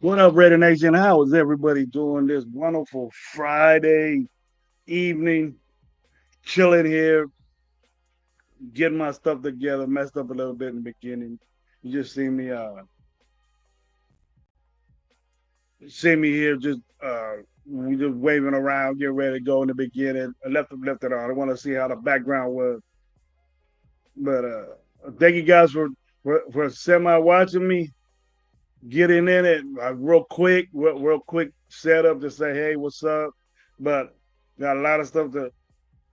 What up, Raider Nation? How is everybody doing this wonderful Friday evening? Chilling here, getting my stuff together. Messed up a little bit in the beginning. You just see me here, just we just waving around, getting ready to go in the beginning. I left it on. I want to see how the background was, but thank you guys for semi watching me. Getting in it real quick setup to say, hey, what's up? But got a lot of stuff to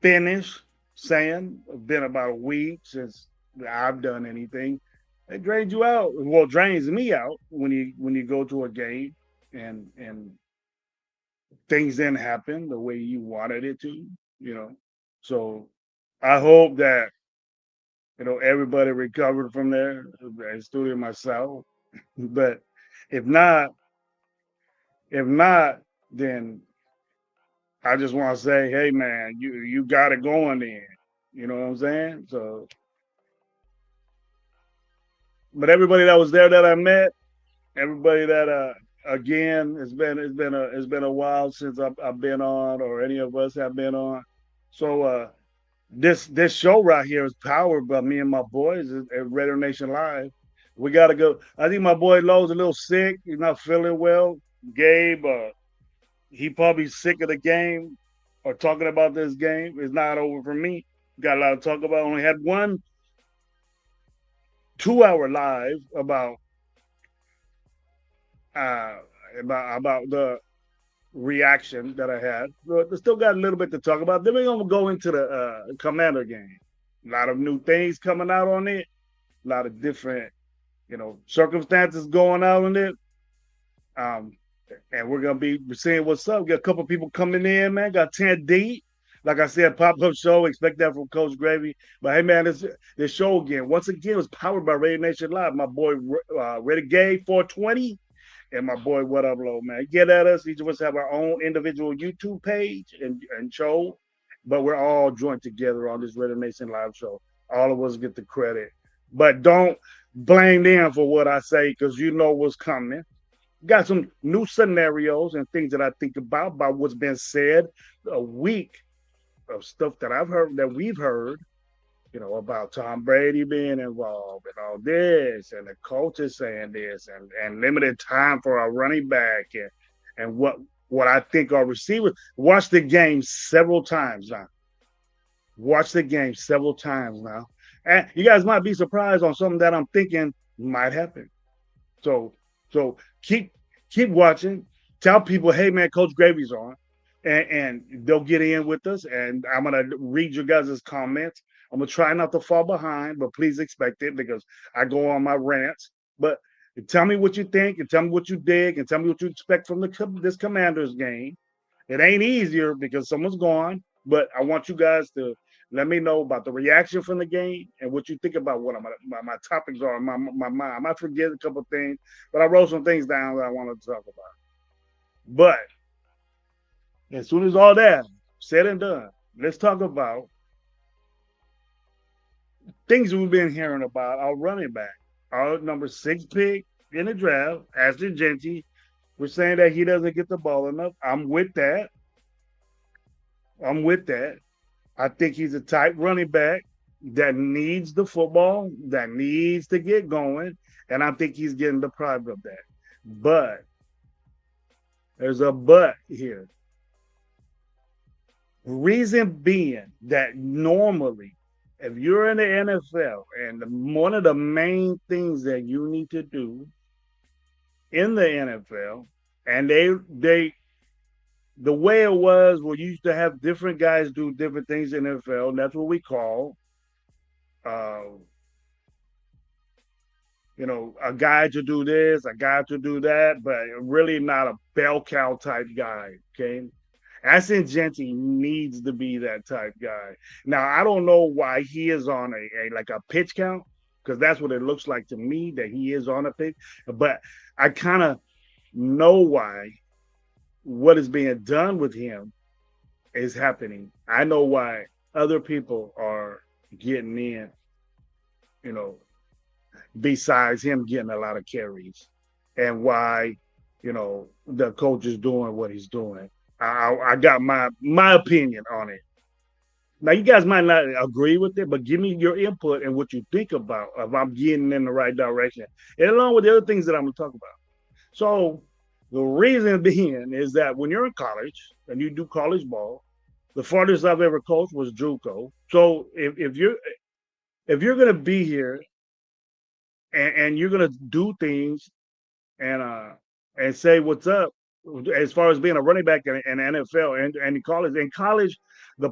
finish saying. It's been about a week since I've done anything. It drains you out. Well, drains me out when you go to a game and things didn't happen the way you wanted it to, you know. So I hope that everybody recovered from there, including myself. But if not, if not, then I just want to say, hey man, you got it going then. You know what I'm saying? So, but everybody that was there that I met, everybody that again, it's been a while since I've been on, or any of us have been on. So this show right here is powered by me and my boys at Raider Nation Live. We got to go. I think my boy Lowe's a little sick. He's not feeling well. Gabe, he probably sick of the game or talking about this game. It's not over for me. Got a lot to talk about. Only had one 2 hour live uh about the reaction that I had. But I still got a little bit to talk about. Then we're gonna go into the Commander game. A lot of new things coming out on it. A lot of different, circumstances going out on it. Um, and we're gonna be seeing what's up. Got a couple people coming in, man. Got 10 deep. Like I said, pop-up show. Expect that from Coach Gravy. But hey, man, this show again. Once again, was powered by Radio Nation Live. My boy Renegade 420 and my boy What Up Low, man. Get at us. Each of us have our own individual YouTube page and show, but we're all joined together on this Radio Nation Live show. All of us get the credit. But don't blame them for what I say, because you know what's coming. Got some new scenarios and things that I think about what's been said. A week of stuff that I've heard, that we've heard, about Tom Brady being involved and all this, and the coach is saying this, and limited time for our running back, and what I think our receivers. Watch the game several times now. Watch the game several times now, and you guys might be surprised on something that I'm thinking might happen. So so keep watching. Tell people, hey man, Coach Gravy's on, and they'll get in with us. And I'm gonna read your guys' comments. I'm gonna try not to fall behind, but please expect it because I go on my rants. But tell me what you think, and tell me what you dig, and tell me what you expect from this Commanders game. It ain't easier because someone's gone, but I want you guys to let me know about the reaction from the game and what you think about what my topics are in my mind. I might forget a couple of things, but I wrote some things down that I wanted to talk about. But as soon as all that said and done, let's talk about things we've been hearing about our running back, our number 6 pick in the draft, Ashton Genty. We're saying that he doesn't get the ball enough. I'm with that. I'm with that. I think he's a type running back that needs the football, that needs to get going, and I think he's getting deprived of that. But there's a but here. Reason being that normally, if you're in the NFL, and one of the main things that you need to do in the NFL, and they the way it was, we used to have different guys do different things in the NFL, and that's what we call, uh, a guy to do this, a guy to do that, but really not a bell cow type guy. Okay, Ashton Genty needs to be that type guy. Now I don't know why he is on a like a pitch count, because that's what it looks like to me that he is on a pitch. But I kind of know why what is being done with him is happening. I know why other people are getting in, you know, besides him getting a lot of carries, and why, the coach is doing what he's doing. I got my opinion on it. Now you guys might not agree with it, but give me your input and what you think about if I'm getting in the right direction, and along with the other things that I'm going to talk about. So the reason being is that when you're in college and you do college ball, the farthest I've ever coached was JUCO. So if you're gonna be here, and you're gonna do things, and say what's up as far as being a running back in NFL and in college, the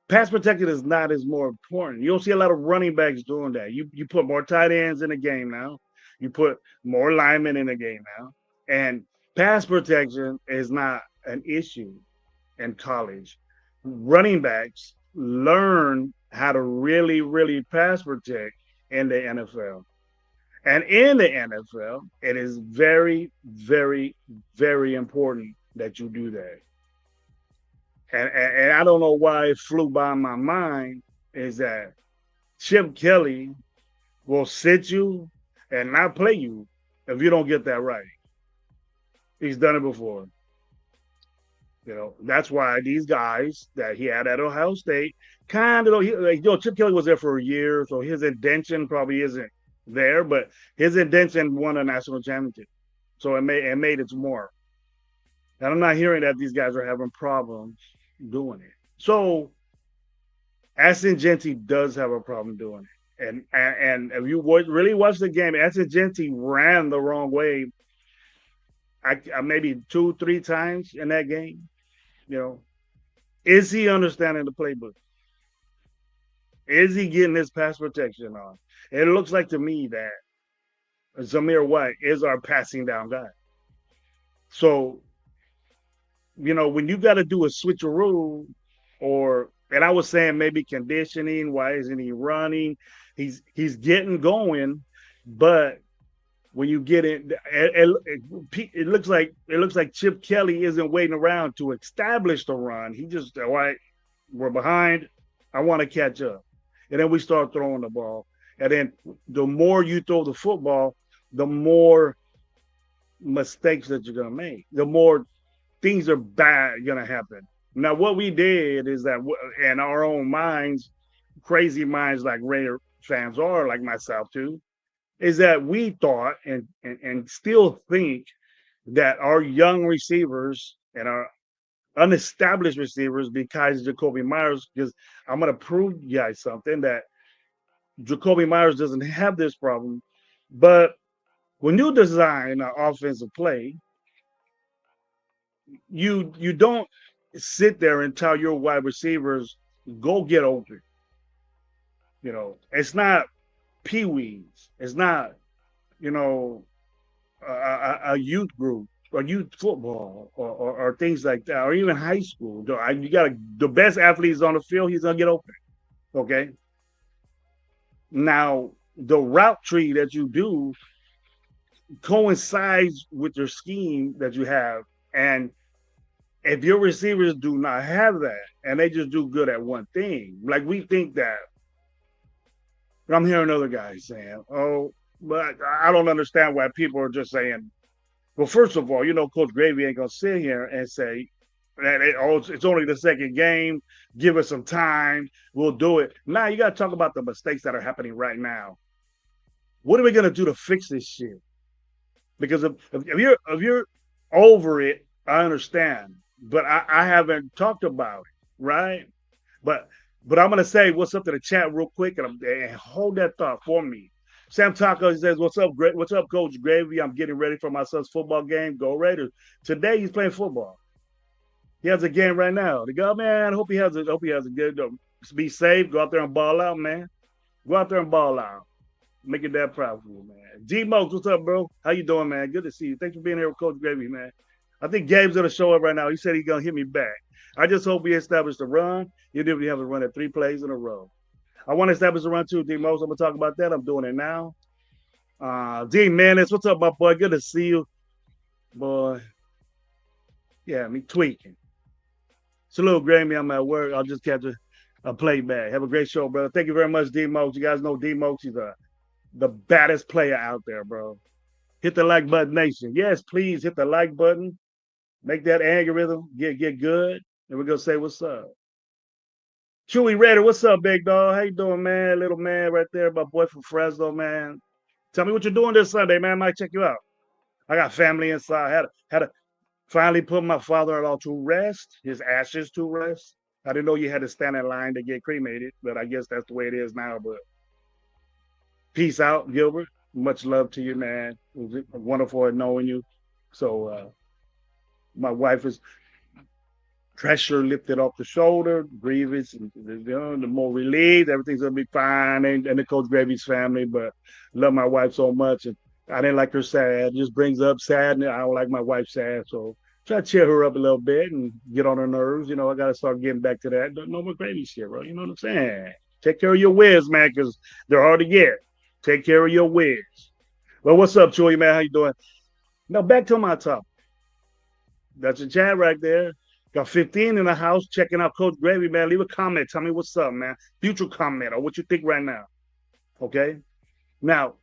pass protection is not as more important. You don't see a lot of running backs doing that. You put more tight ends in the game now. You put more linemen in the game now, and pass protection is not an issue in college. Running backs learn how to really, really pass protect in the NFL. And in the NFL, it is very, very, very important that you do that. And I don't know why it flew by my mind is that Chip Kelly will sit you and not play you if you don't get that right. He's done it before. That's why these guys that he had at Ohio State kind of, Chip Kelly was there for a year, so his indention probably isn't there, but his indention won a national championship, so it made its mark. And I'm not hearing that these guys are having problems doing it. So Ashton Genty does have a problem doing it, and if you really watch the game, Ashton Genty ran the wrong way. I maybe 2-3 times in that game. You know, is he understanding the playbook? Is he getting his pass protection on? It looks like to me that Zamir White is our passing down guy. So, when you got to do a switcheroo, and I was saying maybe conditioning, why isn't he running? He's getting going, but when you get it looks like Chip Kelly isn't waiting around to establish the run. He just, all right, we're behind. I want to catch up. And then we start throwing the ball. And then the more you throw the football, the more mistakes that you're going to make, the more things are bad going to happen. Now, what we did is that in our own minds, crazy minds like Raider fans are, like myself too, is that we thought and still think that our young receivers and our unestablished receivers, because Jakobi Meyers, because I'm going to prove you guys something, that Jakobi Meyers doesn't have this problem. But when you design an offensive play, you don't sit there and tell your wide receivers, go get open. It's not peewees. It's not, you know, a youth group or youth football or things like that, or even high school. You got the best athletes on the field. He's gonna get open. Okay. Now the route tree that you do coincides with your scheme that you have, and if your receivers do not have that and they just do good at one thing, like we think that I'm hearing other guys saying, "Oh, but I don't understand why people are just saying." Well, first of all, Coach Gravy ain't gonna sit here and say that it's only the second game. Give us some time. We'll do it. Now you got to talk about the mistakes that are happening right now. What are we gonna do to fix this shit? Because if you're over it, I understand, but I haven't talked about it, right? But but I'm gonna say what's up to the chat real quick, and hold that thought for me. Sam Taco says, "What's up, great? What's up, Coach Gravy? I'm getting ready for my son's football game. Go Raiders! Today he's playing football. He has a game right now. The guy, man, hope he has a good. Be safe. Go out there and ball out, man. Go out there and ball out. Make it that proud for you, man. G Mokes, what's up, bro? How you doing, man? Good to see you. Thanks for being here with Coach Gravy, man. I think Gabe's gonna show up right now. He said he's gonna hit me back. I just hope we establish the run. You did have to run it 3 plays in a row. I want to establish the run too, D Mokes. I'm gonna talk about that. I'm doing it now. D Manis, what's up, my boy? Good to see you, boy. Yeah, me tweaking. Salute, Grammy. I'm at work. I'll just catch a playback. Have a great show, brother. Thank you very much, D Mokes. You guys know D Mokes. He's the baddest player out there, bro. Hit the like button, nation. Yes, please hit the like button. Make that algorithm get good. And we're gonna say what's up. Chewy Redder, what's up, big dog? How you doing, man? Little man right there, my boy from Fresno, man. Tell me what you're doing this Sunday, man. I might check you out. I got family inside. Had to finally put my father-in-law to rest, his ashes to rest. I didn't know you had to stand in line to get cremated, but I guess that's the way it is now. But peace out, Gilbert. Much love to you, man. It was wonderful knowing you. So my wife is pressure lifted off the shoulder, grievous, and the more relieved, everything's gonna be fine. And the Coach Gravy's family, but love my wife so much, and I didn't like her sad. It just brings up sadness. I don't like my wife sad, so try to cheer her up a little bit and get on her nerves. I gotta start getting back to that. No more Gravy shit, bro. You know what I'm saying? Take care of your whiz, man, because they're hard to get. Take care of your whiz. Well, what's up, Chewy, man? How you doing? Now back to my topic. That's a chat right there. Got 15 in the house checking out Coach Gravy, man. Leave a comment. Tell me what's up, man. Future comment or what you think right now. Okay. Now,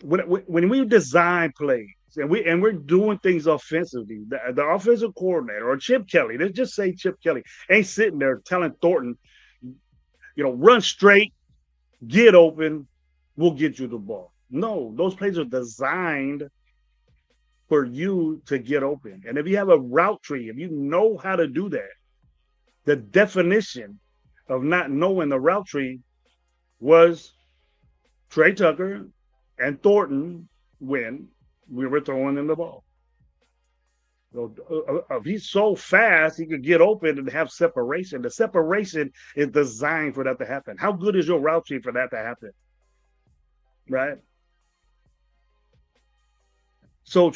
when we design plays and we're doing things offensively, the offensive coordinator or Chip Kelly, let's just say Chip Kelly ain't sitting there telling Thornton, run straight, get open, we'll get you the ball. No, those plays are designed for you to get open. And if you have a route tree, if you know how to do that, the definition of not knowing the route tree was Trey Tucker and Thornton when we were throwing in the ball. So, if he's so fast, he could get open and have separation. The separation is designed for that to happen. How good is your route tree for that to happen? Right? So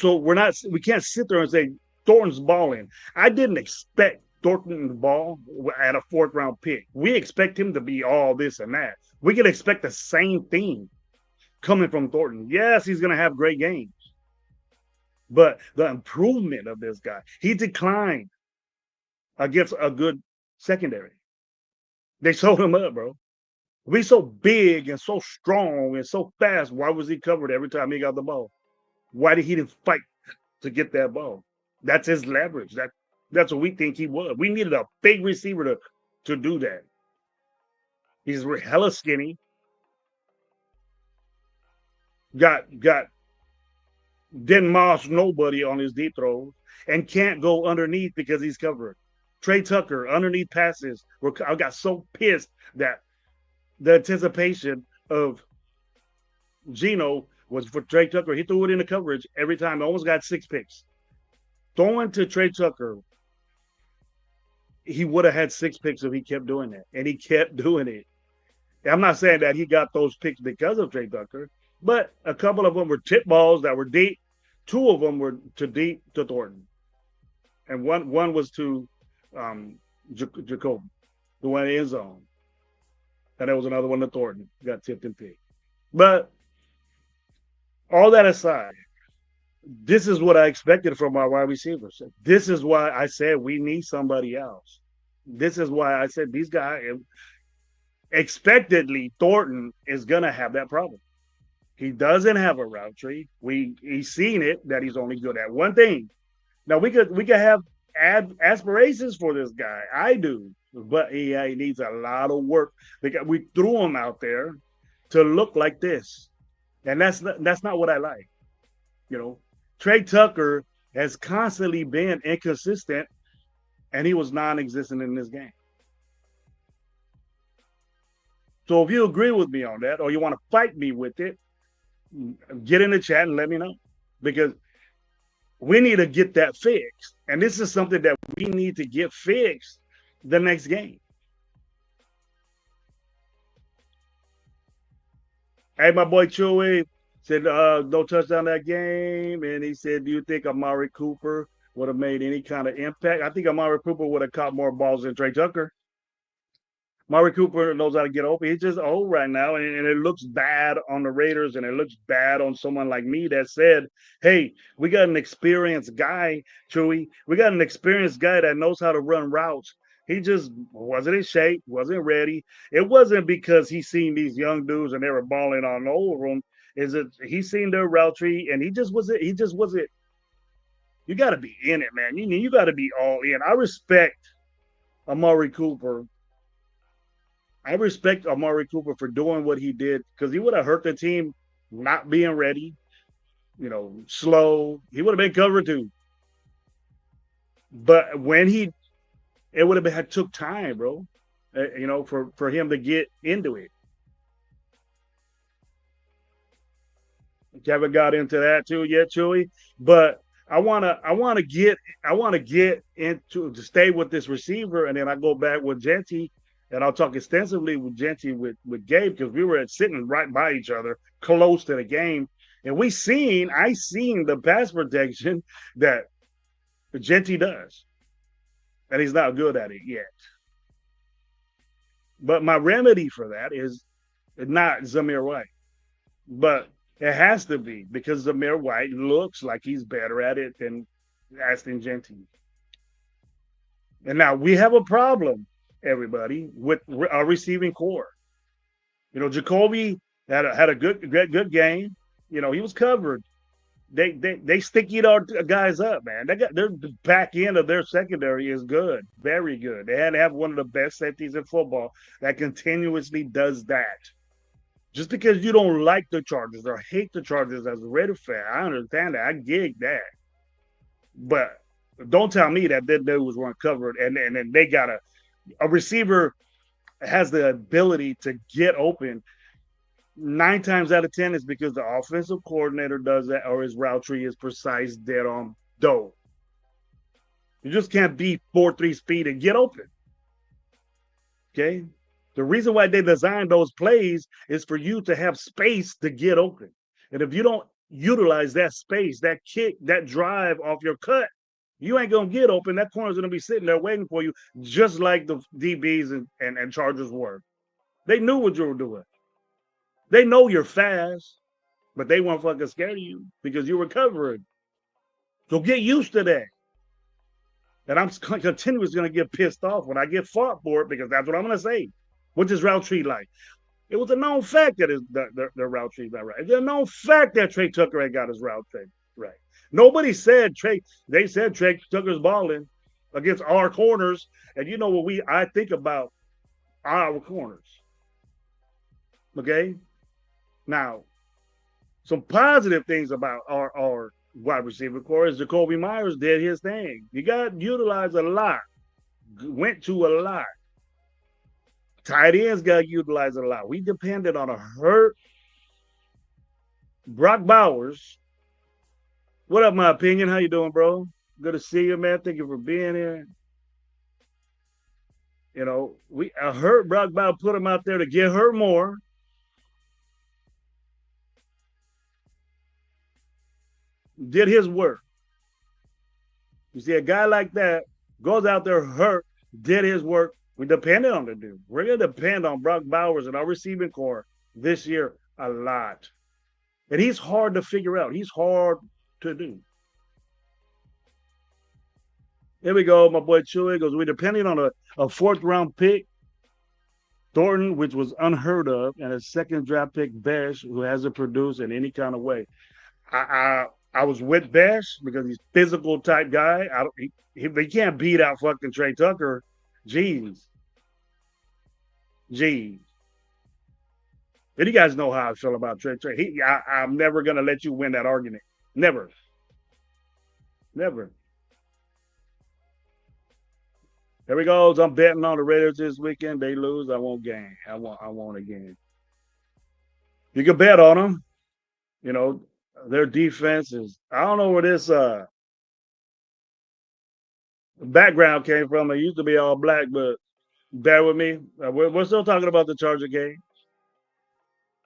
we can't sit there and say Thornton's balling. I didn't expect Thornton to ball at a 4th-round pick. We expect him to be all this and that. We can expect the same thing coming from Thornton. Yes, he's going to have great games. But the improvement of this guy, he declined against a good secondary. They sold him up, bro. We so big and so strong and so fast. Why was he covered every time he got the ball? Why did he fight to get that ball? That's his leverage. That's what we think he was. We needed a big receiver to do that. He's hella skinny. Got didn't moss nobody on his deep throws and can't go underneath because he's covered. Trey Tucker underneath passes. I got so pissed that the anticipation of Geno was for Trey Tucker. He threw it in the coverage every time. Almost got 6 picks. Throwing to Trey Tucker, he would have had 6 picks if he kept doing that. And he kept doing it. I'm not saying that he got those picks because of Trey Tucker, but a couple of them were tip balls that were deep. 2 of them were deep to Thornton. And one was to Jacoby, the one in the end zone. And there was another one to Thornton. Got tipped and picked. But all that aside, this is what I expected from our wide receivers. This is why I said we need somebody else. This is why I said these guys, expectedly, Thornton is gonna have that problem. He doesn't have a route tree. He's seen it that he's only good at one thing. Now we could have aspirations for this guy. I do, but he needs a lot of work because we threw him out there to look like this, and that's not what I like. You know, Trey Tucker has constantly been inconsistent, and he was non-existent in this game. So if you agree with me on that, or you want to fight me with it, get in the chat and let me know, because we need to get that fixed. And this is something that we need to get fixed the next game. Hey, my boy Chewy said no touchdown that game. And he said, do you think Amari Cooper would have made any kind of impact? I think Amari Cooper would have caught more balls than Trey Tucker. Amari Cooper knows how to get open. He's just old right now, and it looks bad on the Raiders, and it looks bad on someone like me that said, "Hey, we got an experienced guy, Chewy. We got an experienced guy that knows how to run routes. He just wasn't in shape, wasn't ready. It wasn't because he seen these young dudes and they were balling on over him. Is it he seen their route tree and he just wasn't. He just wasn't. You got to be in it, man. You got to be all in. I respect Amari Cooper. I respect Amari Cooper for doing what he did because he would have hurt the team not being ready, slow. He would have been covered too. But when it would have been had took time, bro. For him to get into it. Kevin got into that too yet, Chewy. But I wanna get into to stay with this receiver, and then I go back with Genty, and I'll talk extensively with Genty with Gabe because we were sitting right by each other, close to the game, and I seen the pass protection that Genty does, and he's not good at it yet. But my remedy for that is not Zamir White, but it has to be because Zamir White looks like he's better at it than Aston Genty. And now we have a problem, everybody, with our receiving core. Jacoby had a good game. He was covered. They sticky our guys up, man. They got their back end of their secondary is good, very good. They had to have one of the best safeties in football that continuously does that. Just because you don't like the Chargers or hate the Chargers as a Raider fan, I understand that. I gig that. But don't tell me that their dudes weren't covered and then they got a receiver has the ability to get open. 9 times out of 10 is because the offensive coordinator does that or his route tree is precise, dead on dough. You just can't be 4.3 speed and get open. Okay? The reason why they designed those plays is for you to have space to get open. And if you don't utilize that space, that kick, that drive off your cut, you ain't gonna get open. That corner's gonna be sitting there waiting for you, just like the DBs and Chargers were. They knew what you were doing. They know you're fast, but they weren't fucking scared of you because you were covered. So get used to that. And I'm continuously gonna get pissed off when I get fought for it because that's what I'm gonna say. What's his route tree like? It was a known fact that the route tree's not right. It's a known fact that Trey Tucker ain't got his route tree right. Nobody said Trey. They said Trey Tucker's balling against our corners, and you know what I think about our corners. Okay, now some positive things about our wide receiver core is Jacoby Myers did his thing. He got utilized a lot, went to a lot. Tight ends got utilized a lot. We depended on a hurt Brock Bowers. What up, my opinion? How you doing, bro? Good to see you, man. Thank you for being here. We hurt Brock Bowers, put him out there to get hurt more. Did his work. You see, a guy like that goes out there hurt, did his work. We depended on the dude. We're going to depend on Brock Bowers and our receiving core this year a lot. And he's hard to figure out. He's hard to do. Here we go. My boy Chewy goes, we're depending on a fourth round pick Thornton, which was unheard of, and a second draft pick, Besh, who hasn't produced in any kind of way. I was with Besh because he's physical type guy. I don't, he can't beat out fucking Trey Tucker. Jeez, jeez. And you guys know how I feel about Trey. I'm never gonna let you win that argument. Never, never. Here we goes. I'm betting on the Raiders this weekend. They lose. I won't gain. I want a game. You can bet on them. You know, their defense is. I don't know where this background came from. It used to be all black, but bear with me. We're still talking about the Charger game.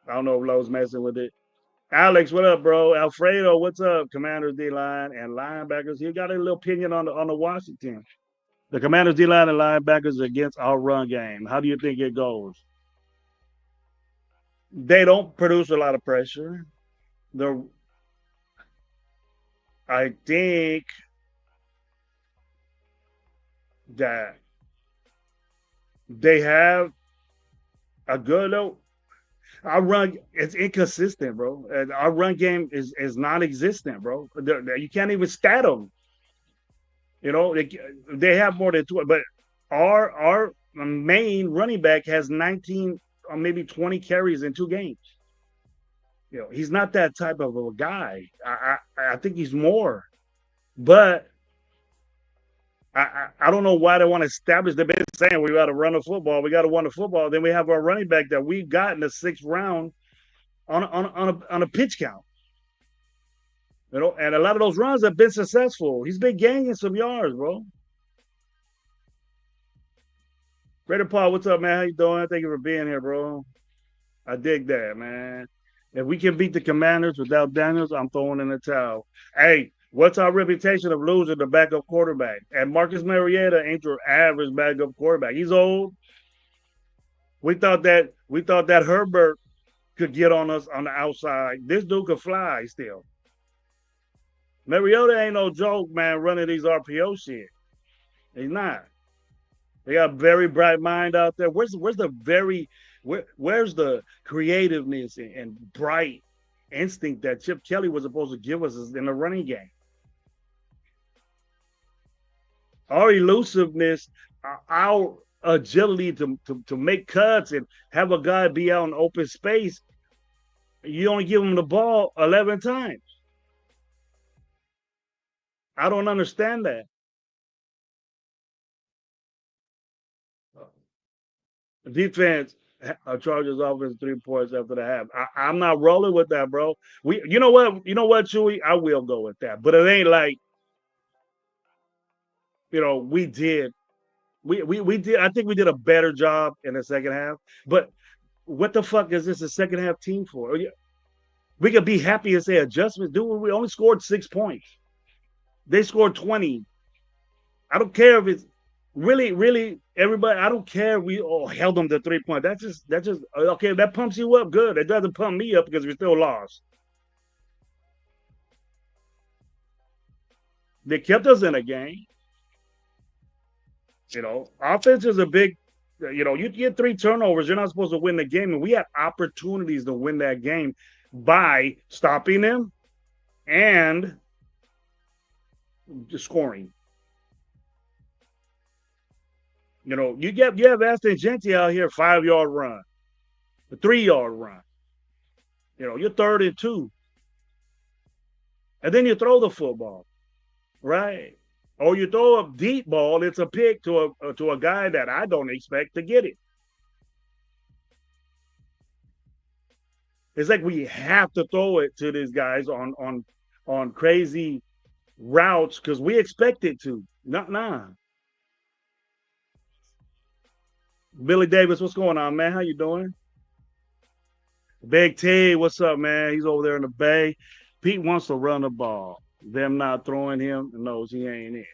I don't know if Lowe's messing with it. Alex, what up, bro? Alfredo, what's up? Commanders D line and linebackers. He got a little opinion on the Washington. The Commanders D line and linebackers against our run game. How do you think it goes? They don't produce a lot of pressure. The I think that they have a good. Our run it's inconsistent, bro. And our run game is non-existent, bro. You can't even stat them. You know, they have more than two, but our main running back has 19 or maybe 20 carries in 2 games. You know, he's not that type of a guy. I think he's more, but I don't know why they want to establish. They've been saying we got to run the football. We got to run the football. Then we have our running back that we got in the 6th round on a pitch count. You know, and a lot of those runs have been successful. He's been gaining some yards, bro. Raider Paul, what's up, man? How you doing? Thank you for being here, bro. I dig that, man. If we can beat the Commanders without Daniels, I'm throwing in the towel. Hey, what's our reputation of losing the backup quarterback? And Marcus Mariota ain't your average backup quarterback. He's old. We thought that Herbert could get on us on the outside. This dude could fly still. Mariota ain't no joke, man, running these RPO shit. He's not. They got a very bright mind out there. Where's the creativeness and bright instinct that Chip Kelly was supposed to give us in the running game? Our elusiveness, our agility to make cuts and have a guy be out in open space. You only give him the ball 11 times. I don't understand that. Defense, Chargers offense 3 points after the half. I'm not rolling with that, bro. You know what, Chewy? I will go with that, but it ain't like we did. We did. I think we did a better job in the second half. But what the fuck is this a second half team for? We could be happy and say adjustments. Dude, we only scored 6 points. They scored 20. I don't care if it's really everybody. I don't care. We all held them to 3 points. That's just okay. That pumps you up, good. It doesn't pump me up because we still lost. They kept us in a game. Offense is a big. You get 3 turnovers. You're not supposed to win the game, and we had opportunities to win that game by stopping them and scoring. You have Aston Genty out here, 5-yard run, a 3-yard run. You're 3rd and 2. And then you throw the football, right? Or you throw a deep ball, it's a pick to a guy that I don't expect to get it. It's like we have to throw it to these guys on crazy routes because we expect it to. Nah. Billy Davis, what's going on, man? How you doing? Big T, what's up, man? He's over there in the Bay. Pete wants to run the ball. Them not throwing him knows he ain't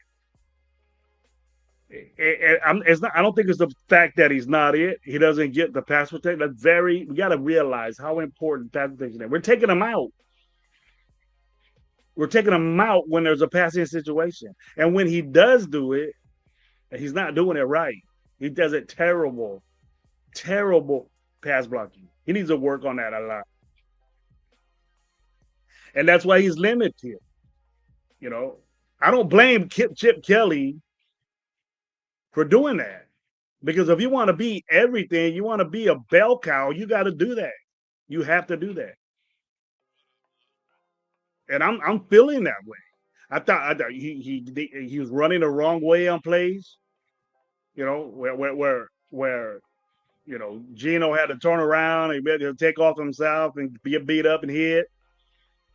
in. I don't think it's the fact that he's not it. He doesn't get the pass protection. We got to realize how important pass protection is. We're taking him out. We're taking him out when there's a passing situation. And when he does do it, he's not doing it right. He does it terrible. terrible pass blocking. He needs to work on that a lot. And that's why he's limited. You know, I don't blame Chip Kelly for doing that. Because if you want to be everything, you want to be a bell cow, you got to do that. You have to do that. And I'm feeling that way. I thought he was running the wrong way on plays. You know, where Gino had to turn around and be able to take off himself and get beat up and hit.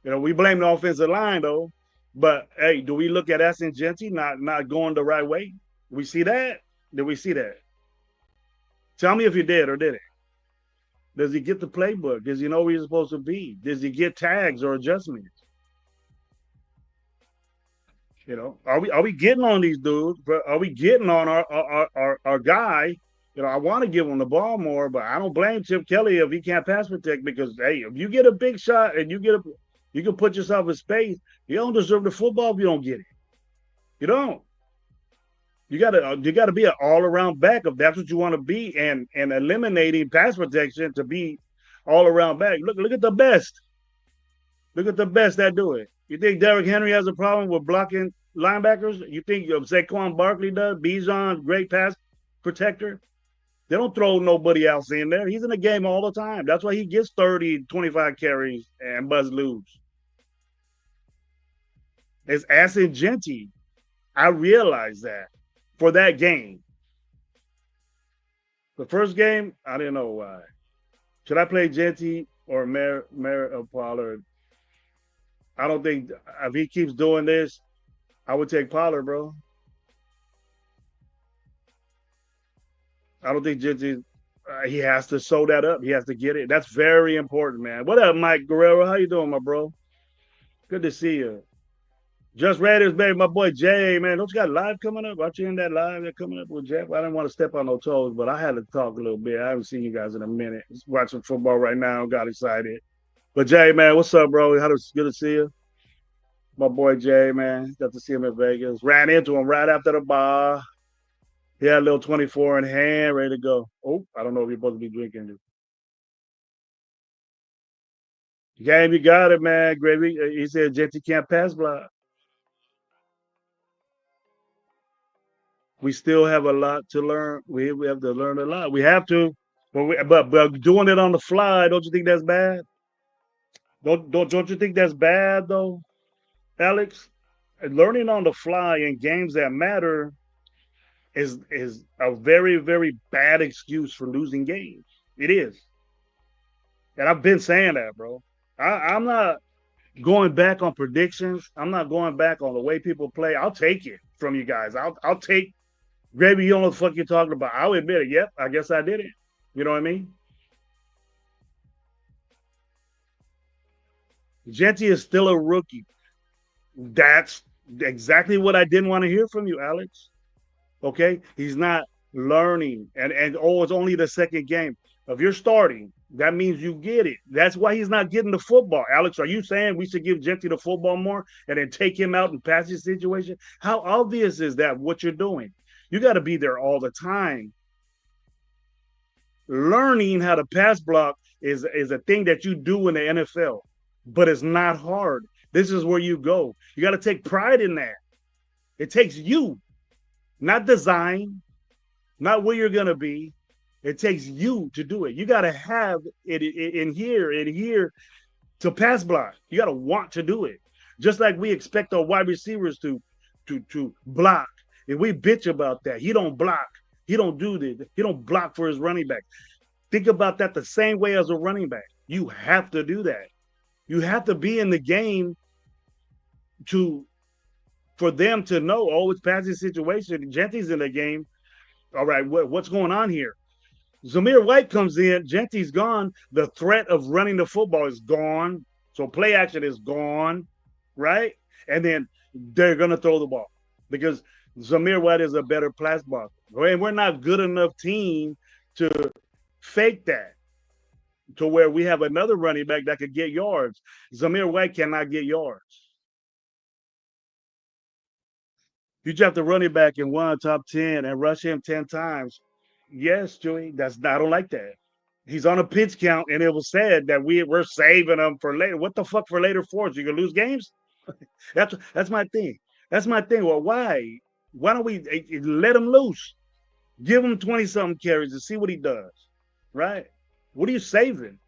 We blame the offensive line though. But hey, do we look at Essien Genty not going the right way? We see that? Did we see that? Tell me if you did or didn't. Does he get the playbook? Does he know where he's supposed to be? Does he get tags or adjustments? Are we getting on these dudes? Are we getting on our guy? I want to give him the ball more, but I don't blame Chip Kelly if he can't pass protect because hey, if you get a big shot and you can put yourself in space, you don't deserve the football if you don't get it. You don't. You gotta be an all around back if that's what you want to be, and eliminating pass protection to be all around back. Look at the best. Look at the best that do it. You think Derrick Henry has a problem with blocking linebackers? You think Saquon Barkley does? Bijan, great pass protector. They don't throw nobody else in there. He's in the game all the time. That's why he gets 30, 25 carries and buzz loose. It's Essien Genty. I realized that for that game. The first game, I didn't know why. Should I play Genty or Merritt Pollard? I don't think if he keeps doing this, I would take Pollard, bro. I don't think Genty. He has to sew that up. He has to get it. That's very important, man. What up, Mike Guerrero? How you doing, my bro? Good to see you. Just Raiders, baby, my boy Jay, man. Don't you got live coming up? Aren't you in that live that coming up with Jeff? I didn't want to step on no toes, but I had to talk a little bit. I haven't seen you guys in a minute. Just watching football right now. Got excited. But Jay, man, what's up, bro? Good to see you. My boy Jay, man. Got to see him in Vegas. Ran into him right after the bar. He had a little 24 in hand, ready to go. Oh, I don't know if you're supposed to be drinking. Game, you got it, man. Gravy. He said Genty can't pass block. We still have a lot to learn. We have to learn a lot. We have to, but doing it on the fly, don't you think that's bad? Don't you think that's bad though, Alex? Learning on the fly in games that matter is a very very bad excuse for losing games. It is, and I've been saying that, bro. I'm not going back on predictions. I'm not going back on the way people play. I'll take it from you guys. I'll take Gravy. You don't know what the fuck you're talking about. I'll admit it. Yep, I guess I did it. You know what I mean? Genty is still a rookie. That's exactly what I didn't want to hear from you, Alex. Okay, he's not learning, and oh, it's only the second game. If you're starting, that means you get it. That's why he's not getting the football. Alex, are you saying we should give Genty the football more and then take him out in passing situation? How obvious is that what you're doing? You got to be there all the time. Learning how to pass block is a thing that you do in the NFL, but it's not hard. This is where you go. You got to take pride in that. It takes you, not design, not where you're going to be. It takes you to do it. You got to have it in here to pass block. You got to want to do it. Just like we expect our wide receivers to block. And we bitch about that. He don't block. He don't do this. He don't block for his running back. Think about that the same way as a running back. You have to do that. You have to be in the game for them to know, oh, it's passing situation. Genty's in the game. All right, what's going on here? Zamir White comes in. Genty's gone. The threat of running the football is gone. So play action is gone, right? And then they're going to throw the ball because Zamir White is a better pass blocker. And we're not good enough team to fake that to where we have another running back that could get yards. Zamir White cannot get yards. You draft a running back in one top 10 and rush him 10 times. Yes, Joey. I don't like that. He's on a pitch count, and it was said that we're saving him for later. What the fuck for later for? You gonna lose games? That's my thing. That's my thing. Well, why? Why don't we let him loose? Give him 20 something carries and see what he does. Right? What are you saving?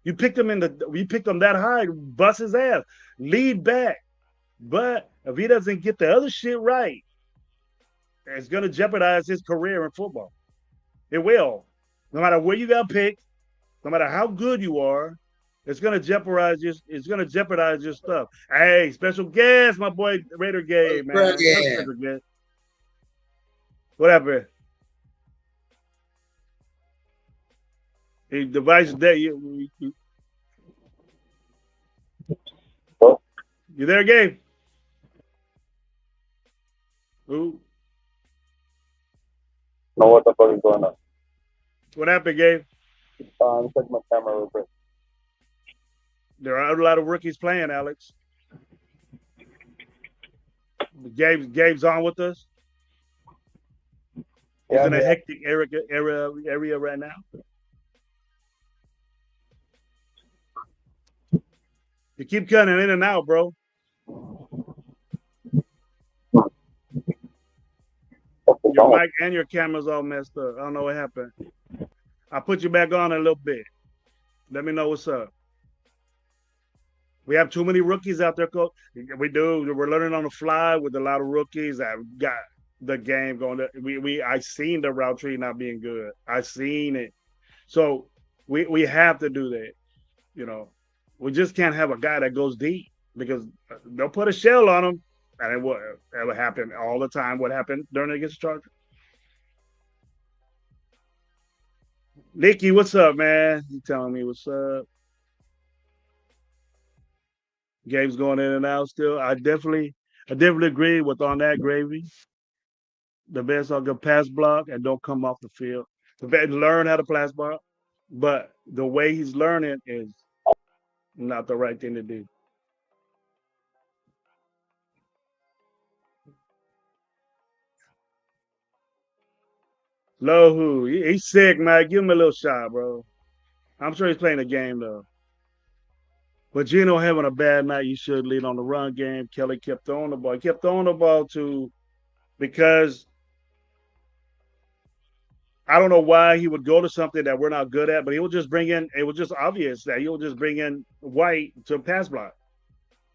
You picked him that high, bust his ass, lead back. But if he doesn't get the other shit right, it's gonna jeopardize his career in football. It will. No matter where you got picked, no matter how good you are, it's gonna jeopardize your stuff. Hey, special guest, my boy Raider Gabe, man. What's up, Yeah. special guest? Whatever. The device that Oh, you there, Gabe? Ooh, know what the fuck is going on? what happened, Gabe? I'm checking my camera real quick. There are a lot of rookies playing, Alex. Gabe's on with us. He's Yeah, in a yeah. hectic area right now. You keep cutting in and out, bro. What's Your wrong with mic and your camera's all messed up. I don't know what happened. I'll put you back on in a little bit. Let me know what's up. We have too many rookies out there, coach. We do. We're learning on the fly with a lot of rookies that got the game going. I seen the route tree not being good. I seen it. So we have to do that. You know, we just can't have a guy that goes deep because they'll put a shell on him, and it will happen all the time. What happened during against the Chargers? Nikki, what's up, man? You telling me what's up? Game's going in and out still. I definitely agree with on that gravy. The best are good pass block and don't come off the field. The vet learn how to pass block, but the way he's learning is not the right thing to do. Lohu, he's sick, man. Give him a little shot, bro. I'm sure he's playing the game though. But Gino having a bad night, you should lead on the run game. Kelly kept throwing the ball. He kept throwing the ball to because I don't know why he would go to something that we're not good at, but he would just bring in. It was just obvious that he would just bring in White to pass block.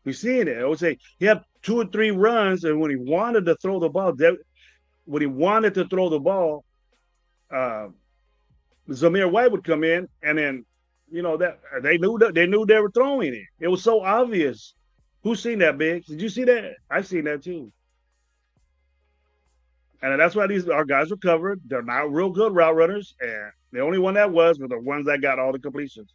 We seen it. I would say he had 2 or 3 runs, and when he wanted to throw the ball, uh, Zamir White would come in, and then that they knew they were throwing it. It was so obvious. Who's seen that, Big? Did you see that? I've seen that too. And that's why our guys were covered. They're not real good route runners, and the only one that were the ones that got all the completions.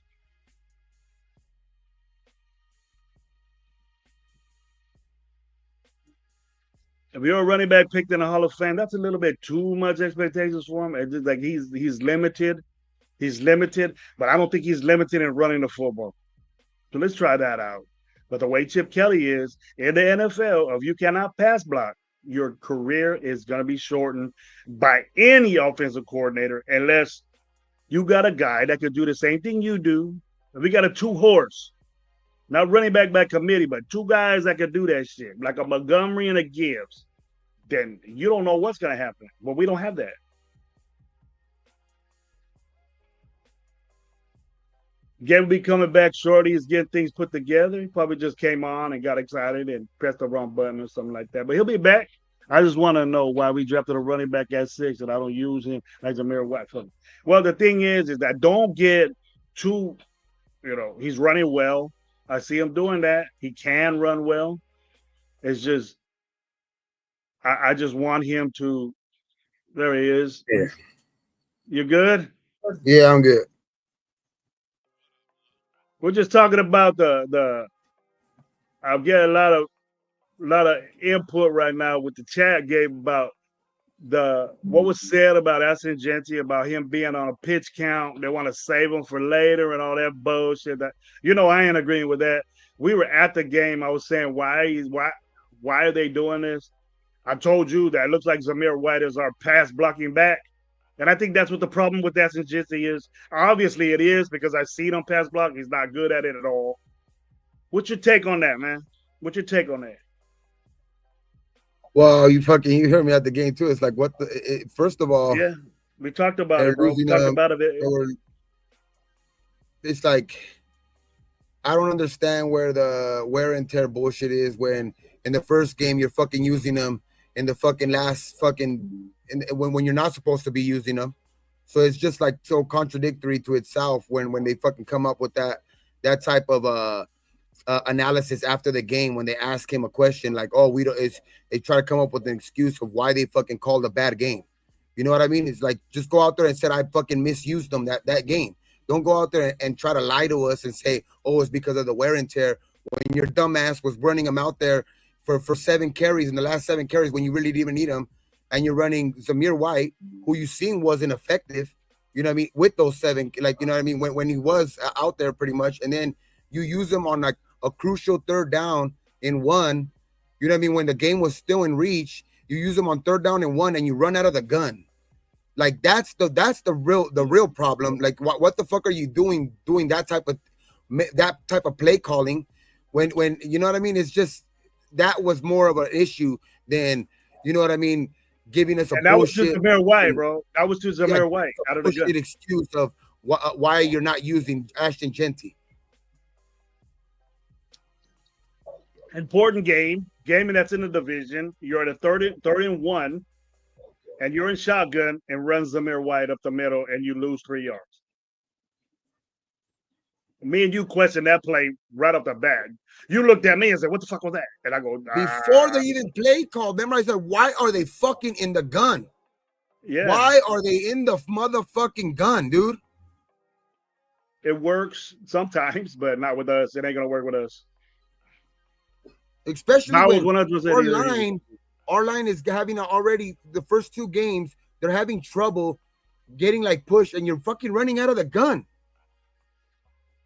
If you're a running back picked in the Hall of Fame, that's a little bit too much expectations for him. It's just like he's limited. He's limited, but I don't think he's limited in running the football. So let's try that out. But the way Chip Kelly is in the NFL, if you cannot pass block, your career is going to be shortened by any offensive coordinator unless you got a guy that could do the same thing you do. If we got a 2 horse, not running back by committee, but 2 guys that could do that shit, like a Montgomery and a Gibbs, then you don't know what's going to happen. But we don't have that. Gabe will be coming back shortly. He's getting things put together. He probably just came on and got excited and pressed the wrong button or something like that. But he'll be back. I just want to know why we drafted a running back at 6 and I don't use him like Zamir White. Well, the thing is that don't get too, he's running well. I see him doing that. He can run well. It's just, I just want him to. There he is. Yeah. You good? Yeah, I'm good. We're just talking about the. I'll get a lot of input right now with the chat game about what was said about Aston Genty about him being on a pitch count. They want to save him for later and all that bullshit. That I ain't agreeing with that. We were at the game. I was saying why are they doing this? I told you that it looks like Zamir White is our pass blocking back, And I think that's what the problem with that Jitsi is. Obviously, it is because I see him pass block. He's not good at it at all. What's your take on that, man? What's your take on that? Well, you heard me at the game too. It's like what first of all, Yeah, we talked about they're it, bro. We losing talked about it. it's like I don't understand where the wear and tear bullshit is when in the first game you're fucking using them in the fucking last fucking when you're not supposed to be using them. So it's just like so contradictory to itself when they fucking come up with that type of analysis after the game when they ask him a question like, oh, we don't. They try to come up with an excuse of why they fucking called a bad game. You know what I mean? It's like just go out there and said I fucking misused them that game. Don't go out there and try to lie to us and say, oh, it's because of the wear and tear when your dumbass was running them out there for 7 carries in the last 7 carries when you really didn't even need them, and you're running Zamir White, who you seen wasn't effective. You know what I mean? With those 7, like you know what I mean, when he was out there pretty much, and then you use him on like a crucial 3rd down in 1. You know what I mean? When the game was still in reach, you use them on 3rd down in 1, and you run out of the gun. Like that's the real problem. Like what the fuck are you doing that type of play calling when you know what I mean? It's just that was more of an issue than you know what I mean, giving us a and that bullshit. was to Zamir White, bro. That was to Zamir White out of the gun. Excuse of why you're not using Ashton Jeanty. Important game that's in the division. You're at a 3rd and 1. And you're in shotgun and run Zamir White up the middle and you lose 3 yards. Me and you questioned that play right off the bat. You looked at me and said, what the fuck was that? And I go, Before they even play call, remember I said, why are they fucking in the gun? Yeah. Why are they in the motherfucking gun, dude? It works sometimes, but not with us. It ain't going to work with us. Especially when our line is having already the first 2 games, they're having trouble getting like pushed, and you're fucking running out of the gun.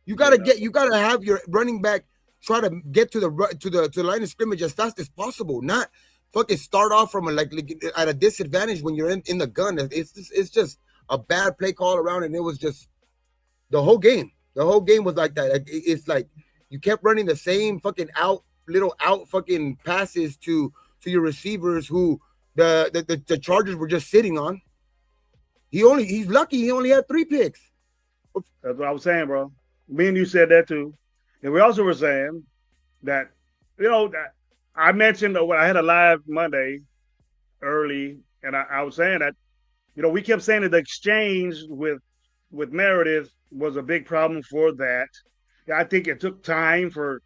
You gotta have your running back try to get to the line of scrimmage as fast as possible, not fucking start off from at a disadvantage when you're in the gun. It's just a bad play call around, and it was just the whole game. The whole game was like that. It's like you kept running the same fucking out fucking passes to your receivers who the Chargers were just sitting on. He's lucky he only had 3 picks. That's what I was saying, bro. Me and you said that too. And we also were saying that, you know, that I mentioned when I had a live Monday early, and I was saying that, you know, we kept saying that the exchange with Meredith was a big problem for that. I think it took time for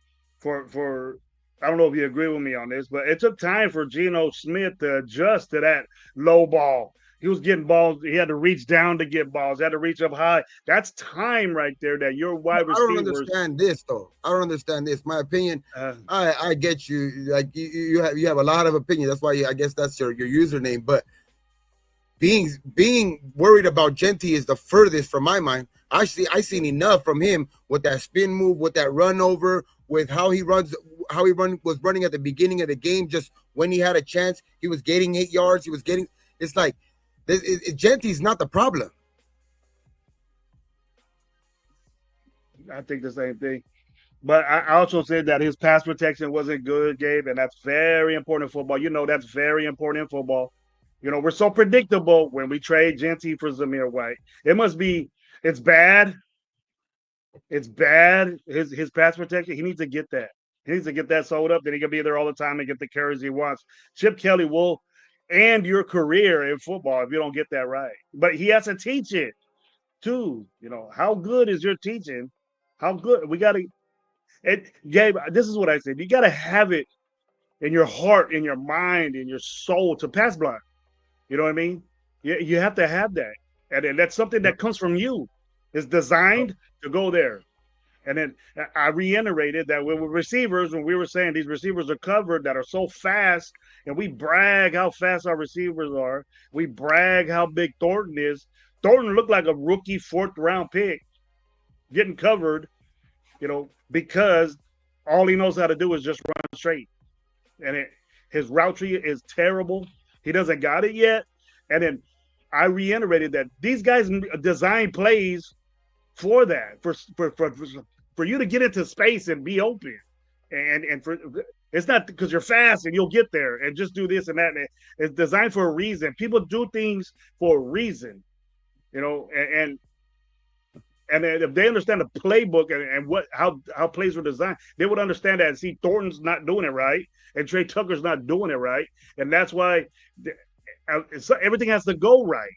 I don't know if you agree with me on this, but it took time for Geno Smith to adjust to that low ball. He was getting balls. He had to reach down to get balls. He had to reach up high. That's time right there that your wide receivers. I don't understand this, though. I don't understand this. My opinion, I get you. Like you have a lot of opinions. That's why I guess that's your username. But being worried about Jeanty is the furthest from my mind. I seen enough from him with that spin move, with that run over, with how he was running at the beginning of the game. Just when he had a chance, he was getting 8 yards. He was getting. It's like Jeanty's not the problem. I think the same thing. But I also said that his pass protection wasn't good, Gabe, and that's very important in football. You know, that's very important in football. You know, we're so predictable when we trade Jeanty for Zamir White. It's bad. It's bad. His pass protection, he needs to get that. He needs to get that sold up. Then he can be there all the time and get the carries he wants. Chip Kelly will end your career in football if you don't get that right. But he has to teach it too. You know, how good is your teaching? How good? We got to Gabe, this is what I said. You got to have it in your heart, in your mind, in your soul to pass block. You know what I mean? You have to have that. And that's something that comes from you. It's designed to go there. And then I reiterated that with receivers, when we were saying these receivers are covered that are so fast, and we brag how fast our receivers are. We brag how big Thornton is. Thornton looked like a rookie 4th-round pick getting covered, you know, because all he knows how to do is just run straight. And his route tree is terrible. He doesn't got it yet. And then I reiterated that these guys design plays for that, for you to get into space and be open, and for it's not because you're fast and you'll get there and just do this and that. It's designed for a reason. People do things for a reason, you know, and if they understand the playbook and what how plays were designed, they would understand that. And see, Thornton's not doing it right, and Trey Tucker's not doing it right, and that's why everything has to go right.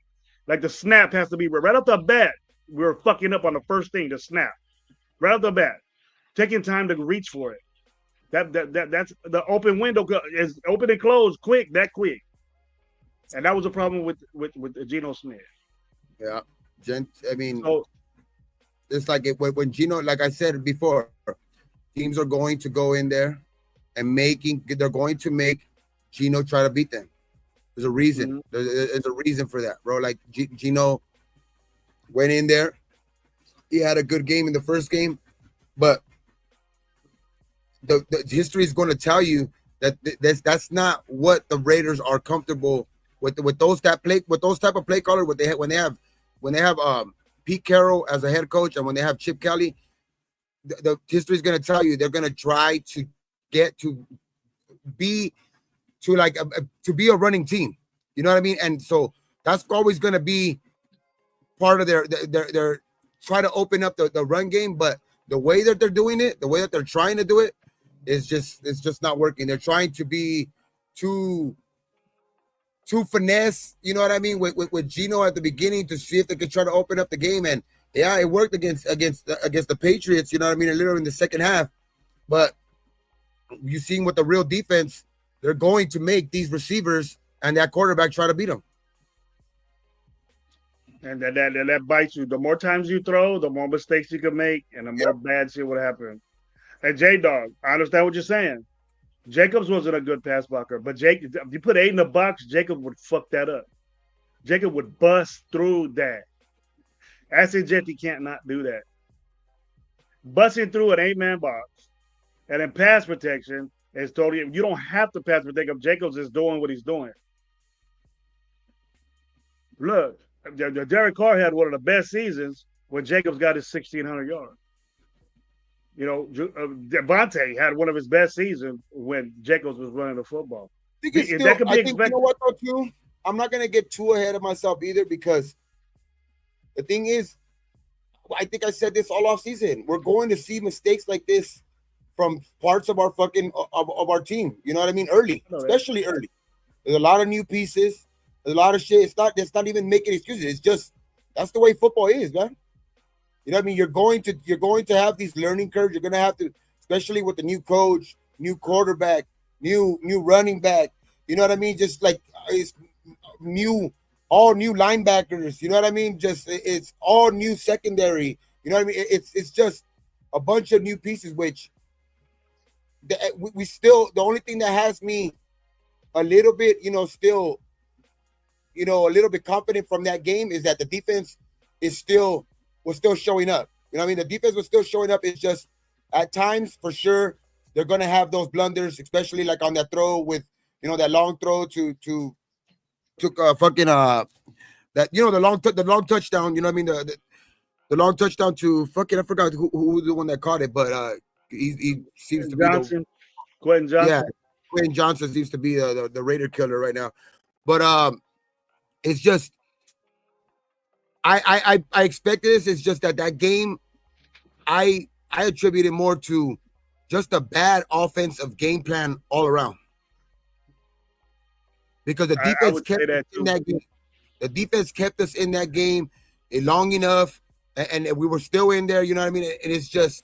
Like the snap has to be right off the bat. We were fucking up on the first thing, the snap, right off the bat, taking time to reach for it. That's the open window is open and close quick, that quick, and that was a problem with Geno Smith. Yeah, I mean, So it's like when Geno, like I said before, teams are going to go in there and they're going to make Geno try to beat them. There's a reason. There's a reason for that, bro. Like Geno went in there, he had a good game in the first game, but the history is going to tell you that that's not what the Raiders are comfortable with those type of play caller. When they have Pete Carroll as a head coach, and when they have Chip Kelly, the history is going to tell you they're going to try to get to be a running team. You know what I mean? And so that's always going to be part of their try to open up the run game. But the way that they're doing it, the way that they're trying to do it, it's just not working. They're trying to be too finesse, you know what I mean, with Geno at the beginning to see if they could try to open up the game. And yeah, it worked against the Patriots, you know what I mean, a little in the second half. But you seen what the real defense, they're going to make these receivers and that quarterback try to beat them. And that bites you. The more times you throw, the more mistakes you can make, and the more bad shit would happen. And J-Dog, I understand what you're saying. Jacobs wasn't a good pass blocker, but if you put 8 in the box, Jacob would fuck that up. Jacob would bust through that. Acid Jetty can't not do that. Busting through an 8-man box and in pass protection is totally, you don't have to pass protect him. Jacobs is doing what he's doing. Look, Derek Carr had one of the best seasons when Jacobs got his 1,600 yards. You know, Devontae had one of his best seasons when Jacobs was running the football. I think, you know what, though, too? I'm not going to get too ahead of myself either, because the thing is, I think I said this all off season. We're going to see mistakes like this from parts of our of our team. You know what I mean? Especially early. There's a lot of new pieces. There's a lot of shit. It's not even making excuses. It's just that's the way football is, man. You know what I mean? You're going to have these learning curves. You're going to have to, especially with the new coach, new quarterback, new running back. You know what I mean? Just like it's all new linebackers. You know what I mean? Just it's all new secondary. You know what I mean? It's just a bunch of new pieces, which we still, the only thing that has me a little bit, still, a little bit confident from that game is that the defense was still showing up. You know what I mean? The defense was still showing up. It's just at times, for sure, they're going to have those blunders, especially like on that throw with, that long throw to that, the long touchdown, you know what I mean? The long touchdown to fucking, I forgot who was the one that caught it, but he seems to be Quentin Johnson. Yeah, Quentin Johnson seems to be the Raider killer right now. But it's just, I expected this. It's just that game, I attribute it more to just a bad offensive game plan all around. Because the defense kept us in that game. The defense kept us in that game long enough, and we were still in there. You know what I mean? And it's just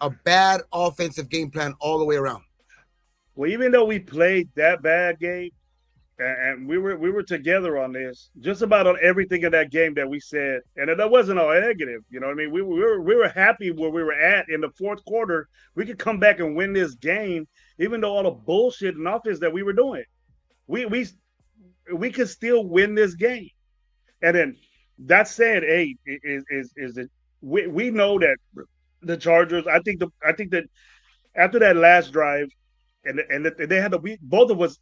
a bad offensive game plan all the way around. Well, even though we played that bad game, and we were together on this, just about on everything in that game that we said, and that wasn't all negative. You know what I mean? We were happy where we were at in the fourth quarter. We could come back and win this game, even though all the bullshit and offense that we were doing. We could still win this game. And then that said, hey, is that we know that the Chargers. I think that after that last drive, and they had both of us.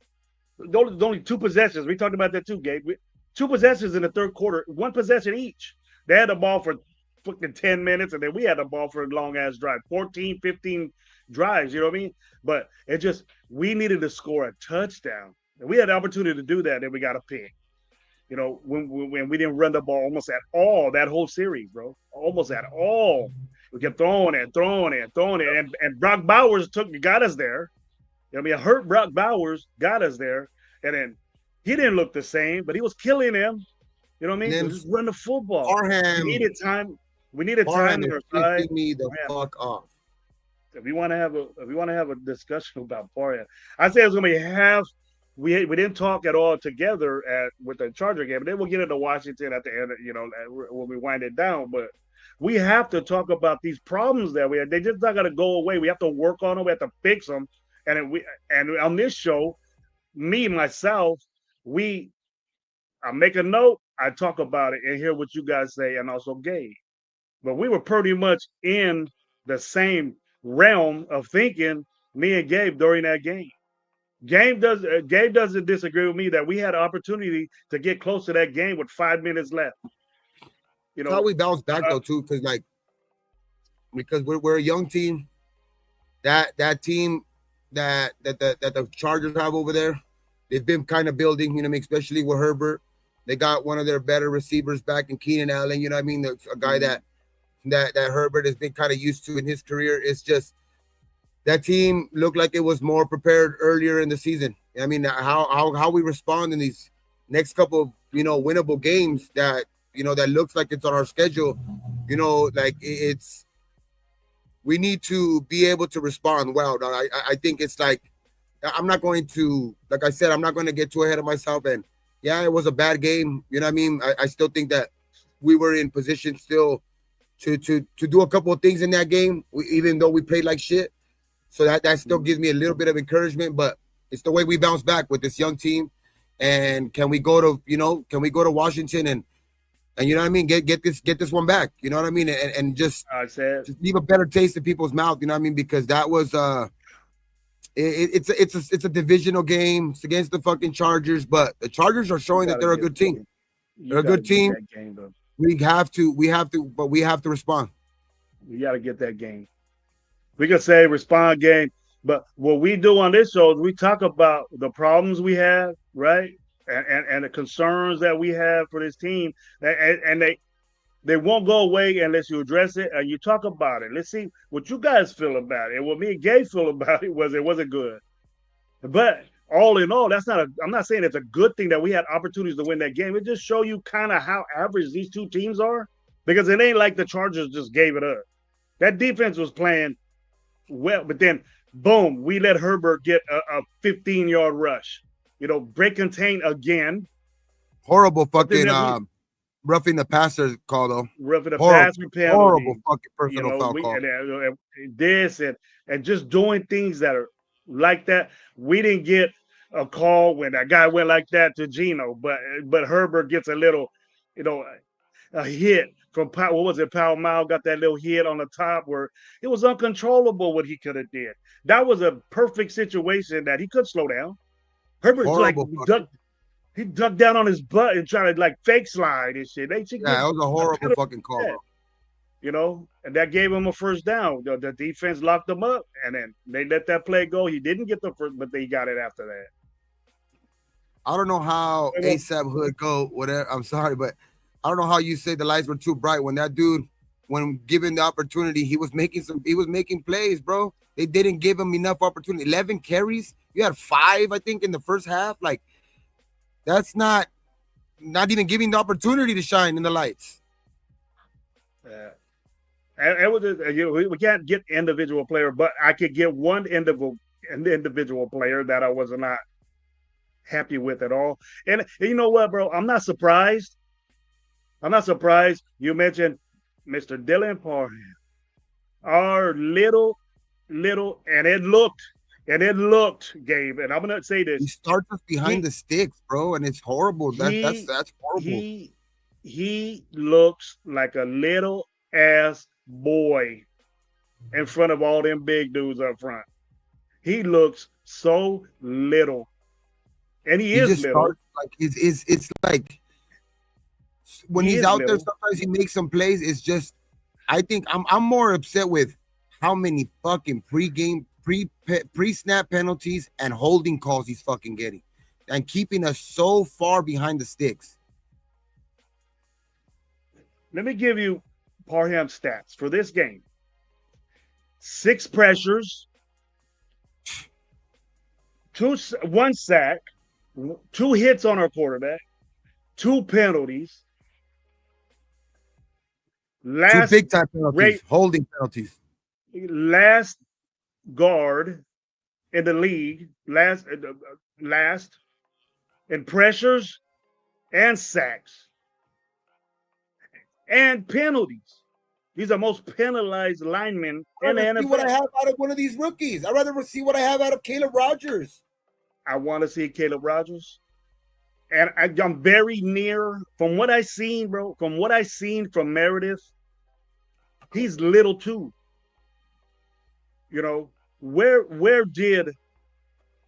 Only 2 possessions. We talked about that too, Gabe. 2 possessions in the third quarter, 1 possession each. They had the ball for fucking 10 minutes, and then we had the ball for a long ass drive, 14, 15 drives. You know what I mean? But it just we needed to score a touchdown. And we had the opportunity to do that, and we got a pick. You know, when we didn't run the ball almost at all that whole series, bro, almost at all. We kept throwing it, and Brock Bowers got us there. I mean, hurt Brock Bowers got us there, and then he didn't look the same, but he was killing him. You know what I mean? So just run the football. Parham, we needed time. We needed time Parham on is our side. pissing me the fuck off. If we want to have a discussion about Parham, I say it's gonna be half. We didn't talk at all together with the Charger game, but then we'll get into Washington at the end. You know, when we wind it down, but. We have to talk about these problems that we have. They just not gonna go away. We have to work on them. We have to fix them. And on this show, myself, I make a note. I talk about it and hear what you guys say, and also Gabe. But we were pretty much in the same realm of thinking, me and Gabe, during that game. Gabe doesn't disagree with me that we had an opportunity to get close to that game with 5 minutes left. You know, that's how we bounce back though too, because we're a young team. That team that the Chargers have over there, they've been kind of building. You know what I mean? Especially with Herbert, they got one of their better receivers back in Keenan Allen. You know what I mean? A guy that Herbert has been kind of used to in his career. It's just that team looked like it was more prepared earlier in the season. I mean, how we respond in these next couple of winnable games that. That looks like it's on our schedule. Like we need to be able to respond well. I think it's like, I'm not going to, like I said, I'm not going to get too ahead of myself. And yeah, it was a bad game. You know what I mean? I still think that we were in position still to do a couple of things in that game, even though we played like shit. So that still gives me a little bit of encouragement, but it's the way we bounce back with this young team. And can we go to Washington and you know what I mean? Get this one back. You know what I mean? And just leave a better taste in people's mouth. You know what I mean? Because that was it's a divisional game. It's against the fucking Chargers, but the Chargers are showing that they're a good team. They're a good team. We have to respond. We got to get that game. We can say respond game, but what we do on this show is we talk about the problems we have, right? And the concerns that we have for this team, and they won't go away unless you address it and you talk about it. Let's see what you guys feel about it. And what me and Gabe feel about it wasn't good. But all in all, I'm not saying it's a good thing that we had opportunities to win that game. It just show you kind of how average these two teams are, because it ain't like the Chargers just gave it up. That defense was playing well, but then boom, we let Herbert get a 15-yard rush. Break contain again. Horrible fucking roughing the passer call though. Roughing the passer penalty. Horrible fucking personal foul call. And just doing things that are like that. We didn't get a call when that guy went like that to Geno, but Herbert gets a little, a hit from what was it? Pal Mal got that little hit on the top where it was uncontrollable what he could have did. That was a perfect situation that he could slow down. Herbert he ducked down on his butt and tried to fake slide and shit. That was a horrible fucking call. And that gave him a first down. The defense locked him up, and then they let that play go. He didn't get the first, but they got it after that. I don't know how ASAP Hood go, whatever. I'm sorry, but I don't know how you say the lights were too bright when that dude, when given the opportunity, he was making plays, bro. They didn't give him enough opportunity. 11 carries. You had 5, I think, in the first half. That's not even giving the opportunity to shine in the lights. Yeah. And we can't get individual player, but I could get one individual player that I was not happy with at all. And you know what, bro? I'm not surprised. You mentioned Mr. Dylan Parham. Our little, and it looked, Gabe, and I'm gonna say this. He starts us behind the sticks, bro, and it's horrible. That's horrible. He looks like a little ass boy in front of all them big dudes up front. He looks so little, and he is little. It's like when He he's is out there, little. sometimes he makes some plays. It's just, I think I'm more upset with how many fucking pre-snap penalties and holding calls he's fucking getting, and keeping us so far behind the sticks. Let me give you Parham stats for this game. 6 pressures, 1 sack, 2 hits on our quarterback, 2 penalties. 2 big time penalties, holding penalties. Last guard in the league, last in pressures and sacks and penalties. These are most penalized linemen in the NFL. See what I have out of one of these rookies. I'd rather see what I have out of Caleb Rogers. I want to see Caleb Rogers. And I'm very near, from what I seen, bro, from what I seen from Meredith, he's little too. You know, where did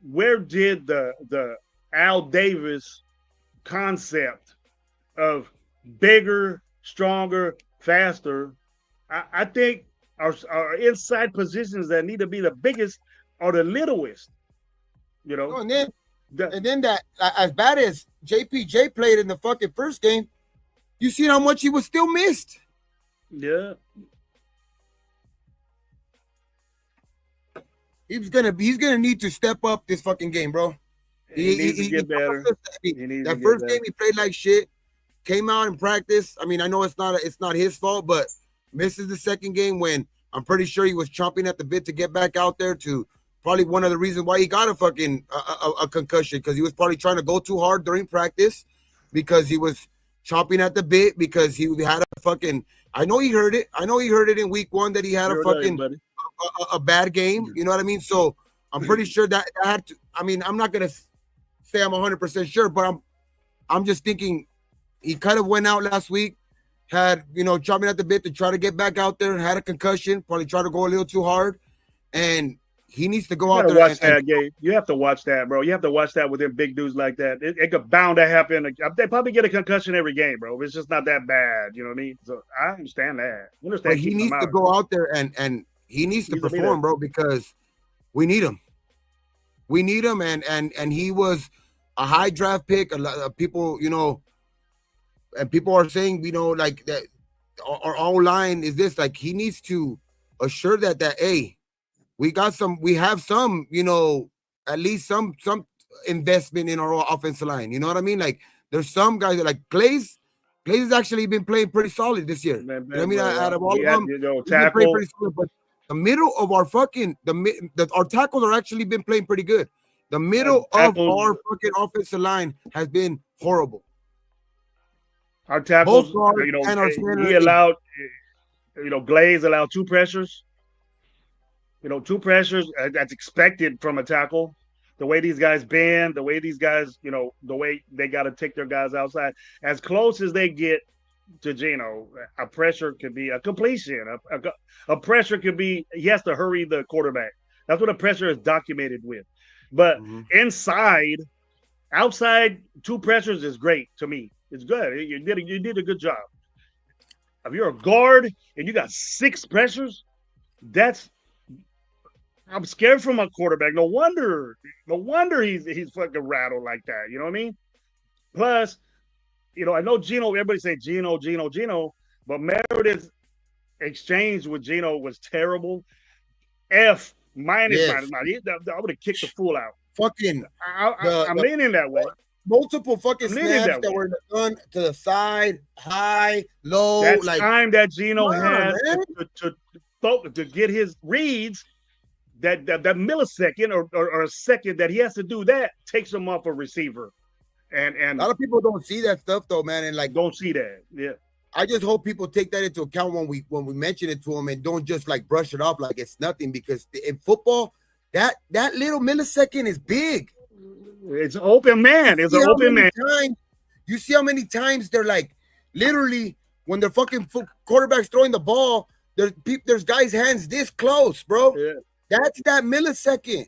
the Al Davis concept of bigger, stronger, faster? I think our inside positions that need to be the biggest are the littlest. You know, and then that as bad as JPJ played in the fucking first game, you seen how much he was still missed. Yeah. He's gonna need to step up this fucking game, bro. He needs to get better. That first game he played like shit. Came out in practice. I mean, I know it's not his fault, but misses the second game when I'm pretty sure he was chomping at the bit to get back out there. To probably one of the reasons why he got a fucking a concussion, because he was probably trying to go too hard during practice, because he was chomping at the bit, because he had a fucking. I know he heard it. I know he heard it in week 1 that he had a fucking a bad game. You know what I mean? So I'm pretty sure that had to. I mean, I'm not gonna say I'm 100% sure, but I'm just thinking he kind of went out last week, had, chopping at the bit to try to get back out there, had a concussion, probably tried to go a little too hard, and he needs to go out there. Watch that game. You have to watch that, bro. You have to watch that with them big dudes like that. It could bound to happen. They probably get a concussion every game, bro. It's just not that bad. You know what I mean? So I understand that. But he needs to go out there and he needs to perform, bro, because we need him. We need him, and he was a high draft pick. A lot of people, and people are saying, like that our O-line is this. Like, he needs to assure that hey, we have some, at least some investment in our offensive line. You know what I mean? Like, there's some guys that, like Glaze has actually been playing pretty solid this year. Out of all of them, tackle. Pretty solid, but the middle of our fucking our tackles are actually been playing pretty good. The middle of our fucking offensive line has been horrible. Our tackles, he allowed, Glaze allowed 2 pressures. 2 pressures, that's expected from a tackle. The way these guys bend, the way these guys, the way they got to take their guys outside. As close as they get to Geno, a pressure could be a completion. A pressure could be, he has to hurry the quarterback. That's what a pressure is documented with. But outside 2 pressures is great to me. It's good. You did a good job. If you're a guard and you got 6 pressures, I'm scared for my quarterback. No wonder he's fucking rattled like that. You know what I mean? Plus, I know Geno, everybody say Geno, but Meredith's exchange with Geno was terrible. F minus. I would have kicked the fool out. Fucking, I'm leaning that way. Multiple fucking snaps that were done to the side, high, low. That time that Geno had to get his reads, that millisecond or a second that he has to do that takes him off a receiver. And a lot of people don't see that stuff though, man, and don't see that. Yeah. I just hope people take that into account when we mention it to them, and don't just brush it off like it's nothing, because in football, that little millisecond is big. It's open man. It's an open man. You see how many times they're literally when they're fucking quarterback's throwing the ball, there's guys' hands this close, bro. Yeah. That's that millisecond.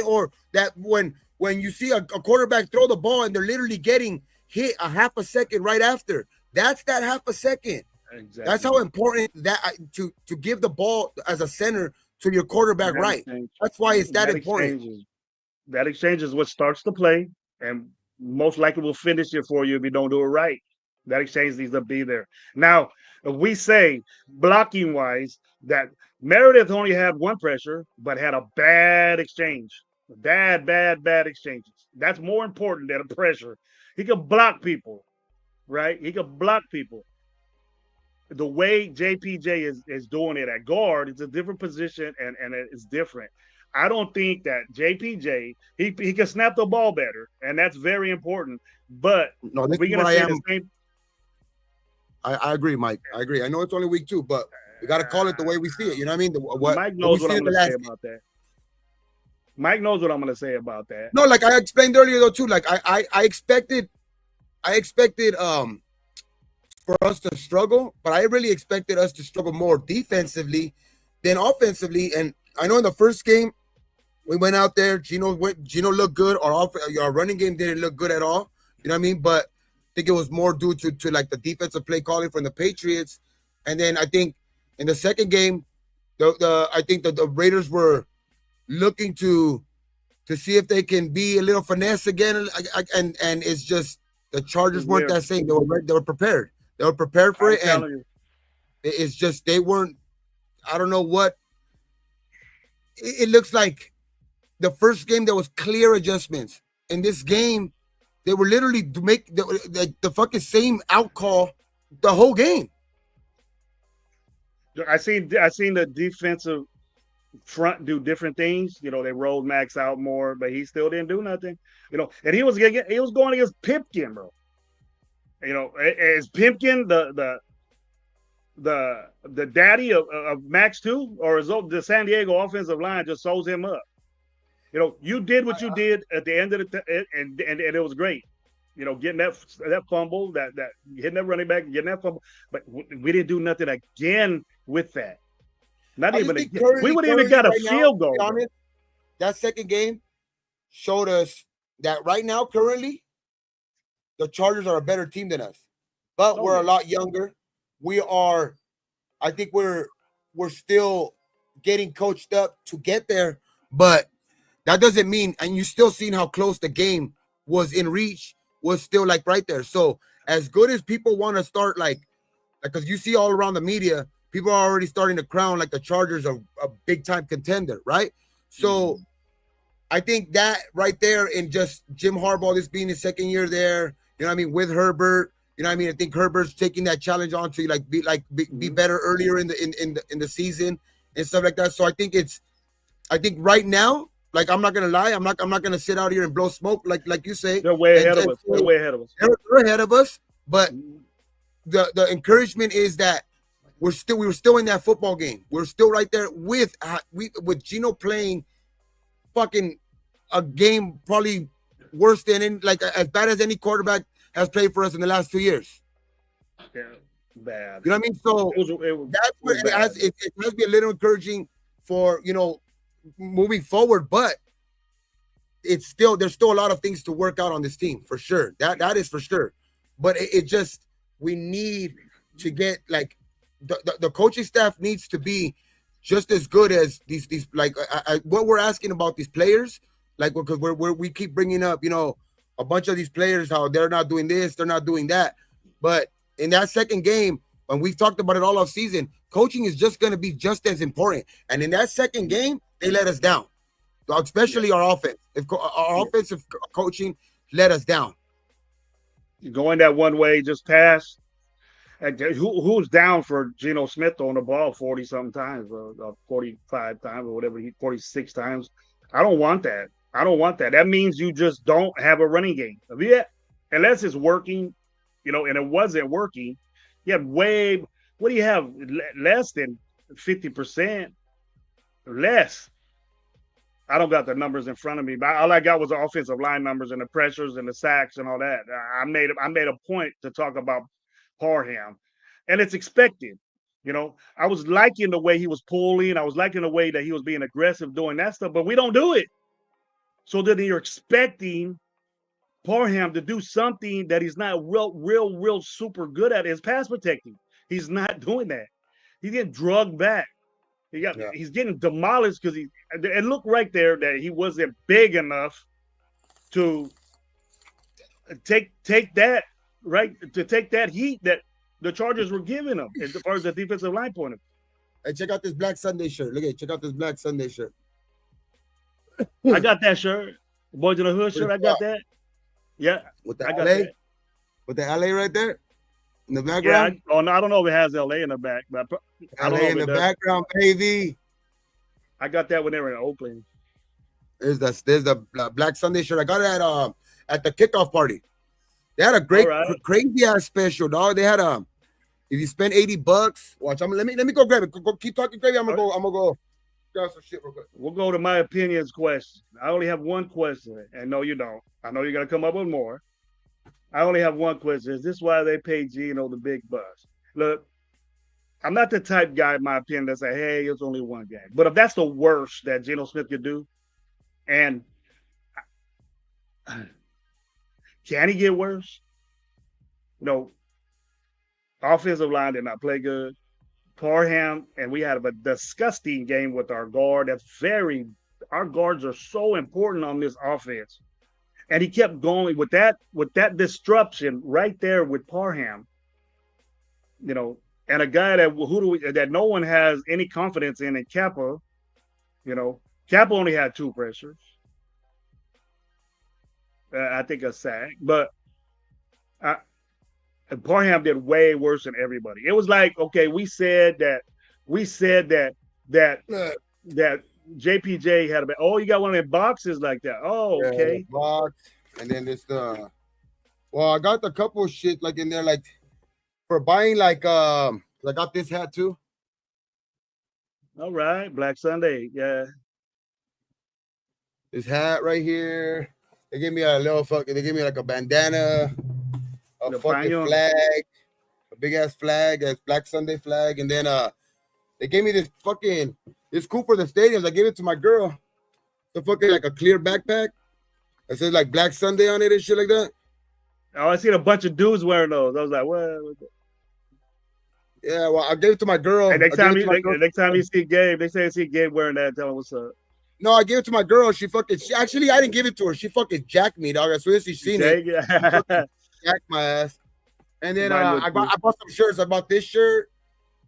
Or that when when you see a quarterback throw the ball and they're literally getting hit a half a second right after. That's that half a second. Exactly. That's how important that to give the ball as a center to your quarterback right. That's why it's that important. That exchange is what starts the play and most likely will finish it for you if you don't do it right. That exchange needs to be there. Now, if we say blocking wise that Meredith only had one pressure, but had a bad exchange, bad exchanges. That's more important than a pressure. He could block people, right? He could block people. The way JPJ is doing it at guard, it's a different position and it's different. I don't think that JPJ he can snap the ball better, and that's very important. But no, this we're gonna say the same. I agree, Mike. I agree. I know it's only week 2, but we got to call it the way we see it. You know what I mean? Mike knows what I'm going to say about that. Mike knows what I'm going to say about that. No, like I explained earlier though too. Like I expected for us to struggle, but I really expected us to struggle more defensively than offensively. And I know in the first game we went out there, Gino looked good. Our running game didn't look good at all. You know what I mean? But I think it was more due to like the defensive play calling from the Patriots. And then I think in the second game, I think that the Raiders were looking to see if they can be a little finesse again. And it's just the Chargers weren't that same. They were prepared. They were prepared for it. And it's just they weren't. I don't know what. It looks like the first game there was clear adjustments. In this game, they were literally to make the fucking same out call the whole game. I seen the defensive front do different things. You know, they rolled Max out more, but he still didn't do nothing. You know, and he was going against Pipkin, bro. You know, is Pipkin the daddy of Max too, or is the San Diego offensive line just sews him up? You know, you did what you did at the end of and it was great. You know, getting that fumble, that hitting that running back, getting that fumble, but we didn't do nothing again with that. Not even we would even got a field goal. Honest, that second game showed us that right now, currently, the Chargers are a better team than us, but we're a lot younger. I think we're still getting coached up to get there, but that doesn't mean, and you still seen how close the game was in reach, was still like right there. So as good as people want to start, like because you see all around the media, people are already starting to crown like the Chargers a big time contender, right? So I think that right there, in just Jim Harbaugh, this being his second year there, you know what I mean, with Herbert, you know what I mean. I think Herbert's taking that challenge on to be better earlier in the season and stuff like that. So I think right now, like I'm not gonna lie, I'm not gonna sit out here and blow smoke like you say. They're way ahead of us. They're way ahead of us. They're ahead of us, but the encouragement is that we were still in that football game. We're still right there with Gino playing fucking a game probably worse than as bad as any quarterback has played for us in the last 2 years. Yeah, bad. You know what I mean? So that's where it has to be a little encouraging for, you know, moving forward, but there's still a lot of things to work out on this team for sure. That is for sure. But it just, we need to get like the coaching staff needs to be just as good as these like what we're asking about these players, like because we keep bringing up, you know, a bunch of these players, how they're not doing this, they're not doing that. But in that second game, when we've talked about it all off season, coaching is just going to be just as important. And in that second game, they let us down, especially our offense. If our offensive coaching let us down, going that one way, just pass. Who's down for Geno Smith throwing the ball 40-something times, 45 times, or whatever, 46 times? I don't want that. That means you just don't have a running game. Yeah, unless it's working, you know, and it wasn't working. You have what do you have? Less than 50%? Less. I don't got the numbers in front of me, but all I got was the offensive line numbers and the pressures and the sacks and all that. I made a point to talk about Parham, and it's expected. You know, I was liking the way he was pulling. I was liking the way that he was being aggressive doing that stuff, but we don't do it. So then you're expecting Parham to do something that he's not real super good at is pass protecting. He's not doing that. He's getting drugged back. He's getting demolished because it looked right there that he wasn't big enough to take that heat that the Chargers were giving him as far as the defensive line point of view. Hey, check out this Black Sunday shirt. Check out this Black Sunday shirt. I got that shirt. Boys in the Hood shirt. I got that. Yeah. With the I got LA? that. With the LA right there? In the background? Yeah. I don't know if it has LA in the back, but I don't LA know in if the it does. background, baby. I got that when they were in Oakland. There's the Black Sunday shirt. I got it at the kickoff party. They had a great, crazy ass special, dog. They had if you spend $80, watch. Let me go grab it. Go keep talking, Gravy. I'm gonna go grab some shit real quick. We'll go to my opinions question. I only have one question, and no, you don't. I know you're gonna come up with more. I only have one question. Is this why they pay Geno the big bucks? Look, I'm not the type guy, in my opinion, that say, hey, it's only one game. But if that's the worst that Geno Smith could do, and can he get worse? Offensive line did not play good. Parham, and we had a disgusting game with our guard. Our guards are so important on this offense. And he kept going with that disruption right there with Parham. And a guy that no one has any confidence in Kappa. Kappa only had 2 pressures. I think a sack, but Parham did way worse than everybody. It was like, okay, we said that JPJ had you got one of them boxes like that. Oh, okay. Yeah, box, and then this I got a couple of shit like in there, like for buying, like I got this hat too. All right, Black Sunday, yeah. This hat right here. They gave me they gave me like a bandana, a fucking flag, a big ass flag, that's Black Sunday flag, and then they gave me this cool for the stadiums. I gave it to my girl. The fucking like a clear backpack. It says like Black Sunday on it and shit like that. Oh, I seen a bunch of dudes wearing those. I was like, what? Yeah, well, I gave it to my girl. Hey, next time you see Gabe, they say see Gabe wearing that. Tell him what's up. No, I gave it to my girl. Actually, I didn't give it to her. She fucking jacked me, dog. As soon as she seen it, she jacked my ass. And then I bought some shirts. I bought this shirt.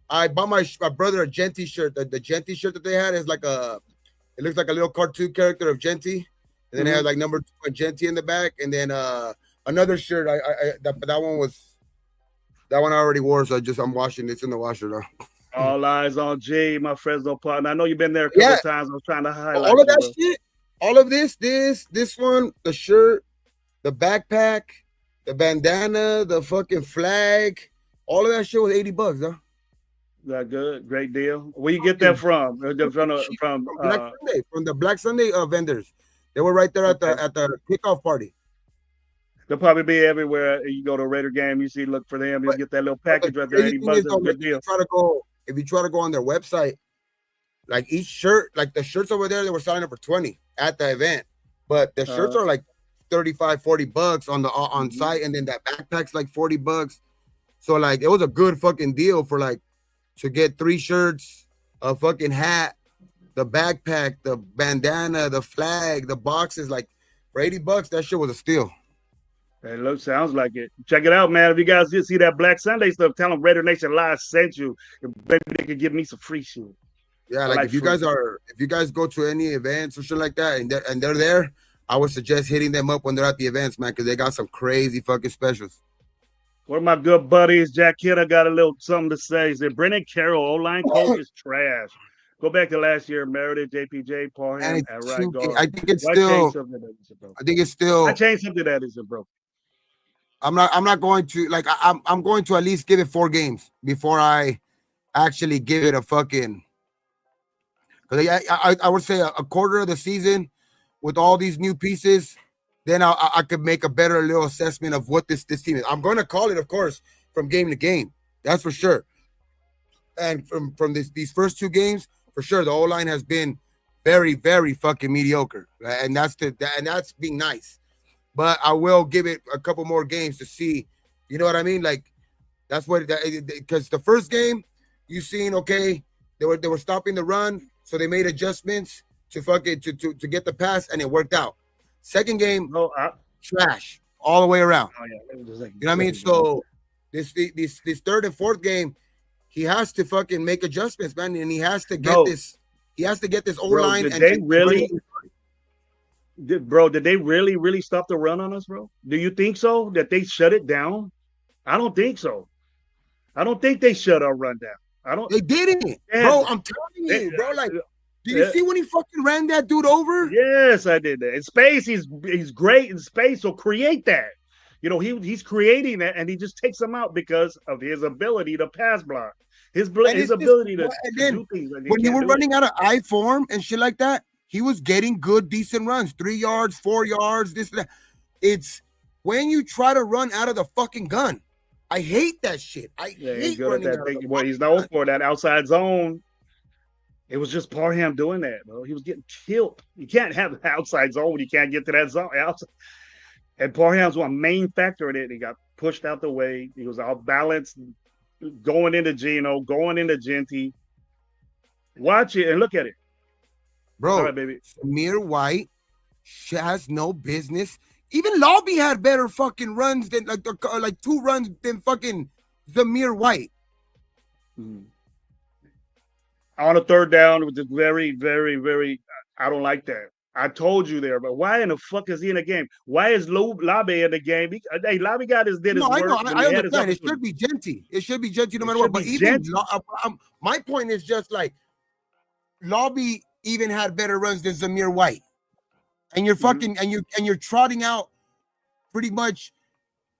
I bought my brother a Genty shirt. The Genty shirt that they had is it looks like a little cartoon character of Genty. And then it has like number 2 and Genty in the back. And then another shirt. That one I already wore, so I'm washing. It's in the washer now. All eyes on G, my Fresno partner. I know you've been there a couple of times. I was trying to highlight all of that shit. All of this one, the shirt, the backpack, the bandana, the fucking flag, all of that shit was $80, huh? That good, great deal. Where you get that from? From the Black Sunday vendors. They were right there at the kickoff party. They'll probably be everywhere. You go to a Raider game, you look for them. You get that little package right there. $80 is a good deal. If you try to go on their website, like each shirt, like the shirts over there, they were selling it for $20 at the event, but the shirts are like $35-$40 on site, and then that backpack's like $40. So like it was a good fucking deal for like to get 3 shirts, a fucking hat, the backpack, the bandana, the flag, the boxes. Like for $80, that shit was a steal. Hey, look, sounds like it. Check it out, man. If you guys did see that Black Sunday stuff, tell them Raider Nation Live sent you. Maybe they could give me some free shit. Yeah, like if you guys go to any events or shit like that, and they're there, I would suggest hitting them up when they're at the events, man, because they got some crazy fucking specials. One of my good buddies, Jack Kidder, got a little something to say. He said, Brennan Carroll, O-line coach is trash. Go back to last year, Meredith, JPJ, Parham, at right guard. I think it's still. I changed something that isn't broken. I'm not going to like. I'm going to at least give it 4 games before I actually give it a fucking. Because I would say a quarter of the season with all these new pieces, then I could make a better little assessment of what this team is. I'm going to call it, of course, from game to game. That's for sure. And from these first 2 games, for sure, the O-line has been very, very fucking mediocre, and that's being nice. But I will give it a couple more games to see. You know what I mean? Like that's what because the first game you seen okay, they were stopping the run, so they made adjustments to fucking to get the pass, and it worked out. Second game, No, trash all the way around. oh yeah, it was like, You know what I mean? So this third and fourth game, he has to fucking make adjustments, man, and he has to get Bro. this. He has to get this O Bro, line. did And they really? Did they really stop the run on us, bro? Do you think so? That they shut it down? I don't think so. I don't think they shut our run down. I don't. They didn't, Yeah. bro. I'm telling you, bro. Like, did you see when he fucking ran that dude over? Yes, I did that. In space, he's great in space. So create that. You know, he's creating that, and he just takes them out because of his ability to pass block. His ability to do things. Like when you were running out of I form and shit like that, he was getting good, decent runs, 3 yards, 4 yards, this, that. It's when you try to run out of the fucking gun. I hate that shit. I hate running out of the Well, he's known for that outside zone. It was just Parham doing that, bro. He was getting killed. You can't have the outside zone when you can't get to that zone. And Parham's one main factor in it. He got pushed out the way. He was out balanced, going into Geno, going into Genty. Watch it and look at it. Bro, all right, baby. Samir White has no business. Even Lobby had better fucking runs than like 2 runs than fucking Zamir White. Mm-hmm. On a third down, it was just very, very, very. I don't like that. I told you there, but why in the fuck is he in the game? Why is Lobby in the game? Hey, Lobby did his work. I understand. It should be Genty. It should be Genty no matter what. But even my point is just like Lobby even had better runs than Zamir White, and you're fucking and you're trotting out pretty much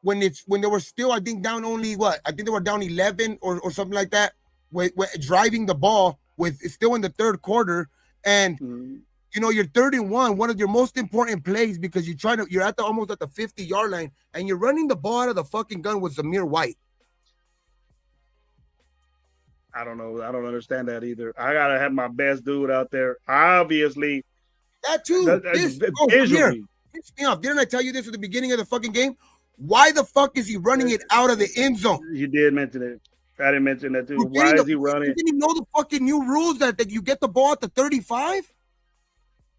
when they were still I think down only what I think they were down 11 or something like that. With driving the ball with it's still in the third quarter and. You know, you're 3rd and 1, one of your most important plays because you're almost at the 50-yard line and you're running the ball out of the fucking gun with Zamir White. I don't know. I don't understand that either. I gotta have my best dude out there. Obviously, that too. Visually. Piss me off. Didn't I tell you this at the beginning of the fucking game? Why the fuck is he running it out of the end zone? You did mention it. I didn't mention that too. Why is he running? You didn't know the fucking new rules that you get the ball at the 35?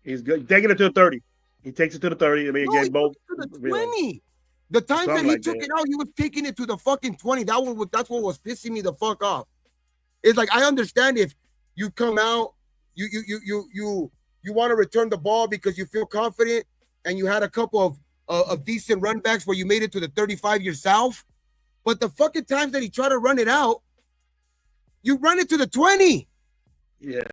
He's good. Taking it to the 30. He takes it to the 30. I mean, no, both. To the 20. The times that he took it out, he was taking it to the fucking 20. That's what was pissing me the fuck off. It's like I understand if you come out, you want to return the ball because you feel confident and you had a couple of decent run backs where you made it to the 35 yourself. But the fucking times that he tried to run it out, you run it to the 20. Yeah.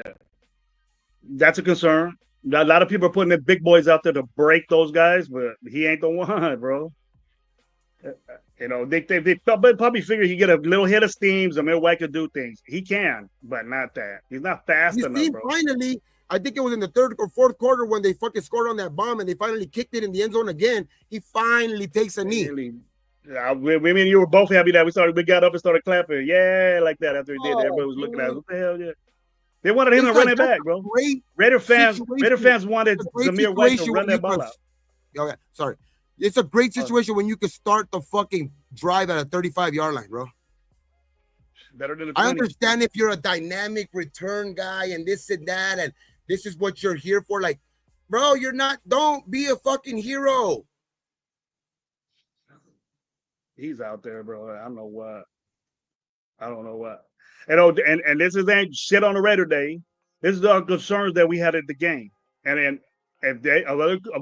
That's a concern. A lot of people are putting the big boys out there to break those guys, but he ain't the one, bro. You know, they probably figure he get a little hit of steam. Zamir White could do things. He can, but not that. He's not fast enough, bro. Finally, I think it was in the 3rd or 4th quarter when they fucking scored on that bomb and they finally kicked it in the end zone again. He finally takes a knee. We you were both happy that we got up and started clapping. Yeah, like that after he did that. Everybody was looking at us. What the hell, yeah. They wanted him to run it back, bro. Raider fans wanted Zamir White to run that ball out. Okay, sorry. It's a great situation when you can start the fucking drive at a 35-yard line, bro. Better than I understand if you're a dynamic return guy and this and that, and this is what you're here for. Like, bro, you're not. Don't be a fucking hero. He's out there, bro. I don't know what. And this ain't shit on the Raider Day. This is the concerns that we had at the game. And then if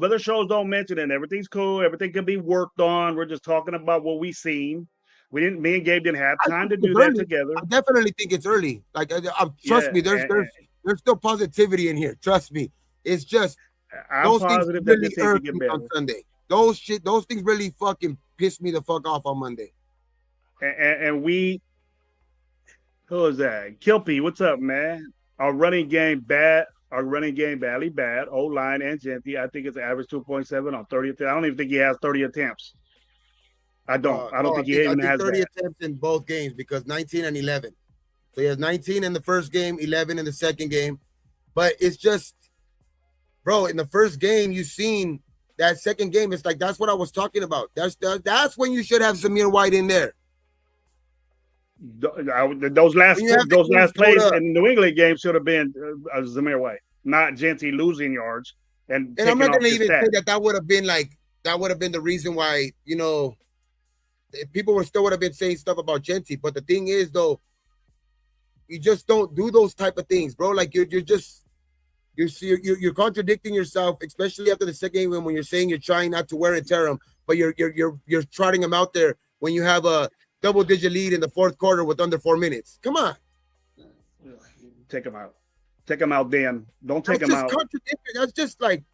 other shows don't mention it, and everything's cool, everything can be worked on. We're just talking about what we seen. Me and Gabe didn't have time to do that together. I definitely think it's early. Like, trust me, there's still positivity in here. Trust me. It's just those things really irk me on Sunday. Those things really fucking piss me the fuck off on Monday. And we. Who is that? Kilpie, what's up, man? Our running game badly bad. O-line and Genty. I think it's an average 2.7 on 30 attempts. I don't even think he has 30 attempts. I don't think he even has 30 that. attempts in both games because 19 and 11. So he has 19 in the first game, 11 in the second game. But it's just bro, in the first game, you seen that second game. It's like that's what I was talking about. That's when you should have Zamir White in there. Those last plays in the New England game should have been Zamir White, not Genty losing yards. And I'm not going to even say that would have been the reason why, you know, people would have been saying stuff about Genty. But the thing is, though, you just don't do those type of things, bro. Like you're contradicting yourself, especially after the second game when you're saying you're trying not to wear and tear them, but you're trotting them out there when you have a double-digit lead in the fourth quarter with under 4 minutes. Come on, take them out. Take them out, Dan. Don't take them out. That's just like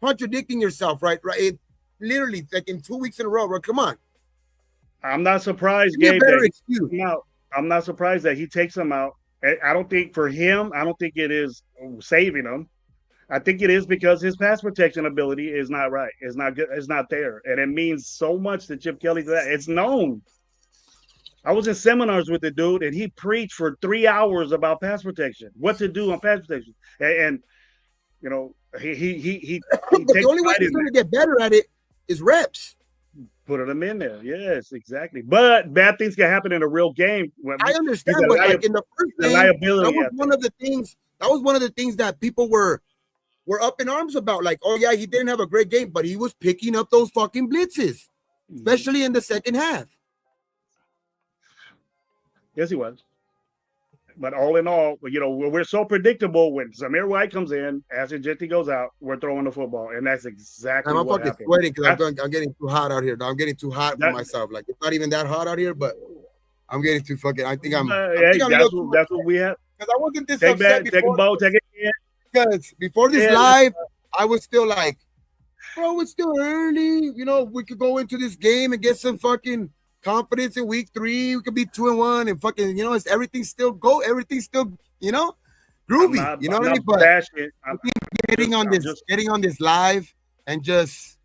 contradicting yourself, right? Right. Literally, like in 2 weeks in a row, bro. Come on. I'm not surprised, Gabe. I'm not surprised that he takes them out. I don't think for him, I don't think it is saving him. I think it is because his pass protection ability is not right. It's not good. It's not there. And it means so much to Chip Kelly. It's known. I was in seminars with the dude, and he preached for 3 hours about pass protection, what to do on pass protection, and you know he but the only way he's going to get better at it is reps. Put them in there, yes, exactly. But bad things can happen in a real game. I understand, but like in the first game, that was one of the things. That was one of the things that people were up in arms about. Like, oh yeah, he didn't have a great game, but he was picking up those fucking blitzes, especially in the second half. Yes, he was. But all in all, you know, we're so predictable. When Zamir White comes in, as Genty goes out, we're throwing the football, and that's exactly what happened. I'm fucking sweating because I'm getting too hot out here. I'm getting too hot for myself. Like, it's not even that hot out here, but I'm getting too fucking. I think I'm. That's what we have. Because I wasn't this upset before. Take a boat, take it in. Because before this live, I was still like, bro, it's still early. You know, we could go into this game and get some fucking confidence in week 3. We could be 2-1 and fucking, you know, it's everything's still, you know, groovy. You know what I mean? But getting on this live and just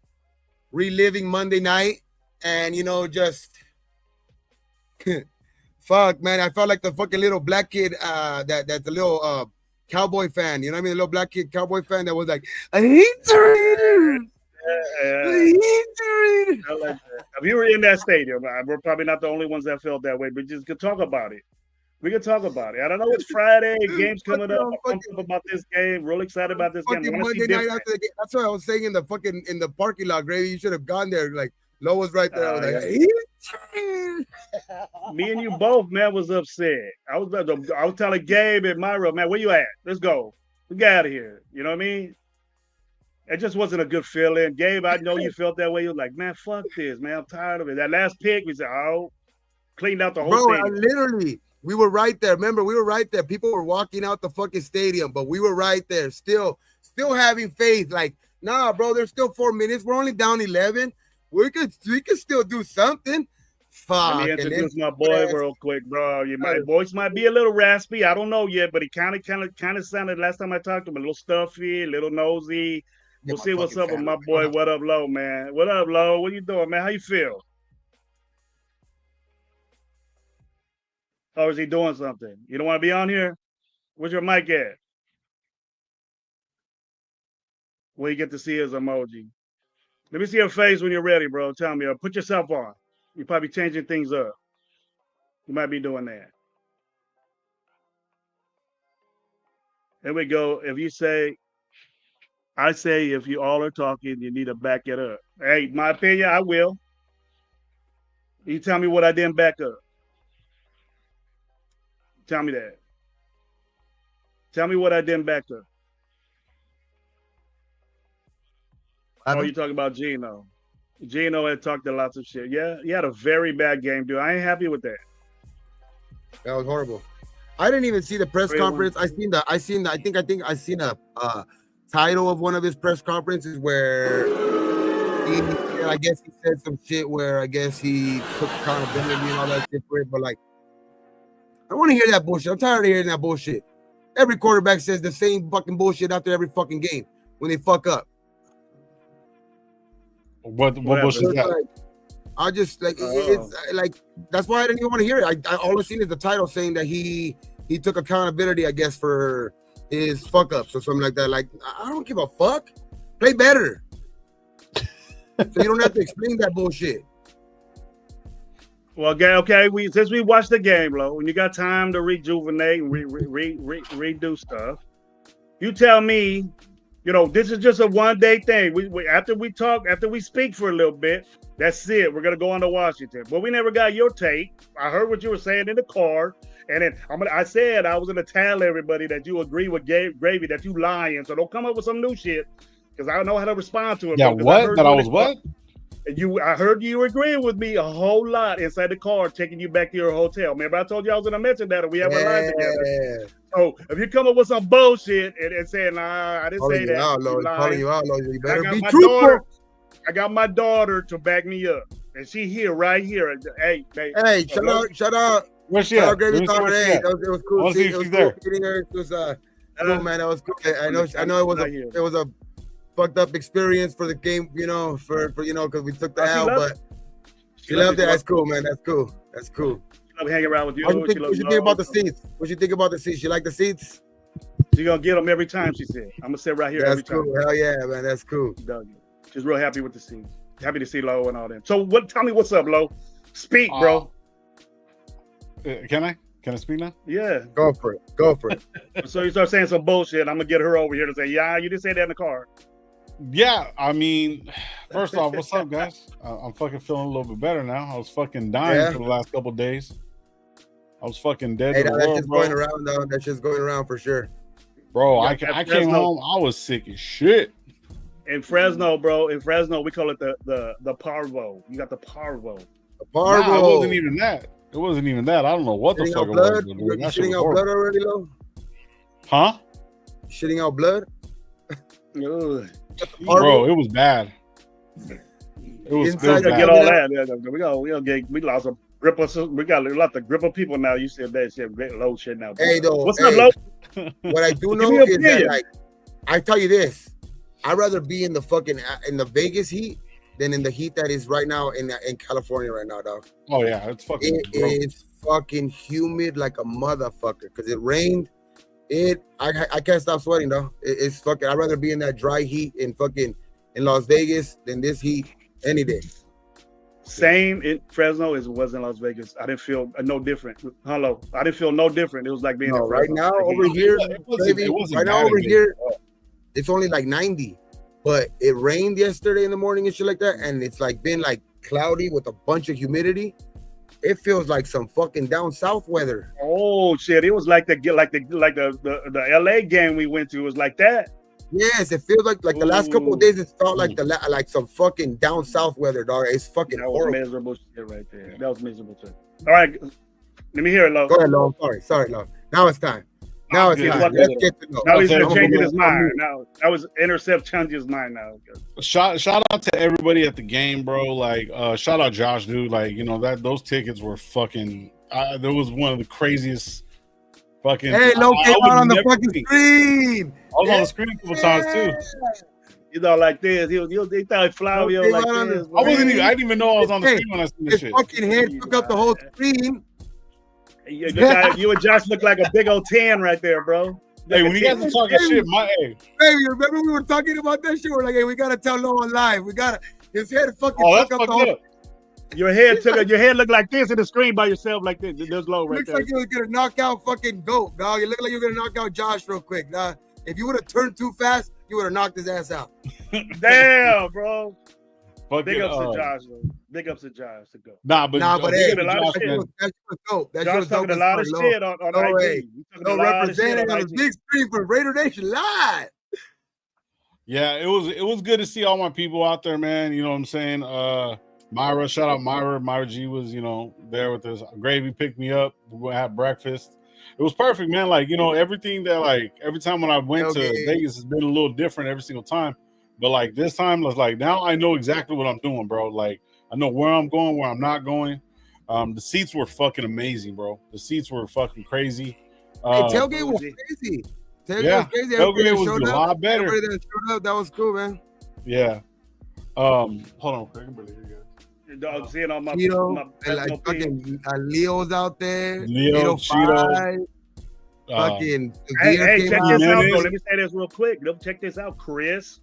reliving Monday night and, you know, just fuck, man. I felt like the fucking little black kid that's the little Cowboy fan. You know what I mean? The little black kid Cowboy fan that was like, I hate the Raiders. If you were in that stadium, we're probably not the only ones that felt that way, but just could talk about it. We can talk about it. I don't know. It's Friday. Game's coming up. I'm pumped about this game. Real excited about this game. Monday night after the game. That's what I was saying in the parking lot, Gravy. You should have gone there. Like, Lo was right there. I was like, me and you both, man, was upset. I was telling Gabe and Myra, man, where you at? Let's go. We get out of here. You know what I mean? It just wasn't a good feeling. Gabe, I know you felt that way. You're like, man, fuck this, man. I'm tired of it. That last pick, we said, oh, cleaned out the whole stadium. Literally, we were right there. Remember, we were right there. People were walking out the fucking stadium, but we were right there, still having faith. Like, nah, bro, there's still 4 minutes. We're only down 11. We could still do something. Fuck. Let me introduce my boy real quick, bro. My voice might be a little raspy. I don't know yet, but he kind of sounded last time I talked to him a little stuffy, a little nosy. We'll see what's up with my boy. What up, Lo, man? What up, Lo? What you doing, man? How you feel? Or is he doing something? You don't want to be on here? Where's your mic at? Where you get to see his emoji. Let me see your face when you're ready, bro. Tell me. Put yourself on. You're probably changing things up. You might be doing that. There we go. If you say, I say if you all are talking, you need to back it up. Hey, my opinion, I will. You tell me what I didn't back up. Tell me that. Tell me what I didn't back up. Oh, you talking about Geno. Geno had talked a lot of shit. Yeah, he had a very bad game, dude. I ain't happy with that. That was horrible. I didn't even see the press conference. I think I seen a title of one of his press conferences where I guess he said some shit where I guess he took accountability and all that shit for it. But like, I want to hear that bullshit. I'm tired of hearing that bullshit. Every quarterback says the same fucking bullshit after every fucking game when they fuck up. What bullshit is that? Like, I just like it's like that's why I didn't even want to hear it. I all I seen is the title saying that he took accountability, I guess, for is fuck ups or something like that. Like, I don't give a fuck. Play better. So you don't have to explain that bullshit. Well, okay. Since we watched the game, Lo, when you got time to rejuvenate and redo stuff, you tell me. You know, this is just a one-day thing. We after we speak for a little bit, that's it. We're gonna go on to Washington. But we never got your take. I heard what you were saying in the car, and then I said I was gonna tell everybody that you agree with Gravy, that you lying. So don't come up with some new shit, because I don't know how to respond to it. Yeah, what? That I was what? I heard you agreeing with me a whole lot inside the car, taking you back to your hotel. Remember, I told you I was gonna mention that, and we have a line together. So if you come up with some bullshit and saying, nah, I didn't say that. Calling you out, Lord. You better be truthful. I got my daughter to back me up, and she here, right here. Hey, shout out. Where's she at? Gravy Talk today. It was cool. It was cool meeting her. It was cool, man. That was cool. I know it was a fucked up experience for the game, you know, for because we took the L, but she loved it. That's cool, man. That's cool. Love hanging around with you. What you think about the seats? What you think about the seats? You like the seats? She's gonna get them every time. She said, "I'm gonna sit right here every time." Hell yeah, man. That's cool. She's real happy with the seats. Happy to see Lo and all that. So, tell me what's up, Lo? Speak, bro. Can I speak now? Yeah. Go for it. So you start saying some bullshit. I'm gonna get her over here to say, "Yeah, you didn't say that in the car." Yeah, I mean, first off, what's up, guys? I'm fucking feeling a little bit better now. I was fucking dying for the last couple of days. I was fucking dead to the world, shit's going around, though. That shit's going around for sure. Bro, I came home. I was sick as shit. In Fresno, bro. In Fresno, we call it the parvo. You got the parvo. The parvo. Nah, it wasn't even that. It wasn't even that. I don't know what the fuck it was. You shitting out blood already, Lo? Huh? Shitting out blood? Bro, it was bad. It was bad. Get all that. We lost a grip of. We got a lot of grip of people now. You said that shit, low shit now. Hey, though. What's up, Lo? What I do know is that, like, I tell you this, I'd rather be in the Vegas heat than in the heat that is right now in California right now, dog. Oh yeah, it's fucking. It is fucking humid like a motherfucker because it rained. I can't stop sweating, though. It's fucking. I'd rather be in that dry heat in Las Vegas than this heat any day. Same in Fresno as it was in Las Vegas. I didn't feel no different. Hello, I didn't feel no different. It was like being in Fresno. Right now over here, it's only like 90, but it rained yesterday in the morning and shit like that, and it's like been like cloudy with a bunch of humidity. It feels like some fucking down south weather. Oh shit! It was like the LA game we went to. It was like that. Yes, it feels like the last couple of days. It felt like some fucking down south weather, dog. It's fucking horrible. Miserable shit right there. That was miserable shit. All right, let me hear it, Lo. Go ahead, Lo. Sorry, Lo. Now it's time. Let's get to know. Now he's changing his mind. Now that was intercept changes mind now. Shout out to everybody at the game, bro. Like, shout out Josh, dude. Like, you know those tickets were fucking. There was one of the craziest. Fucking. Hey, Lo came out on the fucking screen. I was on the screen a couple times too. You know, like this. He thought Flavio like this. I didn't even know I was on the screen when I seen this shit. His fucking head took up the whole screen. You and Josh look like a big old 10 right there, bro. Hey, when you guys are talking shit, Baby, remember we were talking about that shit? We're like, hey, we gotta tell Lo on live. His head fucking took up the whole. Your head looked like this in the screen by yourself, like this. There's Lo right there. Looks like you were gonna knock out fucking GOAT, dog. You look like you were gonna knock out Josh real quick, dog. If you would have turned too fast, you would have knocked his ass out. Damn, bro. Big ups to Josh, though. Big ups to Josh to go. But hey, that's dope. Josh talking a lot of shit on IG. No representing on the big screen for Raider Nation Live. Yeah, it was good to see all my people out there, man. You know what I'm saying? Myra, shout out Myra. Myra G was, there with us. Gravy picked me up. We had breakfast. It was perfect, man. Like, everything that, like, every time when I went to Vegas has been a little different every single time. But, like, this time, was like, now I know exactly what I'm doing, bro. Like, I know where I'm going, where I'm not going. The seats were fucking amazing, bro. The seats were fucking crazy. Tailgate was crazy. Tailgate was a lot better. Everybody that showed up, that was cool, man. Yeah. Hold on, Craig. Dog, seeing all my fucking Leo's out there. Leo, Cheeto. fucking. Hey, Gear came check out. this out, Jimenez. though. Let me say this real quick. Check this out, Chris.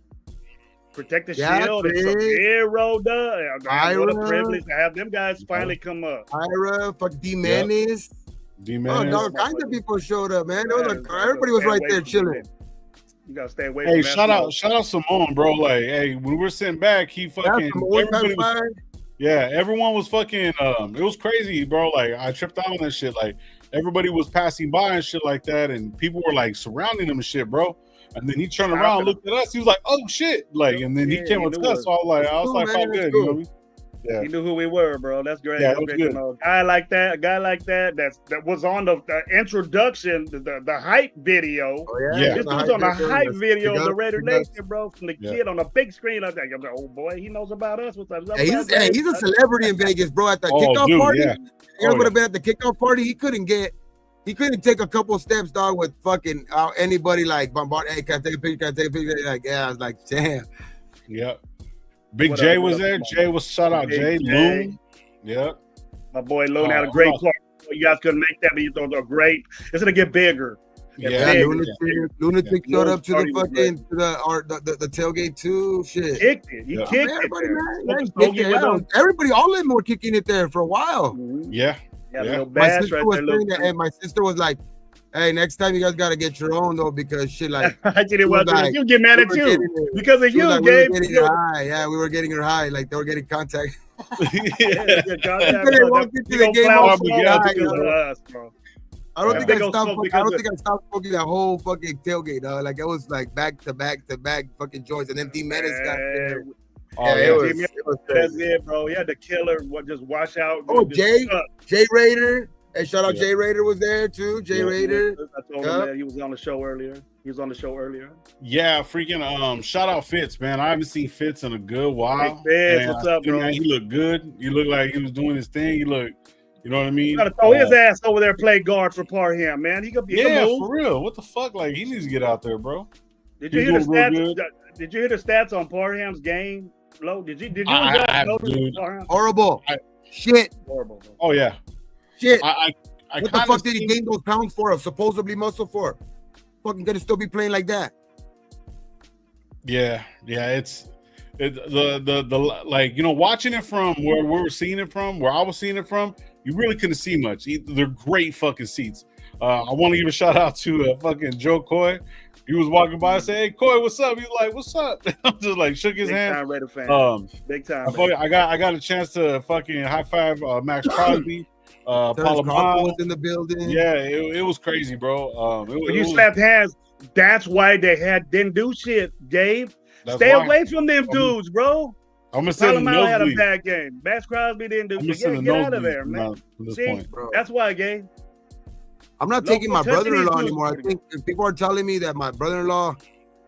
Protect the Yeah, Shield and Chris. Sub-Zero, what a Ira. privilege to have them guys finally come up. Ira, fuck D Manis. Oh, D-Man. all kinds of people showed up, man. Yeah, Everybody was stay right away there from chilling. them. You gotta stay away Hey, from that. shout out Simone, bro. Like, hey, when we're sitting back, he fucking everybody was, yeah, everyone was fucking it was crazy, bro. Like, I tripped out on that shit. Like, everybody was passing by and shit like that, and people were like surrounding him and shit, bro. And then he turned around, looked at us, he was like, "Oh shit!" Like, and then he came with us. So I was like, "Oh, good." You know what I mean? Yeah. He knew who we were, bro. That's great. Yeah, That's it was great good. to know. A guy like that was on the introduction, the hype video. Oh, Yeah. This was on the hype video of the Raider Nation. Nation, bro, from the kid on the big screen. I was like, oh boy, he knows about us. What's up? Hey, he's a celebrity in Vegas, bro. At the Oh, kickoff dude, party, yeah. you know, would have been at the kickoff party. He couldn't take a couple steps, dog, with fucking anybody like bombard. Hey, can I take a picture? Can I take a picture? Like, yeah, I was like, damn. Yep. Big What Jay up, was what there. up? Jay was shout out. Big Jay Jay. Loon. Yep. My boy Loon had a great part. You guys couldn't make that, but you thought they're great. It's gonna get bigger. Yeah, big. Lunatic showed up to Party the was fucking the tailgate too. Shit. Kicked it. He Yeah. kicked Everybody, it. there. man. Yeah, he Smokey kicked it. with Yeah, him. everybody, all of them were kicking it there for a while. Mhm. Yeah. Yeah, Yeah. little My bash sister right was there. saying that, and my sister was like, "Hey, next time you guys gotta get your own though, because shit, like, I didn't want to. like, You get mad we at were you getting it- because of she was you, like, we were Gabe. getting her high. Yeah, we were getting her high. Like they were getting contact. Yeah, They walked into the game clown all smoke yeah, because high, of bro. us, bro. I don't Yeah. think Big I old stopped. smoke I don't because think I stopped smoking that whole fucking tailgate, dog. Like it was like back to back to back fucking joints, and then D Menace got there. Oh, Yeah, yeah. it was That's crazy. it, bro. He had the killer. What just wash out. Oh, just Jay? cut. Jay Raider. Hey, shout out Yeah. Jay Raider was there too. Jay Yeah. Raider. I told Yeah. him that he was on the show earlier. Yeah, freaking shout out Fitz, man. I haven't seen Fitz in a good while. Hey, Fitz, And what's I up, think, bro? man, he looked good. He looked like he was doing his thing. He looked, you know what I mean? You gotta throw his ass over there, play guard for Parham, man. He could be. Yeah, move. for real. What the fuck? Like he needs to get out there, bro. Did you He's hear the doing real stats? Did you hear the stats on Parham's game? Low. Did you I notice dude. Parham? Horrible. I- Shit. Horrible, bro. Oh yeah. Shit. I What the kinda fuck did he seen- gain those pounds for? Supposedly muscle for? Fucking gonna still be playing like that. Yeah, it's the like, you know, watching it from where we were seeing it from, where I was seeing it from, you really couldn't see much. They're great fucking seats. I want to give a shout out to fucking Joe Coy. He was walking by and said, "Hey, Coy, what's up?" He's like, "What's up?" I'm just like shook his Big hand. time Raider fan. Big time. I got a chance to fucking high five Max Crosby, Terrence Paula Crawford was Miles. in the building. Yeah, it was crazy, bro. When you slapped hands, that's why they didn't do shit, Gabe. that's Stay why. away from them dudes, bro. I'm gonna send the Palamao had a nosebleed. bad game. Max Crosby didn't do I'm gonna shit. send the Get out of nosebleed there, man. from this See? point. Bro. That's why, Gabe. I'm not No taking my touching these brother-in-law dudes. anymore. I think if people are telling me that my brother-in-law,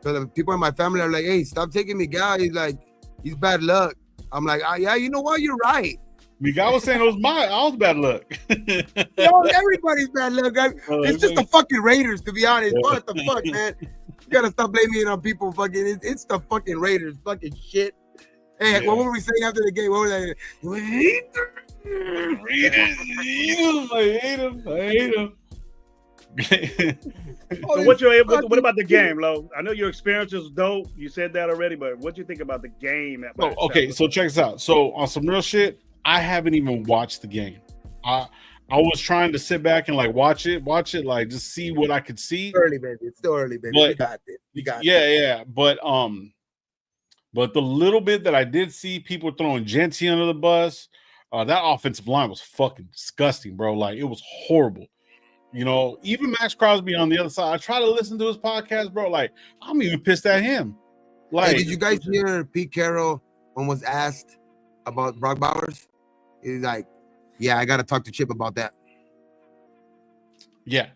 so the people in my family are like, "Hey, stop taking me, guy." He's like, he's bad luck. I'm like, yeah, you know what? You're right. Miguel was saying I was bad luck. Yo, everybody's bad luck, guys. It's just the fucking Raiders, to be honest. What the fuck, man? You gotta stop blaming it on people. Fucking, it's the fucking Raiders. Fucking shit. Hey, Yeah. what were we saying after the game? What was that? Raiders, I hate him. Oh, So what about the game, Lo? I know your experience was dope. You said that already, but what do you think about the game? Oh, okay, so check this out. So on some real shit, I haven't even watched the game. I was trying to sit back and like watch it, like just see what I could see. early, baby. It's still early, baby. But- we got this. We got this. Yeah. But the little bit that I did see, people throwing Genty under the bus. That offensive line was fucking disgusting, bro. Like it was horrible. You know, even Max Crosby on the other side. I try to listen to his podcast, bro. Like I'm even pissed at him. Like, Hey, did you guys hear Pete Carroll when was asked about Brock Bowers? He's like, "Yeah, I got to talk to Chip about that." Yeah.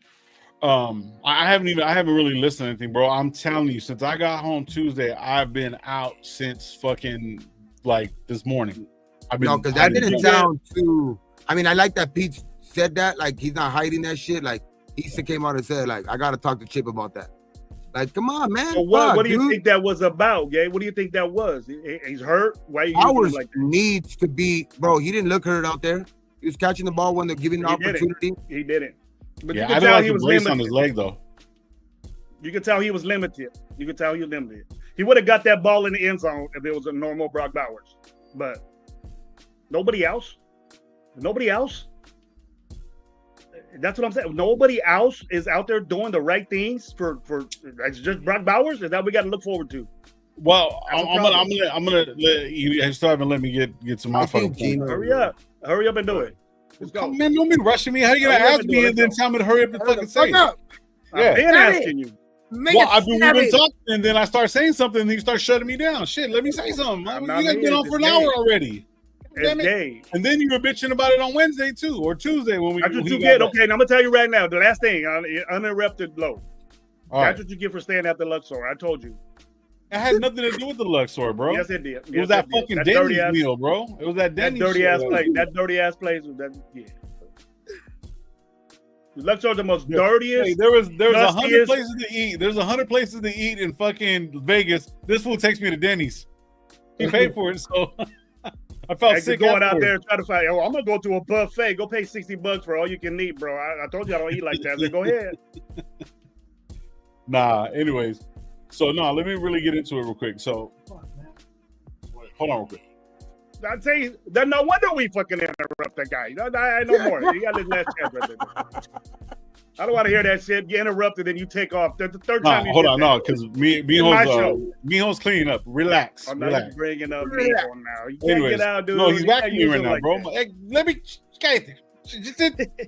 I haven't really listened to anything, bro. I'm telling you, since I got home Tuesday, I've been out since fucking like this morning. No, because that didn't sound too. I mean, I like that Pete said that. Like he's not hiding that shit. Like he came out and said, like, I got to talk to Chip about that. Like, come on, man. So what Fuck, do you dude. think that was about, Gabe? What do you think that was? He's hurt. Why are you using Bowers him like that? needs to be, bro. He didn't look hurt out there. He was catching the ball when they're giving the He didn't. opportunity. He didn't. But Yeah, you I could didn't tell like he the was brace on limited. his leg though. You could tell he was limited. You could tell he was limited. He would have got that ball in the end zone if it was a normal Brock Bowers. But nobody else. Nobody else. That's what I'm saying. Nobody else is out there doing the right things for it's just Brock Bowers. Is that we got to look forward to? Well, That's a I'm gonna let you still haven't let me get to my I fucking think point. Gino. Hurry up and do it. Let's go. Come, man, don't be rushing me. How you gonna Hurry up ask and do me it. and then Let's tell me to hurry up and Hurry fucking the say fuck it? up. I've been Got asking you. Make Well, it we've snap been it. talking, and then I start saying something, and you start shutting me down. Shit, let me say something. I'm You not guys been here. on for an It's hour gay. already. Damn It's it. gay. And then you were bitching about it on Wednesday too, or Tuesday when we. That's what when you he get. got Okay, now I'm gonna tell you right now. The last thing, uninterrupted blow. back. All right. That's what you get for staying at the Luxor. I told you. It had nothing to do with the Luxor, bro. Yes, it did. It was Yes, that it did. fucking That Denny's dirty ass, meal, bro. It was that that Denny's dirty shit. ass place. That dirty ass place. Yeah. Luxor's the most Hey, dirtiest. there was 100 dustiest- places to eat. There's 100 places to eat in fucking Vegas. This fool takes me to Denny's. He paid for it, so I felt Like sick. going out afterwards. there and trying to find. Oh, I'm gonna go to a buffet. Go pay $60 for all you can eat, bro. I told you I don't eat like that. I said, go ahead. Nah. Anyways, so no, let me really get into it real quick. So, hold on real quick. I tell you, then no wonder we fucking interrupt that guy. No more. You got this last chance right there. I don't want to hear that shit. You interrupted and you take off. That's the third time. Nah, you hold did on, that. no, because my Mijo's cleaning up. Relax, Oh, now relax. you're bringing up Relax. Mijo now. You can't Anyways, get out, dude. no, he's You back can't at me use right him now, like bro. that. Hey, let me.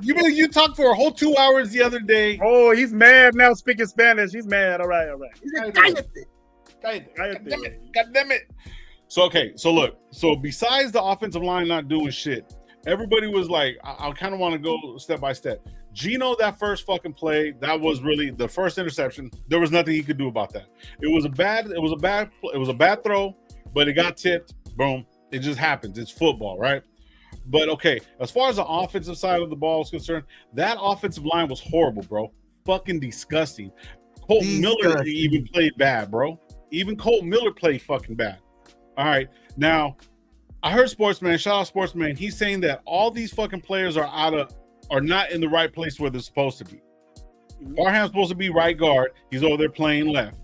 You talked for a whole 2 hours the other day. Oh, he's mad now. Speaking Spanish, he's mad. All right. He's like, cállate. Cállate. God damn it. So okay, so look, so besides the offensive line not doing shit, everybody was like, I kind of want to go step by step. Gino, that first fucking play, that was really the first interception. There was nothing he could do about that. It was a bad throw, but it got tipped. Boom. It just happens. It's football, right? But okay, as far as the offensive side of the ball is concerned, that offensive line was horrible, bro. Fucking disgusting. Colton Miller even played bad, bro. Even Colton Miller played fucking bad. All right. Now, I heard Sportsman, shout out Sportsman, he's saying that all these fucking players are not in the right place where they're supposed to be. Barham's supposed to be right guard. He's over there playing left.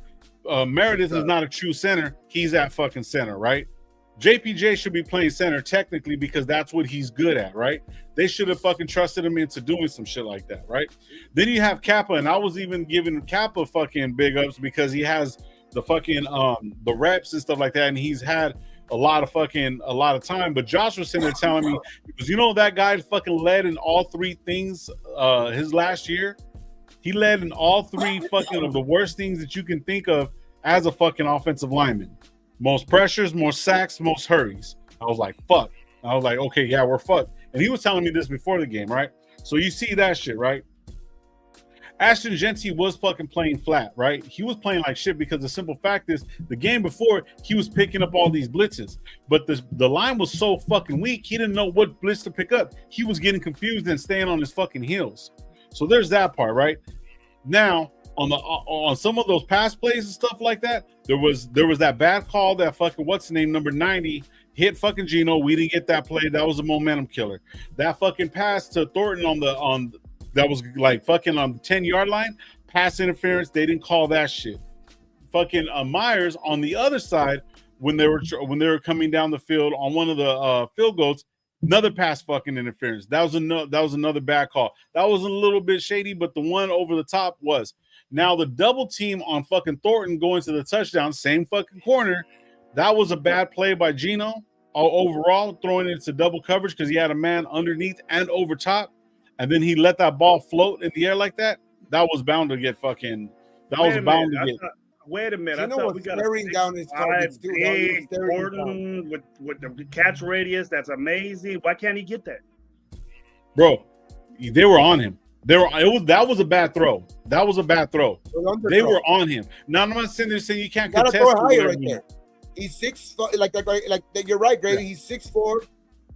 Meredith is not a true center. He's at fucking center, right? JPJ should be playing center technically because that's what he's good at, right? They should have fucking trusted him into doing some shit like that, right? Then you have Kappa, and I was even giving Kappa fucking big ups because he has the fucking the reps and stuff like that, and he's had a lot of time. But Josh was sitting there telling me, because you know that guy fucking led in all three things his last year. He led in all three fucking of the worst things that you can think of as a fucking offensive lineman. Most pressures, most sacks, most hurries. I was like, fuck. I was like, okay, yeah, we're fucked. And he was telling me this before the game, right? So you see that shit, right? Ashton Genty was fucking playing flat, right? He was playing like shit because the simple fact is the game before he was picking up all these blitzes, but the line was so fucking weak, he didn't know what blitz to pick up. He was getting confused and staying on his fucking heels. So there's that part, right? Now, on some of those pass plays and stuff like that, there was that bad call that fucking what's the name, number 90 hit fucking Gino. We didn't get that play. That was a momentum killer. That fucking pass to Thornton that was like fucking on the 10-yard line, pass interference. They didn't call that shit. Fucking Myers on the other side when they were coming down the field on one of the field goals, another pass fucking interference. That was another bad call. That was a little bit shady, but the one over the top was. Now the double team on fucking Thornton going to the touchdown, same fucking corner. That was a bad play by Gino overall, throwing it into double coverage because he had a man underneath and over top, and then he let that ball float in the air like that. That was bound to get fucking. That was bound to get. Wait a minute. Gino was staring down his targets too. Big Gordon with the catch radius. That's amazing. Why can't he get that? Bro, they were on him. That was a bad throw. That was a bad throw. They were on him. Now I'm not sitting there saying you can't contest. Gotta throw higher right there. He's 6 like you're right, Grady. Yeah. He's 6'4".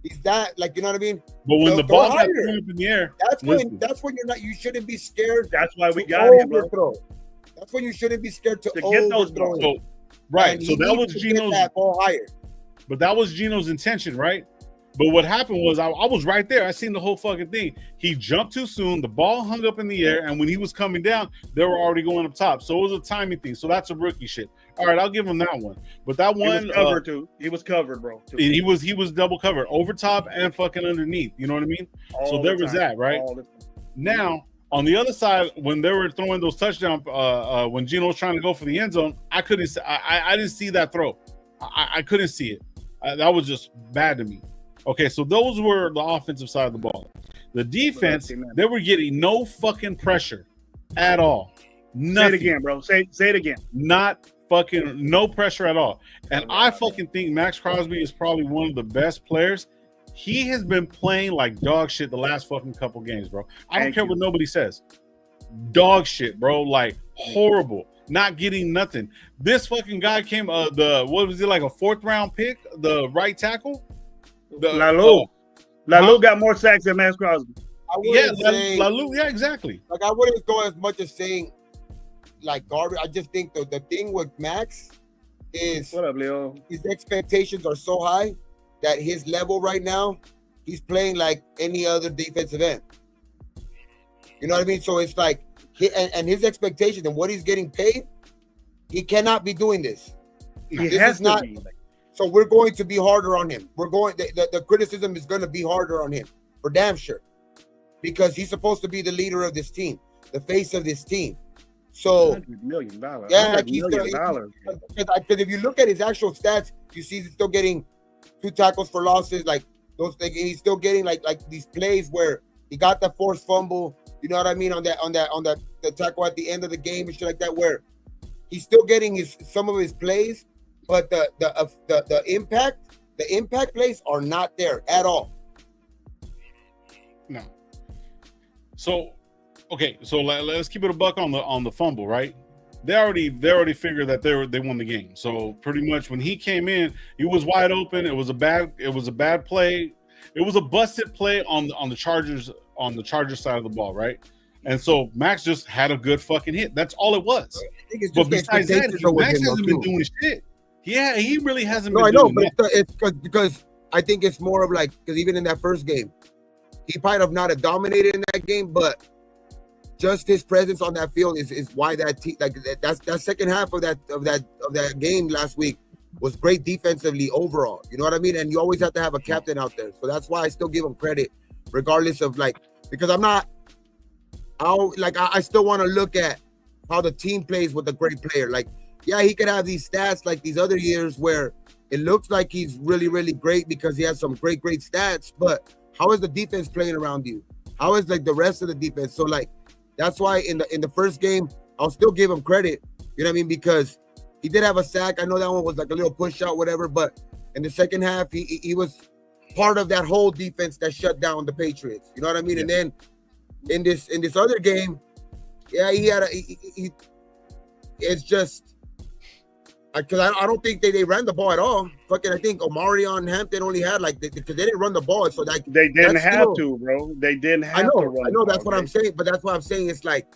He's that, like, you know what I mean? But when the ball got thrown up in the air, that's when you shouldn't be scared. That's why we got him, bro. That's when you shouldn't be scared to get those balls. Right. So that was Gino's that ball higher. But that was Gino's intention, right? But what happened was I was right there. I seen the whole fucking thing. He jumped too soon. The ball hung up in the air, and when he was coming down, they were already going up top. So it was a timing thing. So that's a rookie shit. All right, I'll give him that one. But that He one, was covered too. He was covered, bro. Too. he was double covered, over top and fucking underneath. You know what I mean? So All there the was time. that, right? All the time. Now, on the other side, when they were throwing those touchdowns, when Geno was trying to go for the end zone, I didn't see that throw. I couldn't see it. That was just bad to me. Okay, so those were the offensive side of the ball. The defense, they were getting no fucking pressure at all. Nothing. Say it again, bro. Say it again. Not fucking no pressure at all. And I fucking think Max Crosby is probably one of the best players. He has been playing like dog shit the last fucking couple games, bro. I don't care what nobody says. Dog shit, bro. Like horrible. Not getting nothing. This fucking guy came what was it, like a 4th round pick? The right tackle? Lalu got more sacks than Max Crosby. I wouldn't say, Lalu, yeah, exactly. like I wouldn't go as much as saying like garbage. I just think the thing with Max is What up, Leo? his expectations are so high that his level right now, he's playing like any other defensive end. You know what I mean? So it's like, and his expectations and what he's getting paid, he cannot be doing this. He has to be. So we're going to be harder on him. The criticism is going to be harder on him for damn sure, because he's supposed to be the leader of this team, the face of this team. So $100 million. yeah, $100 million. because if you look at his actual stats, you see he's still getting 2 tackles for losses, like those. Like, he's still getting like these plays where he got the forced fumble. You know what I mean, on the tackle at the end of the game and shit like that, where he's still getting some of his plays, but the impact plays are not there at all. No. So, okay, so let's keep it a buck on the fumble, right? They already figured that they won the game. So pretty much when he came in, he was wide open. It was a bad play. It was a busted play on the Chargers side of the ball, right? And so Max just had a good fucking hit. That's all it was. But besides that, Max hasn't been doing shit. Yeah, he really hasn't been doing that. No, I know, but it's because I think it's more of like, because even in that first game, he might have not have dominated in that game, but just his presence on that field is why that team, like that second half of that game last week was great defensively overall. You know what I mean? And you always have to have a captain out there. So that's why I still give him credit, regardless of like, because I still want to look at how the team plays with a great player. Like, yeah, he could have these stats like these other years where it looks like he's really, really great because he has some great stats, but how is the defense playing around you? How is like the rest of the defense? So like, that's why in the first game, I'll still give him credit. You know what I mean? Because he did have a sack. I know that one was like a little push out, whatever, but in the second half, he was part of that whole defense that shut down the Patriots. You know what I mean? Yeah. And then in this other game, yeah, he had it's just because I don't think they ran the ball at all. Fucking, I think Omarion Hampton only had because they didn't run the ball, so like they didn't have to, bro. They didn't have to run. I know that's what I'm saying, but that's what I'm saying. It's like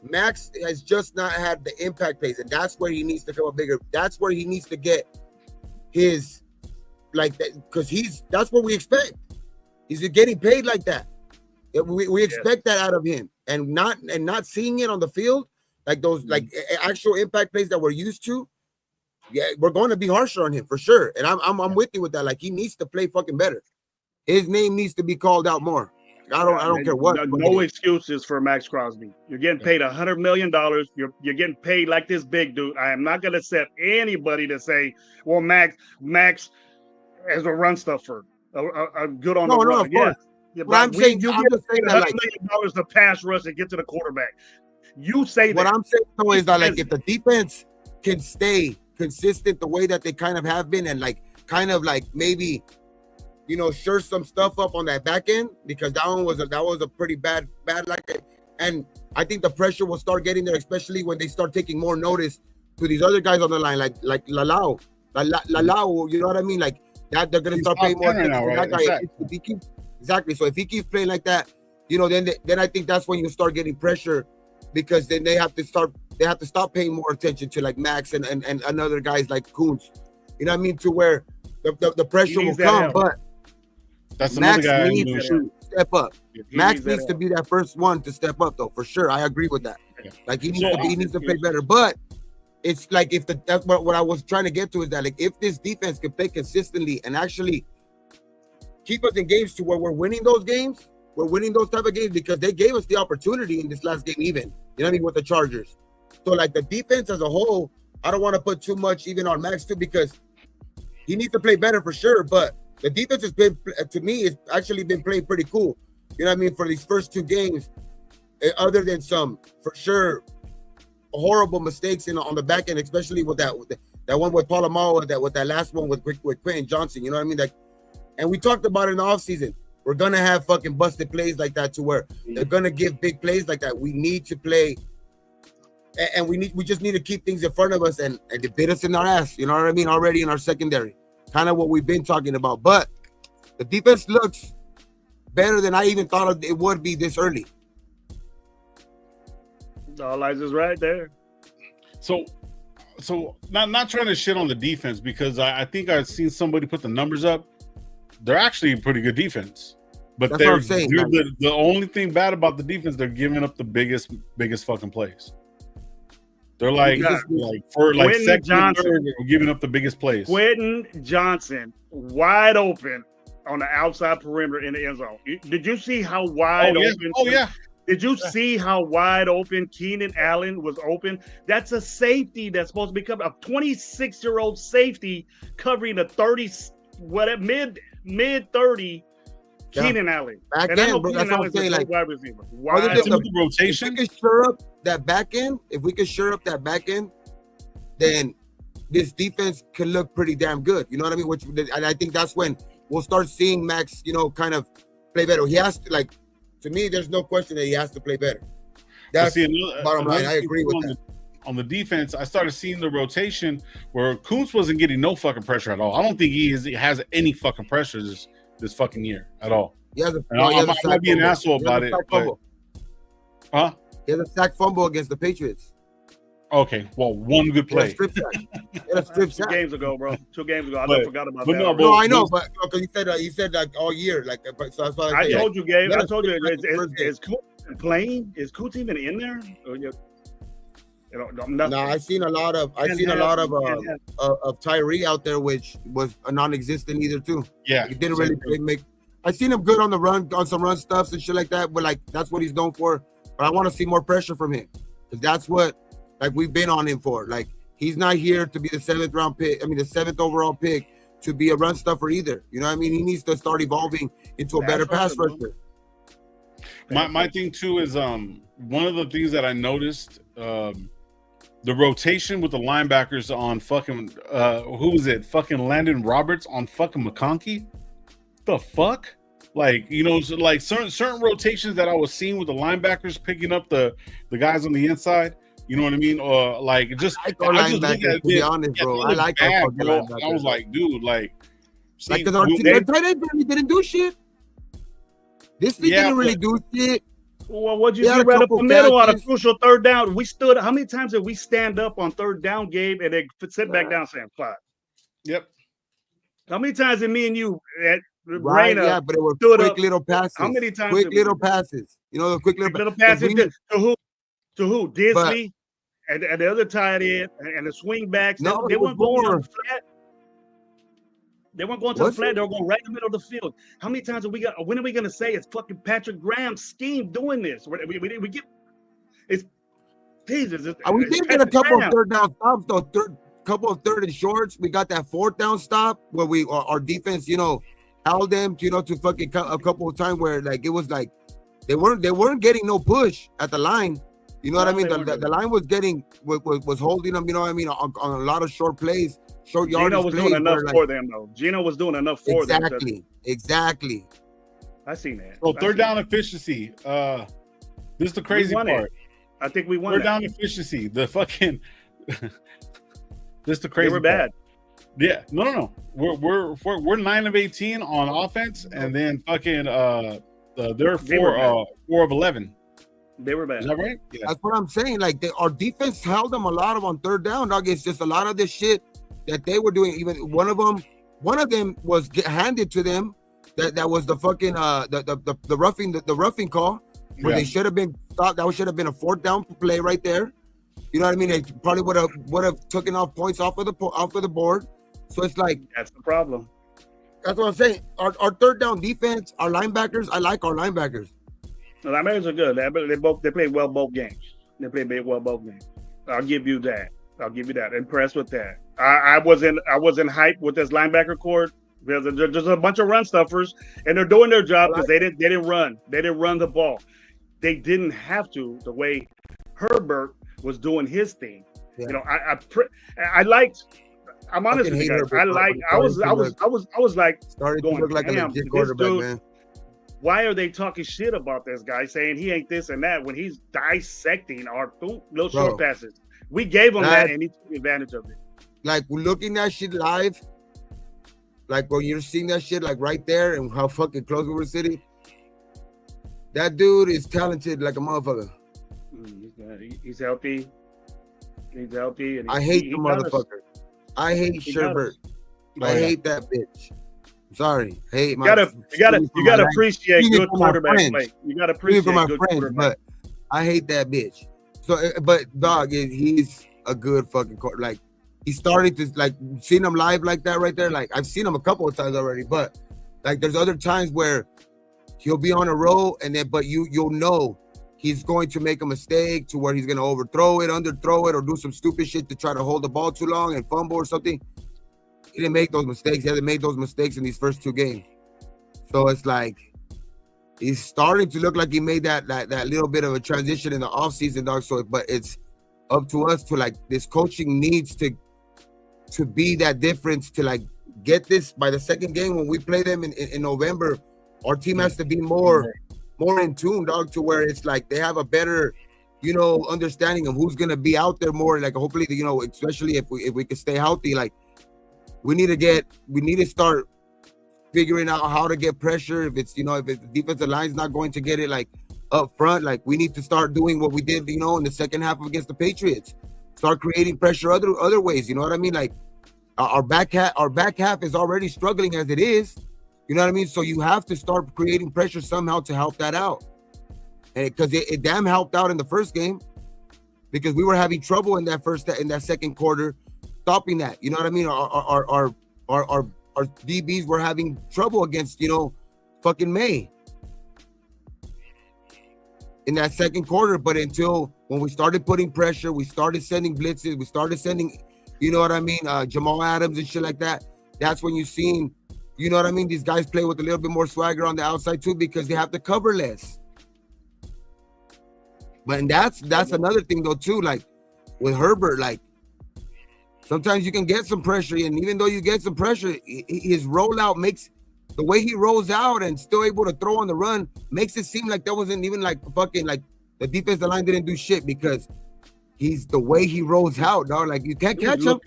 Max has just not had the impact plays, and that's where he needs to come up bigger. That's where he needs to get his because that's what we expect. He's getting paid like that. We expect that out of him, and not seeing it on the field, like those actual impact plays that we're used to. Yeah, we're going to be harsher on him for sure, and I'm with you with that. Like, he needs to play fucking better. His name needs to be called out more. I don't care what. No excuses for Max Crosby. You're getting paid $100 million. You're getting paid like this big dude. I am not going to accept anybody to say, "Well, Max as a run stuffer, good on the run." No, of course. Yeah, but I'm saying you get $100 million to pass rush and get to the quarterback. You say what that. I'm saying though is that if the defense can stay consistent the way that they kind of have been, and maybe sure some stuff up on that back end, because that was a pretty bad and I think the pressure will start getting there, especially when they start taking more notice to these other guys on the line, like Lalau, you know what I mean? Like that, they're gonna start paying more attention to that guy. Exactly. So if he keeps playing like that, then I think that's when you start getting pressure, because then they have to stop paying more attention to like Max and other guys like Kuntz. You know what I mean? To where the pressure will come. That's another Max guy. needs to step up. He Max that needs to help. be that first one to step up, though, for sure. I agree with that. Yeah. Like he So, needs to play better. But it's like if that's what I was trying to get to is that like if this defense can play consistently and actually keep us in games to where we're winning those games, we're winning those type of games because they gave us the opportunity in this last game, even you know what I mean, with the Chargers. So like the defense as a whole, I don't want to put too much even on Max too because he needs to play better for sure. But the defense has been, to me, it's actually been playing pretty cool. You know what I mean? For these first two games, other than some, for sure, horrible mistakes on the back end, especially with that one with Polamalu, with that last one with Quentin Johnson. You know what I mean? Like, and we talked about it in the offseason. We're going to have fucking busted plays like that to where they're going to give big plays like that. We need to play, and we just need to keep things in front of us and they bit us in our ass. You know what I mean? Already in our secondary. Kind of what we've been talking about, but the defense looks better than I even thought it would be this early. All eyes is right there. So not trying to shit on the defense because I think I've seen somebody put the numbers up. They're actually a pretty good defense, but That's what I'm saying, the only thing bad about the defense, they're giving up the biggest fucking plays. They're like for like Quentin second Johnson. third, they're giving up the biggest plays. Quentin Johnson, wide open on the outside perimeter in the end zone. Did you see how wide open? Oh yeah. Did you see how wide open Keenan Allen was open? That's a safety that's supposed to be covered. A 26-year-old safety covering a 30, mid 30 Keenan Allen. Back And I know end, bro. That's Keenan what I'm Allen's a saying. great Like, wide receiver. other Wide than With open. the rotation, if we could shore up that back end, then this defense can look pretty damn good. You know what I mean? And I think that's when we'll start seeing Max, kind of play better. He has to, like, to me, there's no question that he has to play better. That's bottom line. I agree with that. On the defense, I started seeing the rotation where Kuntz wasn't getting no fucking pressure at all. I don't think he has any fucking pressure this fucking year at all. I might be an asshole about it. Huh? He has a sack fumble against the Patriots. Okay, well, one good play. Strip Two sack. games ago, bro. 2 games ago. But- I forgot about but that. no, No, I know, but because you said like all year, like so that's why I told you, Gabe. I told you, First game. is Coots playing? Is Coots even in there? Or nothing. No, I've seen a lot of Tyree out there, which was a non-existent either too. Yeah, He didn't really make. I seen him good on the run, on some run stuffs and shit like that, but like that's what he's known for. But I want to see more pressure from him because that's what like we've been on him for. Like he's not here to be the 7th round pick. I mean the 7th overall pick to be a run stuffer either. You know what I mean? He needs to start evolving into a better pass rusher. My thing too is one of the things that I noticed the rotation with the linebackers on fucking who was it? Fucking Landon Roberts on fucking McConkey. The fuck? Like, so like certain rotations that I was seeing with the linebackers picking up the guys on the inside. You know what I mean? Or like just I like linebackers, to be honest, bro. I like bad, our bro. linebackers. I was like, dude, like, see, Like, because our tight end really didn't do shit. This league didn't really do shit. Well, what'd you He had see a right up couple the middle on a catches. crucial 3rd down? We stood. How many times did we stand up on 3rd down, Gabe, and then sit back down, Sam? 5. Yep. How many times did me and you at Right, Raina yeah, but it was stood quick up? little passes. How many times? Quick did we little do that? passes. The quick Little passes. passes to who? To who? But- Disley and the other tight end and the swing backs. No, they it was weren't going more. to the flat. They weren't going to the Was flat. it? They were going right in the middle of the field. How many times have we got? When are we going to say it's fucking Patrick Graham's scheme doing this? We get it's Jesus. We it's did get a Patrick couple Graham. of 3rd down stops, though. Couple of 3rd and shorts. We got that 4th down stop where our defense, held them, to fucking a couple of times where like it was like they weren't getting no push at the line. You know what I mean? The line was getting was holding them. You know what I mean? On a lot of short plays, short yardage Gino was plays. doing enough where, for them, though. Gino was doing enough for them. Exactly. I seen that. So I 3rd seen down that. efficiency. This is the crazy won it. part. I think we won. 3rd that. down efficiency. The fucking this is the They crazy were part. bad. Yeah, no. We're 9 of 18 on offense, and then fucking they're They were 4 of 11. They were bad. Is that right? Yeah. That's what I'm saying. Like our defense held them a lot on 3rd down, dog. It's just a lot of this shit that they were doing. Even one of them was handed to them. that was the fucking the roughing call where they should have been thought that should have been a 4th down play right there. You know what I mean? They probably would have taken off points off of the board. So it's like that's the problem. That's what I'm saying. Our 3rd down defense, our linebackers. I like our linebackers. The linebackers are good. They play well both games. They play well both games. I'll give you that. Impressed with that. I wasn't hyped with this linebacker core because there's a bunch of run stuffers and they're doing their job because they didn't run. They didn't run the ball. They didn't have to the way Herbert was doing his thing. Yeah. You know, I liked. I'm honest with you guys. I was like started to look like a legit quarterback, man. Why are they talking shit about this guy, saying he ain't this and that when he's dissecting our little short passes? We gave him that and he took advantage of it. Like looking at shit live, like when you're seeing that shit like right there and how fucking close we were sitting. That dude is talented like a motherfucker. He's healthy. He's healthy. And I hate the motherfucker. I hate Sherbert. I hate that bitch. I'm sorry. I hate my. You gotta appreciate good quarterback play. You gotta appreciate good quarterback. But I hate that bitch. So, but dog, he's a good fucking quarterback. Like he's starting to like seeing him live like that right there. Like I've seen him a couple of times already, but like there's other times where he'll be on a roll and then, but you'll know he's going to make a mistake to where he's going to overthrow it, underthrow it, or do some stupid shit to try to hold the ball too long and fumble or something. He didn't make those mistakes. He hasn't made those mistakes in these first 2 games. So it's like he's starting to look like he made that little bit of a transition in the offseason, dog. So, but it's up to us to like this coaching needs to be that difference to like get this by the 2nd game when we play them in November. Our team has to be more in tune, dog, to where it's like they have a better, you know, understanding of who's gonna be out there more. Like hopefully, you know, especially if we can stay healthy, like we need to start figuring out how to get pressure. If the defensive line's not going to get it like up front, like we need to start doing what we did, you know, in the second half against the Patriots. Start creating pressure other ways. You know what I mean? Like our back half is already struggling as it is. You know what I mean? So you have to start creating pressure somehow to help that out. And because it damn helped out in the first game because we were having trouble in that 2nd quarter stopping that. You know what I mean? Our DBs were having trouble against, you know, fucking May in that 2nd quarter. But until when we started putting pressure, we started sending blitzes, we started sending, you know what I mean, Jamal Adams and shit like that. That's when you seen, you know what I mean, these guys play with a little bit more swagger on the outside too because they have to cover less. But and that's another thing though too, like with Herbert, like sometimes you can get some pressure, and even though you get some pressure, his rollout makes the way he rolls out and still able to throw on the run makes it seem like that wasn't even like fucking like the defensive line didn't do shit because he's the way he rolls out, dog. Like you can't catch him.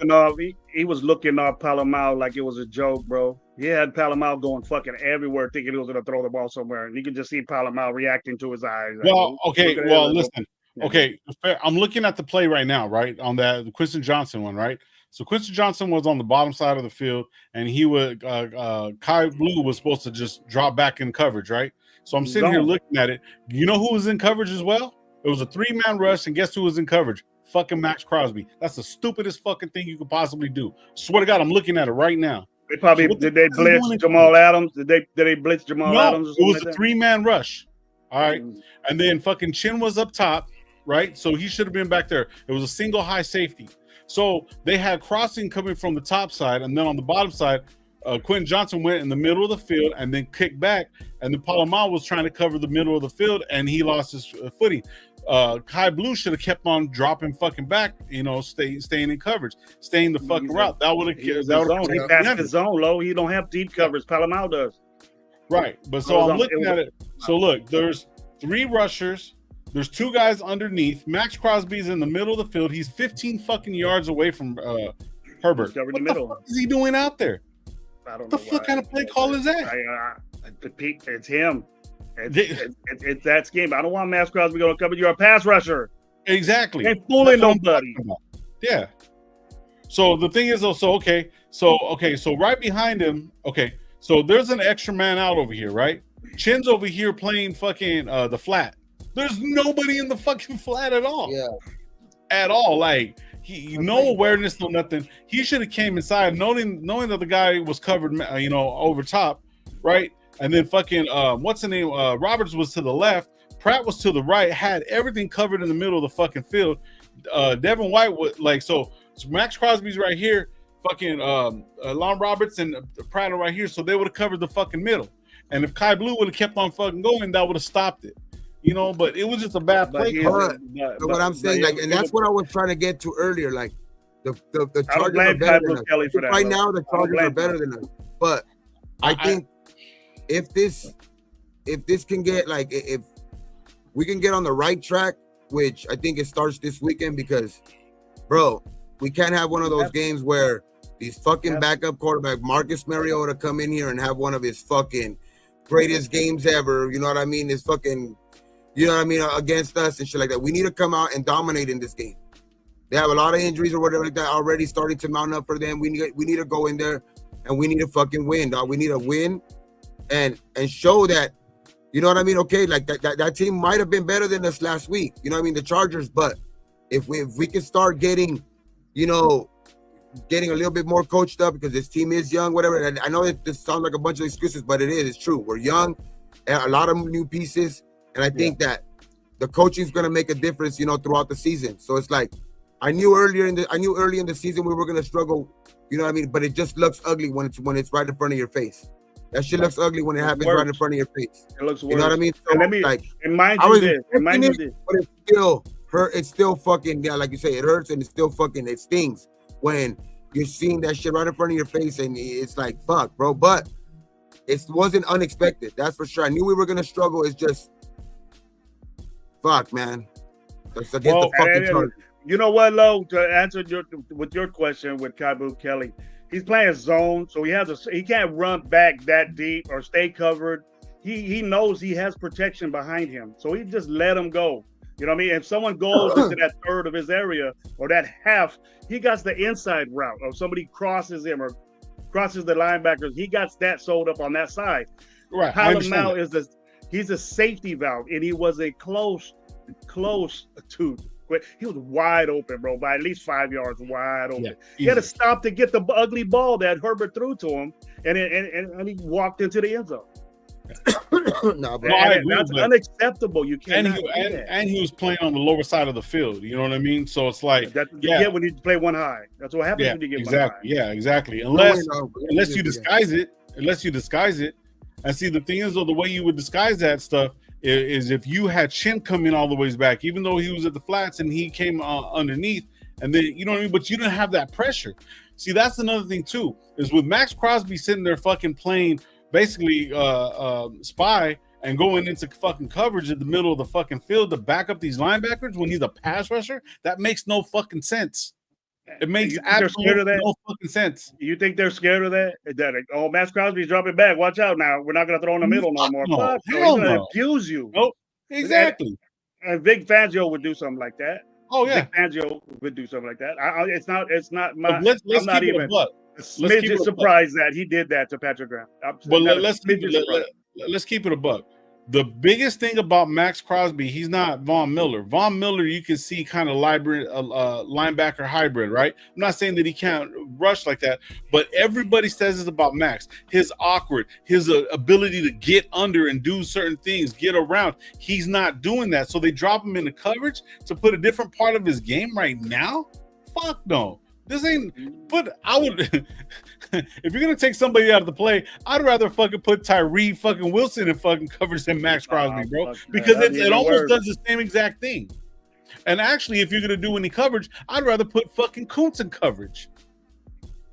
He was looking off Palomar like it was a joke, bro. He had Palomar going fucking everywhere, thinking he was gonna throw the ball somewhere, and you could just see Palomar reacting to his eyes. Well, okay. Well, listen. Okay, I'm looking at the play right now, right on the Quentin Johnson one, right? So Quentin Johnson was on the bottom side of the field, and he would Kai Blue was supposed to just drop back in coverage, right? So I'm sitting here looking at it. You know who was in coverage as well? It was a 3-man rush, and guess who was in coverage? Fucking Max Crosby. That's the stupidest fucking thing you could possibly do. Swear to God, I'm looking at it right now. They probably did they blitz Jamal Adams? Did they blitz Jamal Adams? It was a 3-man rush. All right, and then fucking Chin was up top, right? So he should have been back there. It was a single high safety. So they had crossing coming from the top side, and then on the bottom side, Quentin Johnson went in the middle of the field and then kicked back, and then Palomar was trying to cover the middle of the field, and he lost his footing. Kai Blue should have kept on dropping fucking back, you know, staying in coverage, staying the fucking route. That would have he passed the zone low. He don't have deep coverage. Palomar does. Right, but so I'm looking at it. So look, there's 3 rushers. There's 2 guys underneath. Max Crosby's in the middle of the field. He's 15 fucking yards away from Herbert. What the fuck is he doing out there? I don't know. What the fuck kind of play call is that? It's him. It's that scheme. I don't want Max Crosby going to cover. You're a pass rusher. Exactly. Ain't fooling nobody. Yeah. So the thing is also, so right behind him, okay, So there's an extra man out over here, right? Chin's over here playing fucking the flat. There's nobody in the fucking flat at all. Yeah. At all. Like no awareness, no nothing. He should have came inside knowing that the guy was covered, over top, right? And then fucking what's the name? Roberts was to the left, Pratt was to the right, had everything covered in the middle of the fucking field. Devin White was like so Max Crosby's right here, fucking Lon Roberts and Pratt are right here, so they would have covered the fucking middle. And if Kai Blue would have kept on fucking going, that would have stopped it. But it was just a bad play. But what I'm saying, like, and that's what I was trying to get to earlier. Like, the Chargers are better than us. Right now, the Chargers are better than us. But I think if this can get, like, if we can get on the right track, which I think it starts this weekend, because, bro, we can't have one of those games where these fucking backup quarterback Marcus Mariota come in here and have one of his fucking greatest games ever. You know what I mean? His fucking. You know what I mean? Against us and shit like that. We need to come out and dominate in this game. They have a lot of injuries or whatever like that already starting to mount up for them. We need to go in there and we need to fucking win, dog. We need to win and show that, you know what I mean? Okay, like that team might have been better than us last week. You know what I mean? The Chargers, but if we can start getting, getting a little bit more coached up because this team is young, whatever. And I know that this sounds like a bunch of excuses, but it's true. We're young, and a lot of new pieces. And I think that the coaching is going to make a difference, throughout the season. So it's like, I knew early in the season we were going to struggle, you know what I mean? But it just looks ugly when it's right in front of your face. That shit looks ugly when it happens right in front of your face. It looks worse. You know what I mean? So, and remind you this. But it still hurt. It's still fucking, like you say, it hurts and it stings when you're seeing that shit right in front of your face and it's like, fuck, bro. But it wasn't unexpected. That's for sure. I knew we were going to struggle. It's just, fuck, man. It's against the fucking Chargers. You know what, Lo? To answer your question with Kaibu Kelly, he's playing zone, so he can't run back that deep or stay covered. He knows he has protection behind him, so he just let him go. You know what I mean? If someone goes into that third of his area or that half, he got the inside route. Or somebody crosses him or crosses the linebackers, he got that sold up on that side. Right. Hallam now he's a safety valve, and he was a close to. He was wide open, bro, by at least 5 yards wide open. Yeah, he had to stop to get the ugly ball that Herbert threw to him, and he walked into the end zone. No, bro. That's unacceptable. You can't. And he was playing on the lower side of the field. You know what I mean? So it's like that's what you get when you play one high. That's what happens when you get one high. Yeah, exactly. Unless you disguise it. And see, the thing is, though, the way you would disguise that stuff is if you had Chin come in all the ways back, even though he was at the flats and he came underneath, and then, you know what I mean? But you didn't have that pressure. See, that's another thing, too, is with Max Crosby sitting there fucking playing basically spy and going into fucking coverage in the middle of the fucking field to back up these linebackers when he's a pass rusher, that makes no fucking sense. It makes absolutely no fucking sense. You think they're scared of that? Max Crosby's dropping back. Watch out now. We're not going to throw in the middle no more. No, he's going to abuse you. Nope. Exactly. And Vic Fangio would do something like that. Oh, yeah. Vic Fangio would do something like that. It's not my. Let's I'm not even a smidgen surprised that he did that to Patrick Graham. Let's keep it a buck. The biggest thing about Max Crosby, he's not Von Miller. Von Miller, you can see kind of linebacker hybrid, right? I'm not saying that he can't rush like that, but everybody says it's about Max. His awkward, his ability to get under and do certain things, get around. He's not doing that. So they drop him into coverage to put a different part of his game right now? Fuck no. This ain't, but I would, if you're going to take somebody out of the play, I'd rather fucking put Tyree fucking Wilson in fucking coverage than Max Crosby, bro. Because it almost does the same exact thing. And actually, if you're going to do any coverage, I'd rather put fucking Kuntz in coverage.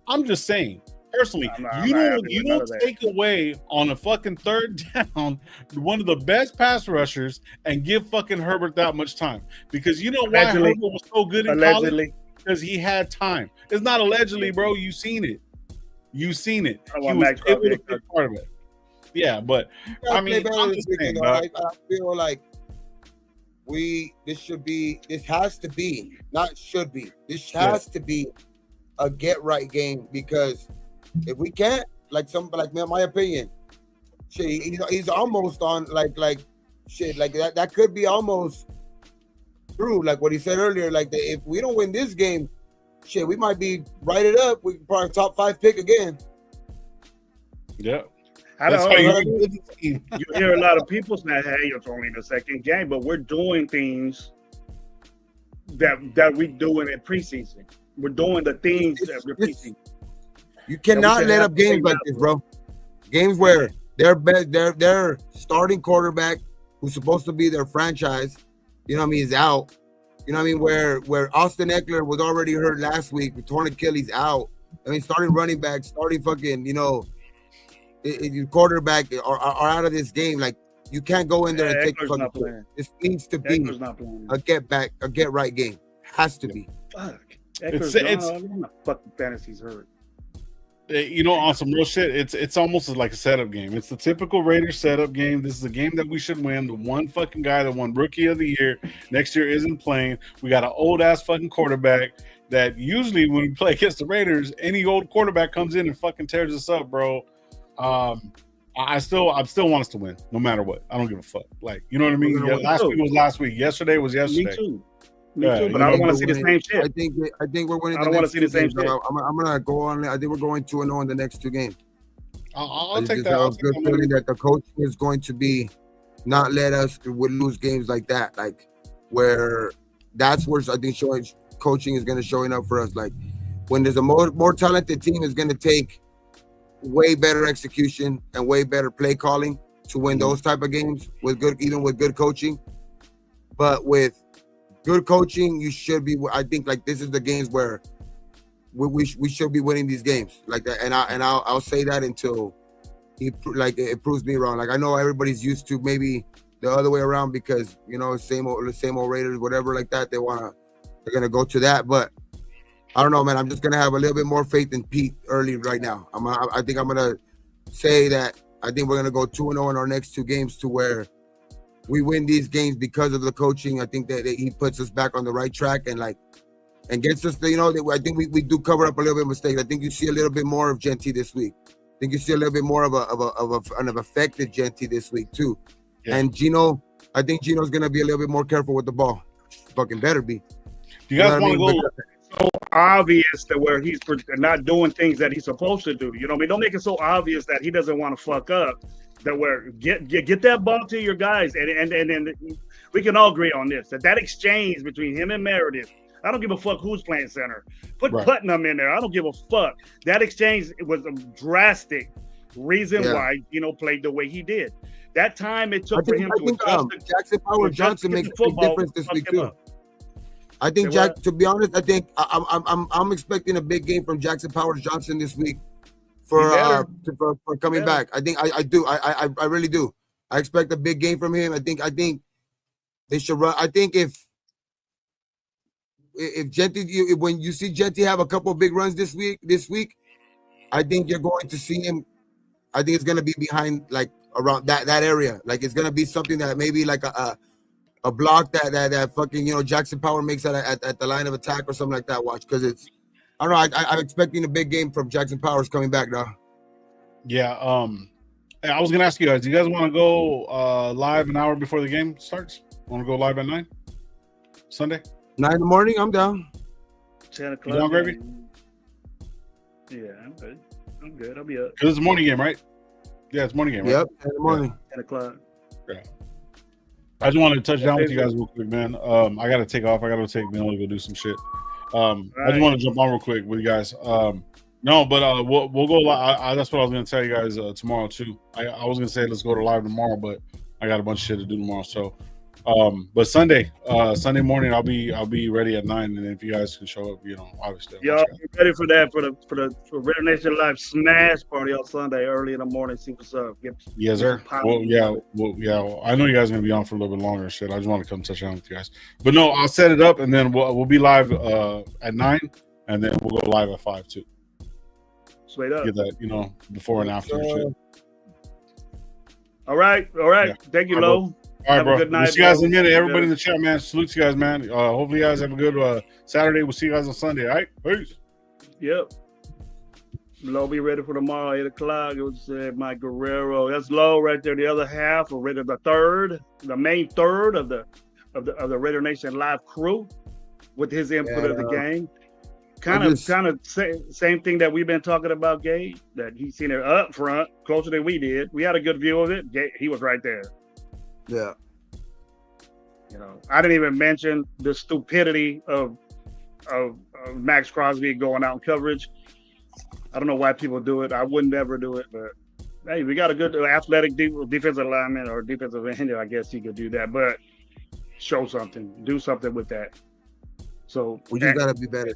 I'm just saying, personally, you don't take away on a fucking third down one of the best pass rushers and give fucking Herbert that much time. Because you know why Herbert was so good in college? Because he had time. It's not allegedly, bro. You seen it. He was able to be part of it. Yeah, but I mean, I'm just saying, I feel like this has to be a get right game, because if we can't, my opinion. Shit, he's almost on like shit like that could be almost true. Like what he said earlier, like if we don't win this game, shit, we might be right it up. We can probably top 5 pick again. Yeah. I That's don't how know. you do the team. You hear a lot of people say, "Hey, it's only the second game," but we're doing things that we doing in preseason. We're doing the things that we're preseason. You cannot let up games like this, bro. Games where their starting quarterback, who's supposed to be their franchise, you know what I mean, is out. You know what I mean? Where Austin Eckler was already hurt last week with torn Achilles, out. I mean, starting running back, starting fucking, your quarterback are out of this game. Like, you can't go in there and take the fucking play. This needs to be a get right game. Has to be. Fuck. It's fucking fantasies hurt. On some real shit, it's almost like a setup game. It's the typical Raiders setup game. This is a game that we should win. The one fucking guy that won Rookie of the Year next year isn't playing. We got an old ass fucking quarterback that usually when we play against the Raiders, any old quarterback comes in and fucking tears us up, bro. I still want us to win, no matter what. I don't give a fuck. Like, you know what I mean? Yeah, last week was last week. Yesterday was yesterday. Me too. But I don't want to see the same shit. I think we're winning. I don't want to see the same shit. I'm gonna go on. I think we're going 2-0 in the next 2 games. I'll take that. I'll good feeling that the coaching is going to be not let us lose games like that. Like where that's where I think coaching is going to showing up for us. Like when there's a more talented team is going to take way better execution and way better play calling to win those type of games with good coaching. But with good coaching, you should be. I think like this is the games where we should be winning these games like that. And I'll say that until it proves me wrong. Like I know everybody's used to maybe the other way around because same old Raiders, whatever like that. They're gonna go to that, but I don't know, man. I'm just gonna have a little bit more faith in Pete early right now. I think I'm gonna say that I think we're gonna go 2-0 in our next 2 games to where we win these games because of the coaching. I think that he puts us back on the right track and gets us. I think we do cover up a little bit of mistakes. I think you see a little bit more of Genty this week. I think you see a little bit more of an effective Genty this week too. Yeah. And Gino, I think Gino's gonna be a little bit more careful with the ball. Fucking better be. You guys want to go? So obvious that where he's not doing things that he's supposed to do. You know what I mean? Don't make it so obvious that he doesn't want to fuck up. That where get that ball to your guys, and we can all agree on this. That exchange between him and Meredith. I don't give a fuck who's playing center. Put Putnam in there. I don't give a fuck. That exchange was a drastic reason why played the way he did. That time it took for him to adjust. Jackson Power Johnson makes a big difference this week too. I think to be honest, I think I'm expecting a big game from Jackson Powers Johnson this week for coming back. I think I do. I really do. I expect a big game from him. I think they should run. I think if Genty, when you see Genty have a couple of big runs this week, I think you're going to see him. I think it's going to be behind like around that area. Like it's going to be something that maybe like a block that fucking Jackson Power makes at the line of attack or something like that. Watch, because I don't know. I'm expecting a big game from Jackson Powers coming back now. Yeah. I was gonna ask you guys. Do you guys want to go live an hour before the game starts? Want to go live at 9 Sunday? 9 in the morning. I'm down. 10 o'clock. You down, Gravy? Yeah, I'm good. I'm good. I'll be up. Because it's a morning game, right? Yeah, it's a morning game, right? Yep, 10 in the morning. 10 o'clock. Yeah. I just wanted to touch down with you guys real quick, man. I got to take off. I got to take Mel to go do some shit. I just want to jump on real quick with you guys. No, but we'll go live. That's what I was going to tell you guys tomorrow, too. I was going to say let's go to live tomorrow, but I got a bunch of shit to do tomorrow. So, but Sunday morning, I'll be ready at 9, and if you guys can show up, obviously. Y'all be ready for that for the Raider Nation Live Smash Party on Sunday early in the morning. See what's up. Yes, sir. Well, I know you guys are gonna be on for a little bit longer and shit. I just want to come touch down with you guys. But no, I'll set it up, and then we'll be live at 9, and then we'll go live at 5 too. Straight up. Get that, before and after. Shit. All right. Yeah. Thank you, Lo. All right, bro. We'll see you guys in a minute. Everybody in the chat, man. Salute you guys, man. Hopefully you guys have a good Saturday. We'll see you guys on Sunday. All right? Peace. Yep. Low be ready for tomorrow, 8 o'clock. It was Mike Guerrero. That's Low right there. The other half, or rather the third, the main third of the Raider Nation live crew, with his input of the game. Kind of same thing that we've been talking about, Gabe. That he's seen it up front, closer than we did. We had a good view of it. He was right there. Yeah. I didn't even mention the stupidity of Max Crosby going out in coverage. I don't know why people do it. I would never do it, but hey, we got a good athletic defensive lineman or defensive end. I guess he could do that, but show something, do something with that. So we just gotta be better.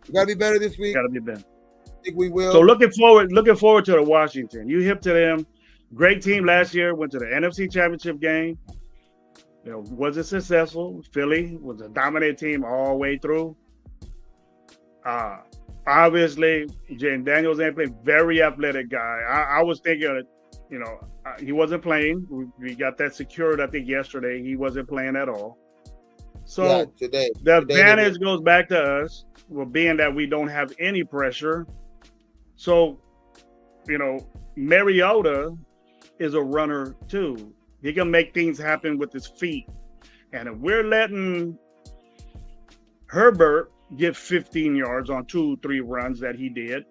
We gotta be better this week. Gotta be better. I think we will. So looking forward to the Washington. You hip to them. Great team last year. Went to the NFC Championship game. Wasn't successful. Philly was a dominant team all the way through. Obviously, Jaden Daniels ain't playing. Very athletic guy. I was thinking, he wasn't playing. We got that secured, I think, yesterday. He wasn't playing at all. So today the advantage goes back to us, being that we don't have any pressure. So, Mariota is a runner too. He can make things happen with his feet. And if we're letting Herbert get 15 yards on 2-3 runs that he did,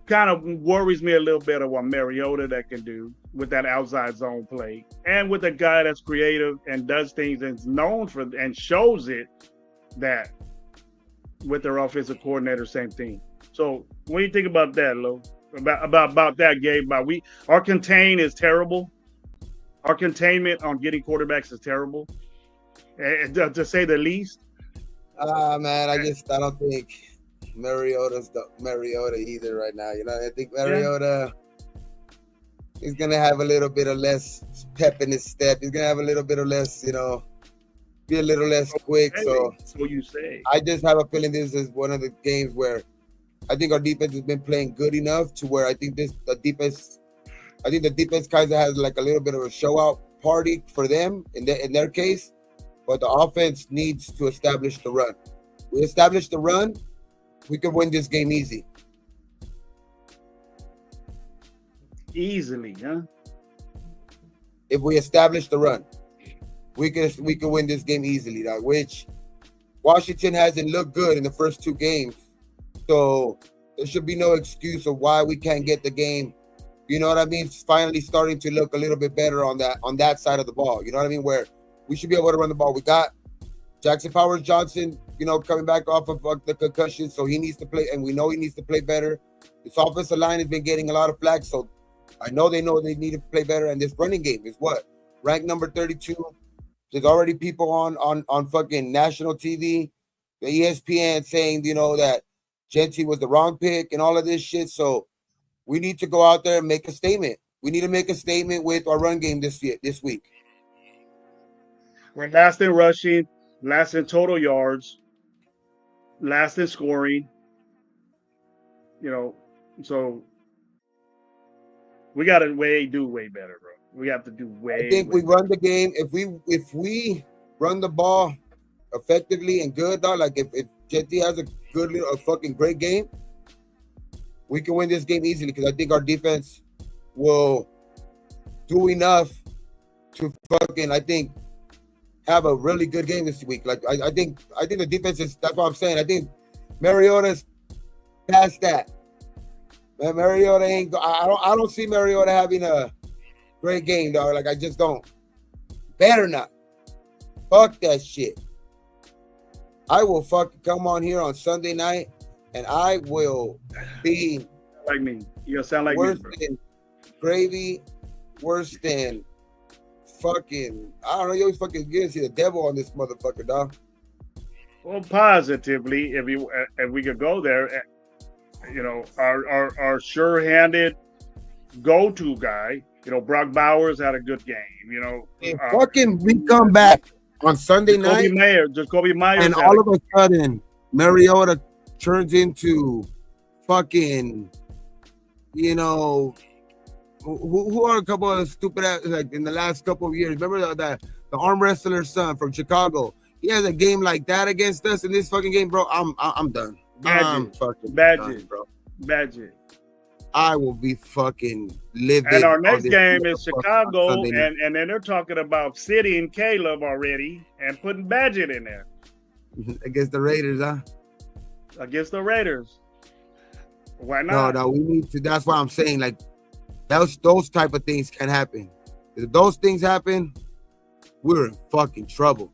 kind of worries me a little bit of what Mariota that can do with that outside zone play, and with a guy that's creative and does things and is known for and shows it, that with their offensive coordinator, same thing. So what do you think about that, Lo? About that, Gabe? Our contain is terrible. Our containment on getting quarterbacks is terrible, to say the least. Man, I don't think Mariota's the Mariota either right now. I think Mariota is gonna have a little bit of less pep in his step. He's gonna have a little bit of less, be a little less quick. So you say. I just have a feeling this is one of the games where I think our defense has been playing good enough to where I think the defense kind of has like a little bit of a show out party for them in their case. But the offense needs to establish the run. We establish the run, we could win this game easy. Easily, huh? If we establish the run, we could win this game easily, dog, which Washington hasn't looked good in the first 2 games. So there should be no excuse of why we can't get the game. You know what I mean? It's finally starting to look a little bit better on that side of the ball. You know what I mean? Where we should be able to run the ball. We got Jackson Powers-Johnson, coming back off of the concussion, so he needs to play, and we know he needs to play better. This offensive line has been getting a lot of flack, so I know they need to play better. And this running game is ranked number 32. There's already people on fucking national TV, the ESPN, saying that Genty was the wrong pick and all of this shit. So we need to go out there and make a statement. We need to make a statement with our run game this week. We're last in rushing, last in total yards, last in scoring. So we got to do way better, bro. We have to do way. I think we run the game. If we run the ball effectively and good, dog, like if Genty has a fucking great game, we can win this game easily, because I think our defense will do enough to have a really good game this week. Like I think the defense is. That's what I'm saying. I think Mariota's past that. Man, Mariota ain't. I don't see Mariota having a great game, dog. Like I just don't. Better not. Fuck that shit. I will fucking come on here on Sunday night, and I will be like me. You'll sound like worse me, than gravy, worse than fucking. I don't know. You always fucking get to see the devil on this motherfucker, dog. Well, positively, if we could go there, our sure-handed go-to guy, Brock Bowers had a good game. Fucking we come back on Sunday night, Jacoby Myers, and all of a sudden, Mariota turns into fucking, who are a couple of stupid ass, like in the last couple of years. Remember the arm wrestler's son from Chicago? He has a game like that against us in this fucking game, bro. I'm done. I'm fucking done, bro. Badger. I will be fucking livid. And our on next this game is motherfucker on Chicago, Sunday night. and then they're talking about City and Caleb already, and putting Badger in there Against the Raiders, huh? against the Raiders. Why not? No, we need to. That's why I'm saying, like, those type of things can happen. If those things happen, we're in fucking trouble.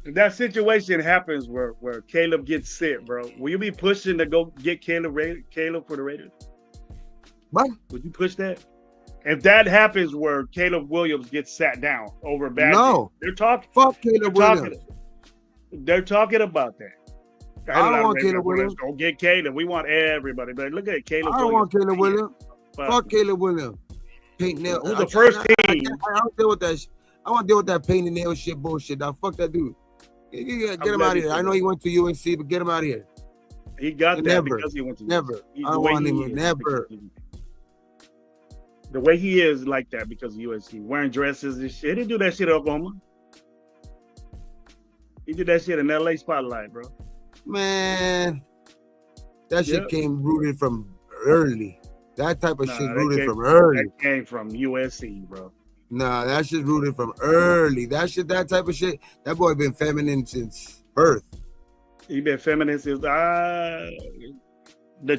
If that situation happens where Caleb gets sick, bro, will you be pushing to go get Caleb for the Raiders? What? Would you push that? If that happens where Caleb Williams gets sat down over Badger, No. they're talking. Fuck Caleb Williams. They're talking about that. I don't want Caleb Williams. Go get Caleb. We want everybody. But look at Caleb. I don't want Caleb Williams. Fuck. Fuck Caleb Williams. Paint nail. Who's the first team? I don't deal with that. I want to deal with that paint and nail shit bullshit. Now fuck that dude. Get him out of here. I know he went to UNC, but get him out of here. He got that Never. because he went to Never. UNC. I don't want him. Never. The way he is like that because of UNC, wearing dresses and shit. He didn't do that shit at Oklahoma. He did that shit in LA Spotlight, bro. Man, that shit came rooted from early. That type of shit rooted from early. That came from USC, bro. Nah, that shit rooted from early. That type of shit. That boy been feminine since birth. He been feminine since the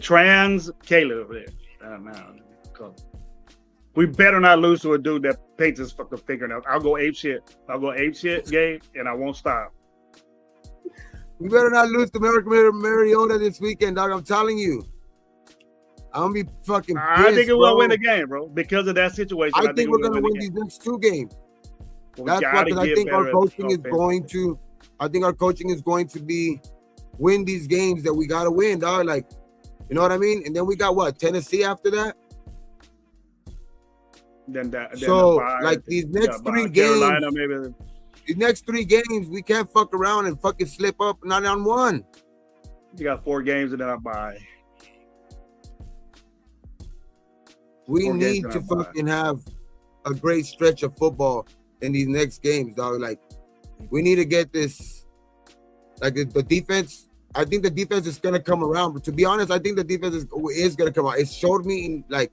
trans Caleb there. We better not lose to a dude that paints his fucking fingernails. I'll go ape shit, Gabe, and I won't stop. We better not lose to Mariota this weekend, dog. I'm telling you. I'm gonna be fucking pissed, I think we'll bro. win the game, bro, because of that situation. I think we're gonna win these next two games. That's why, because I think our coaching is going to. I think our coaching is going to be win these games that we gotta win, dog. Like, you know what I mean? And then we got what, Tennessee after that. Then like these next three games, maybe. These next three games, we can't fuck around and fucking slip up 9-1. You got 4 games and then I buy. We need to fucking have a great stretch of football in these next games, dog. Like, we need to get this. Like the defense, I think the defense is gonna come around. But to be honest, I think the defense is gonna come out. It showed me in like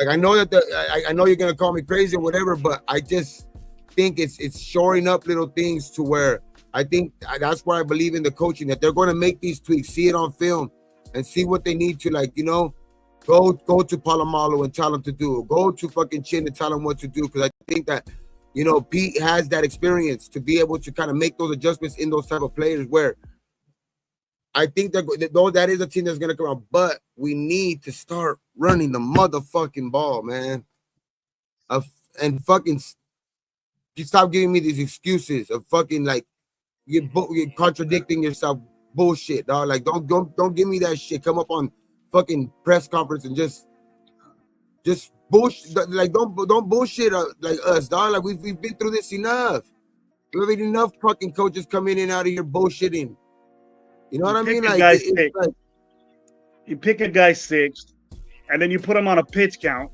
I know that I know you're gonna call me crazy or whatever, but I just think it's shoring up little things to where I think that's why I believe in the coaching, that they're going to make these tweaks, see it on film, and see what they need to, like, you know, go to Polamalu and tell him to do, go to fucking Chin and tell him what to do, because I think that, you know, Pete has that experience to be able to kind of make those adjustments in those type of players where I think that though that is a team that's going to come out, but we need to start running the motherfucking ball, man. And fucking you stop giving me these excuses of fucking like you're contradicting yourself, bullshit, dog. Like don't give me that shit. Come up on fucking press conference and just bullshit. Like don't bullshit like us, dog. Like we've been through this enough. We've had enough fucking coaches coming in and out of here bullshitting. You know what I mean? Like, you pick a guy sixth, and then you put him on a pitch count.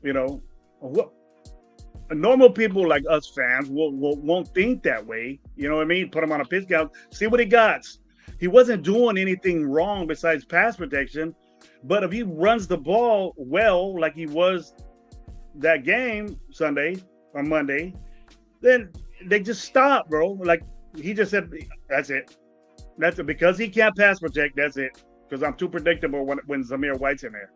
You know, normal people like us fans won't think that way. You know what I mean? Put him on a pitch count, see what he got. He wasn't doing anything wrong besides pass protection, but if he runs the ball well, like he was that game Sunday or Monday, then they just stop, bro. Like he just said, that's it. That's it. Because he can't pass protect, that's it. Because I'm too predictable when Zamir White's in there.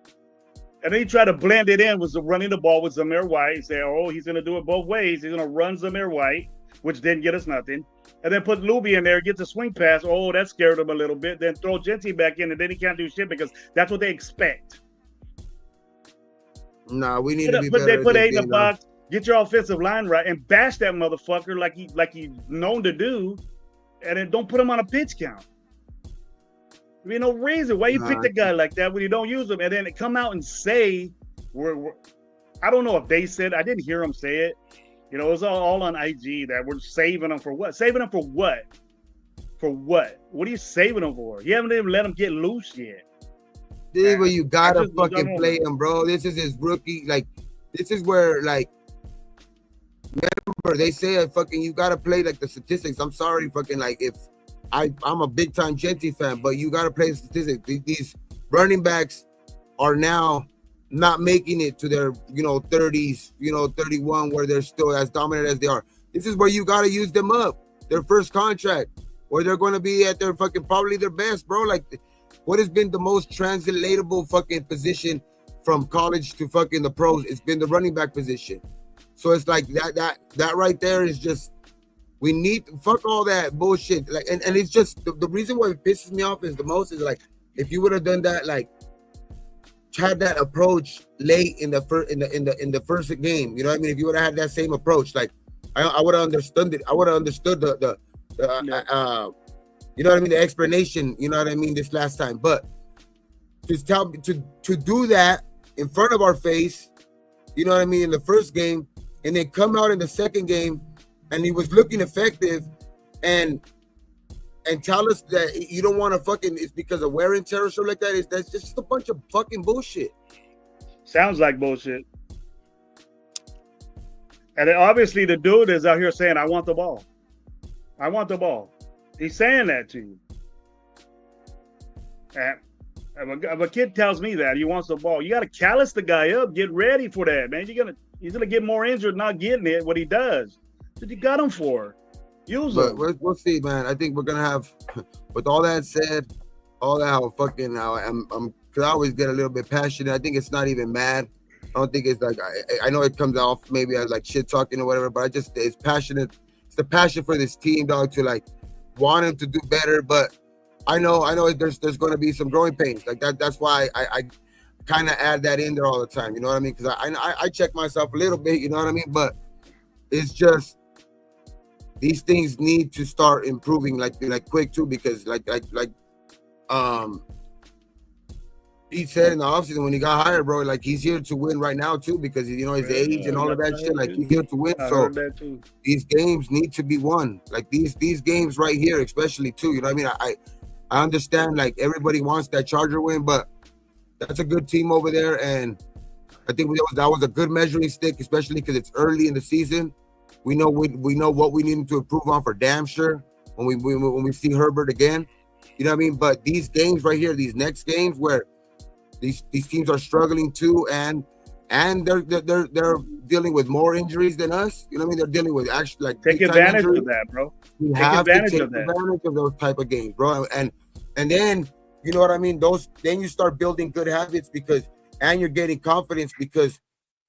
And then he tried to blend it in with running the ball with Zamir White. Say, oh, he's going to do it both ways. He's going to run Zamir White, which didn't get us nothing. And then put Luby in there, gets a swing pass. Oh, that scared him a little bit. Then throw Genty back in, and then he can't do shit because that's what they expect. Nah, we need to be better. They put 8 in the box, get your offensive line right, and bash that motherfucker like he's known to do. And then don't put him on a pitch count. I mean, no reason why you pick the guy like that when you don't use him, and then come out and say, I don't know if they said, I didn't hear him say it. You know, it was all on IG that we're saving him for what? Saving him for what? For what? What are you saving him for? You haven't even let him get loose yet. This is where you gotta fucking play him, bro. This is his rookie. Like, this is where, like, remember they say fucking you gotta play like the statistics. I'm sorry, fucking like if I'm a big time Gentry fan, but you got to play statistics. These running backs are now not making it to their 30s, 31, where they're still as dominant as they are. This is where you got to use them up. Their first contract, where they're going to be at their fucking probably their best, bro. Like, what has been the most translatable fucking position from college to fucking the pros? It's been the running back position. So it's like that right there is just, we need fuck all that bullshit. Like, and it's just the reason why it pisses me off is the most is like, if you would have done that, like had that approach late in the first game, you know what I mean? If you would have had that same approach, like I would have understood it. I would have understood the you know what I mean, the explanation, you know what I mean, this last time. But to do that in front of our face, you know what I mean, in the first game, and then come out in the second game and he was looking effective and tell us that you don't want to fucking, it's because of wear and tear or something like that, that's just a bunch of fucking bullshit. Sounds like bullshit. And then obviously the dude is out here saying, I want the ball. I want the ball. He's saying that to you. And if a kid tells me that he wants the ball, you got to callous the guy up. Get ready for that, man. He's gonna get more injured not getting it. What he does, what you got him for? Use him. We'll see, man. I think we're gonna have, with all that said, all that how I'm because I always get a little bit passionate. I think it's not even mad. I don't think it's like I know it comes off maybe as like shit talking or whatever, but it's passionate. It's the passion for this team, dog, to like want him to do better. But I know there's going to be some growing pains like that. That's why I kind of add that in there all the time. You know what I mean? Because I check myself a little bit. You know what I mean? But it's just these things need to start improving like quick too, because like he said in the offseason when he got hired, bro, like he's here to win right now too, because his age and all of that shit. Like he's here to win. So these games need to be won. Like these games right here, especially too. You know what I mean? I understand like everybody wants that Charger win, but that's a good team over there, and I think that was a good measuring stick, especially because it's early in the season. We know what we need to improve on for damn sure when we see Herbert again. You know what I mean? But these games right here, these next games where these teams are struggling too, and they're dealing with more injuries than us. You know what I mean? They're dealing with actually like take advantage of that, bro. You have to take advantage of those type of games, bro. And then you know what I mean? Then you start building good habits and you're getting confidence because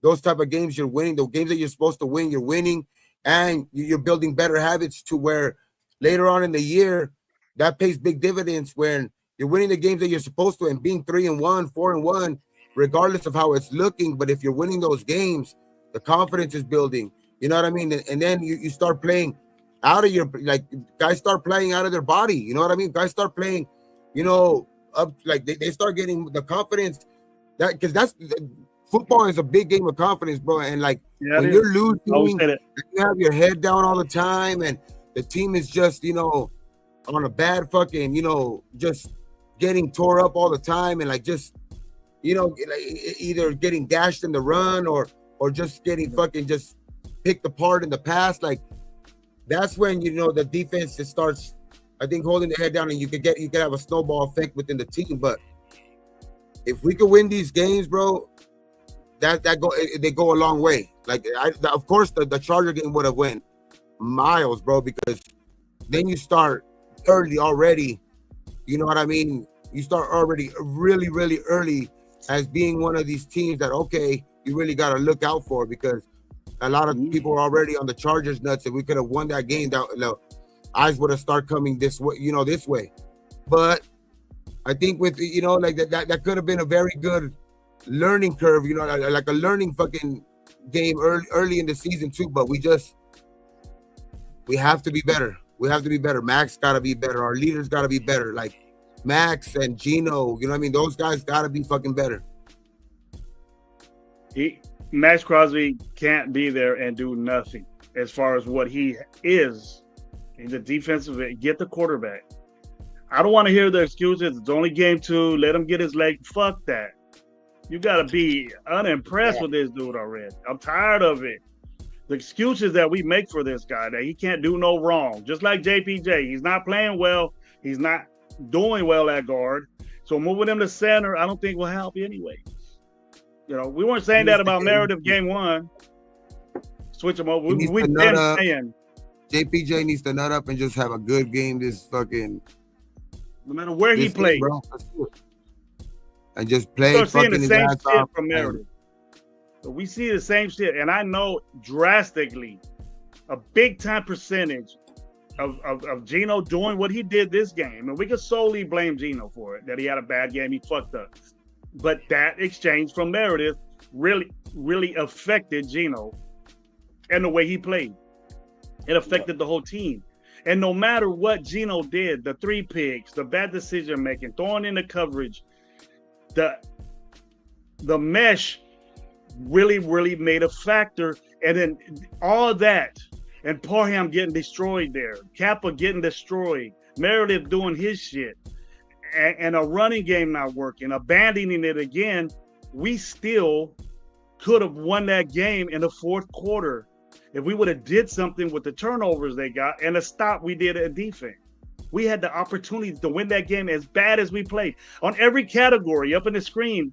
those type of games you're winning. The games that you're supposed to win, you're winning, and you're building better habits to where later on in the year that pays big dividends when you're winning the games that you're supposed to and being 3-1, 4-1, regardless of how it's looking. But if you're winning those games, the confidence is building. You know what I mean? And then you start playing out of your, like, guys start playing out of their body. You know what I mean? Guys start playing, up, like they start getting the confidence that, because football is a big game of confidence, bro. And like when you're losing, you have your head down all the time, and the team is just, on a bad fucking, just getting tore up all the time, and like just, like either getting dashed in the run or just getting fucking just picked apart in the pass. Like that's when the defense just starts, I think, holding the head down, and you could have a snowball effect within the team. But if we could win these games, bro, they go a long way. Like of course the Charger game would have went miles, bro, because then you start early already. You know what I mean? You start already really, really early as being one of these teams that, okay, you really got to look out for, because a lot of people are already on the Chargers nuts. If we could have won that game, that eyes would have started coming this way, this way. But I think with, like that could have been a very good learning curve, like a learning fucking game early in the season too. But we have to be better. We have to be better. Max got to be better. Our leaders got to be better. Like Max and Gino, you know what I mean? Those guys got to be fucking better. Max Crosby can't be there and do nothing as far as what he is. He's a defensive end. Get the quarterback. I don't want to hear the excuses. It's only game 2. Let him get his leg. Fuck that. You got to be unimpressed with this dude already. I'm tired of it. The excuses that we make for this guy that he can't do no wrong, just like JPJ, he's not playing well, he's not doing well at guard. So moving him to center, I don't think will help anyway. You know, we weren't saying that about Meredith game one. Switch him over. We've been saying JPJ needs to nut up and just have a good game this fucking. No matter where he plays, and just play. We're seeing the same shit from Meredith. So we see the same shit, and I know drastically, a big time percentage of Gino doing what he did this game, and we could solely blame Gino for it. That he had a bad game, he fucked up. But that exchange from Meredith really affected Gino and the way he played. It affected the whole team. And no matter what Gino did, the 3 picks, the bad decision making, throwing in the coverage, the mesh really made a factor. And then all that, and Parham getting destroyed there, Kappa getting destroyed, Meredith doing his shit, and a running game not working, abandoning it again, we still could have won that game in the fourth quarter if we would have did something with the turnovers they got and the stop we did at defense. We had the opportunity to win that game as bad as we played. On every category up in the screen,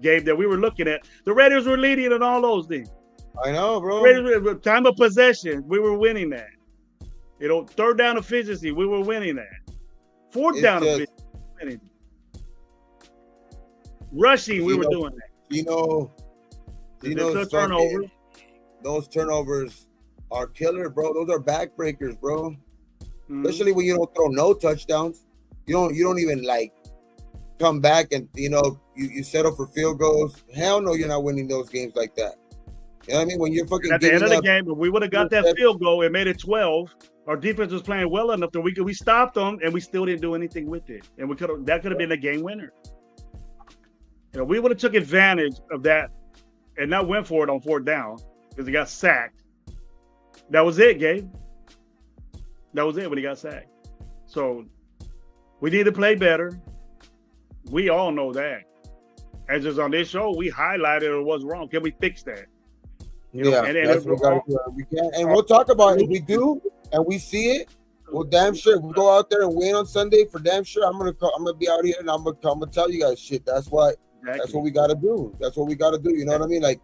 Gabe, that we were looking at, the Raiders were leading in all those things. I know, bro. Raiders, time of possession, we were winning that. You know, third down efficiency, we were winning that. Fourth down efficiency, winning. Rushing, we were doing that. Turnovers. Those turnovers are killer, bro. Those are backbreakers, bro. Especially when you don't throw no touchdowns. You don't even like come back and you settle for field goals. Hell no, you're not winning those games like that. You know what I mean? When you're fucking at the end of the game, if we would have got that field goal and made it 12, our defense was playing well enough that we stopped them and we still didn't do anything with it. And that could have been a game winner. You know, we would have took advantage of that and not went for it on fourth down because he got sacked. That was it, Gabe. That was it when he got sacked. So we need to play better. We all know that. And just on this show, we highlighted what's wrong. Can we fix that? That's what we gotta do. We can, and we'll talk about it. If we do and we see it, well, damn sure we'll go out there and win on Sunday for damn sure. I'm gonna be out here and I'm gonna tell you guys shit. That's what we gotta do. That's what we gotta do. You know what I mean? Like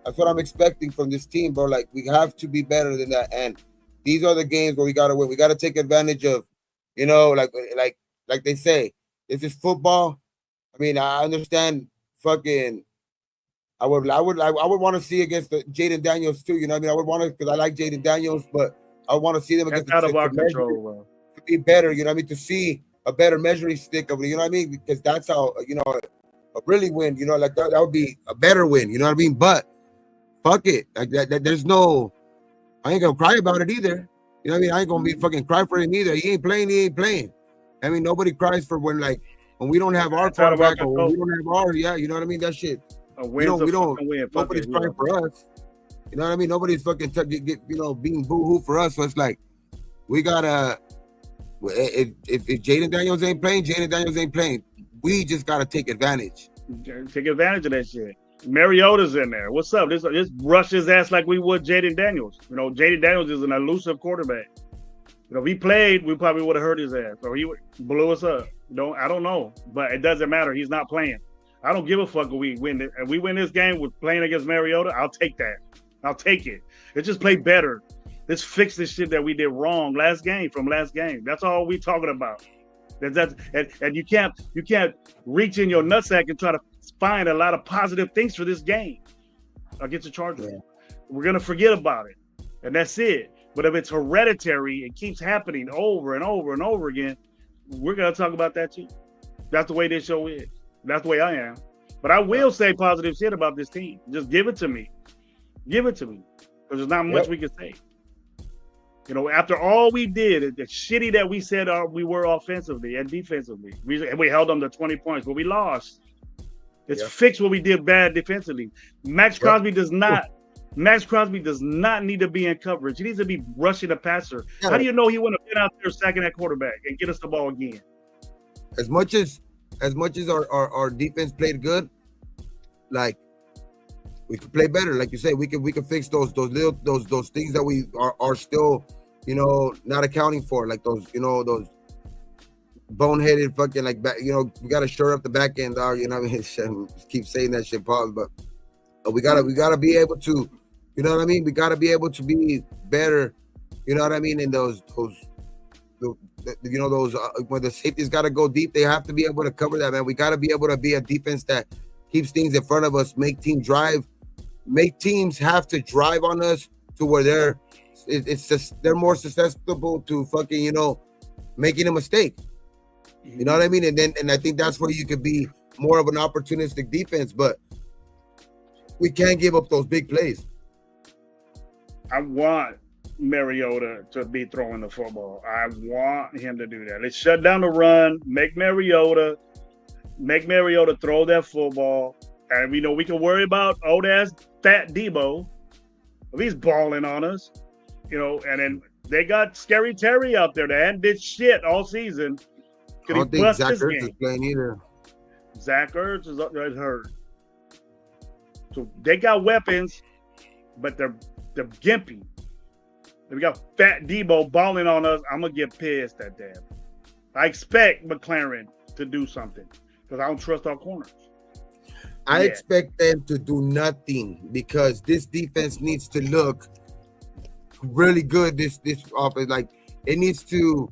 that's what I'm expecting from this team, bro. Like we have to be better than that. And these are the games where we gotta win. We gotta take advantage of, like they say, this is football. I mean, I understand fucking. I would want to see against the Jaden Daniels too. You know what I mean? I would want to because I like Jaden Daniels, but I want to see them against out of our control. To be better, you know what I mean? To see a better measuring stick of it, you know what I mean? Because that's how a really win. You know, like that would be a better win. You know what I mean? But fuck it, like that. There's no. I ain't gonna cry about it either. You know what I mean? I ain't gonna be fucking cry for him either. He ain't playing. I mean, nobody cries for when we don't have our quarterback or when we don't have our you know what I mean? That shit. We don't. Nobody's crying for us. You know what I mean? Nobody's fucking being boo-hoo for us. So it's like we gotta. If Jaden Daniels ain't playing, we just gotta take advantage. Take advantage of that shit. Mariota's in there. What's up? This rush his ass like we would Jaden Daniels. You know, Jaden Daniels is an elusive quarterback. You know, if he played, we probably would have hurt his ass, or he blew us up. I don't know, but it doesn't matter. He's not playing. I don't give a fuck if we win it. If we win this game with playing against Mariota, I'll take that. I'll take it. Let's just play better. Let's fix this shit that we did wrong last game. That's all we talking about. And you can't reach in your nutsack and try to find a lot of positive things for this game against the Chargers. Yeah. We're gonna forget about it, and that's it. But if it's hereditary, it keeps happening over and over and over again. We're gonna talk about that too. That's the way this show is. That's the way I am. But I will say positive shit about this team. Just give it to me. Because there's not much we can say. You know, after all we did, the shitty that we said we were offensively and defensively, we held them to 20 points, but we lost. Let's fix what we did bad defensively. Max Crosby does not need to be in coverage. He needs to be rushing the passer. How do you know he wouldn't have been out there sacking that quarterback and get us the ball again? As much as our defense played good, like we could play better. Like you say, we could fix those things that we are still, you know, not accounting for, like those, you know, those boneheaded fucking like back, you know, we gotta shore up the back end, dog. You know what I mean? Keep saying that shit, pause, but we gotta be able to, you know what I mean? We gotta be able to be better, you know what I mean? In those you know, those when the safeties gotta go deep, they have to be able to cover that, man. We gotta be able to be a defense that keeps things in front of us, make teams have to drive on us to where it's just they're more susceptible to fucking, you know, making a mistake. You know what I mean? And I think that's where you could be more of an opportunistic defense, but we can't give up those big plays. I want Mariota to be throwing the football. I want him to do that. Let's shut down the run, make Mariota throw that football. And we know we can worry about old ass fat Debo if he's balling on us, you know. And then they got Scary Terry out there that hadn't did shit all season. I don't think Zach Ertz is playing either. Zach Ertz is hurt. So they got weapons, but they're gimpy. If we got fat Debo balling on us, I'm gonna get pissed at that. I expect McLaren to do something because I don't trust our corners. I expect them to do nothing because this defense needs to look really good. This offense, like, it needs to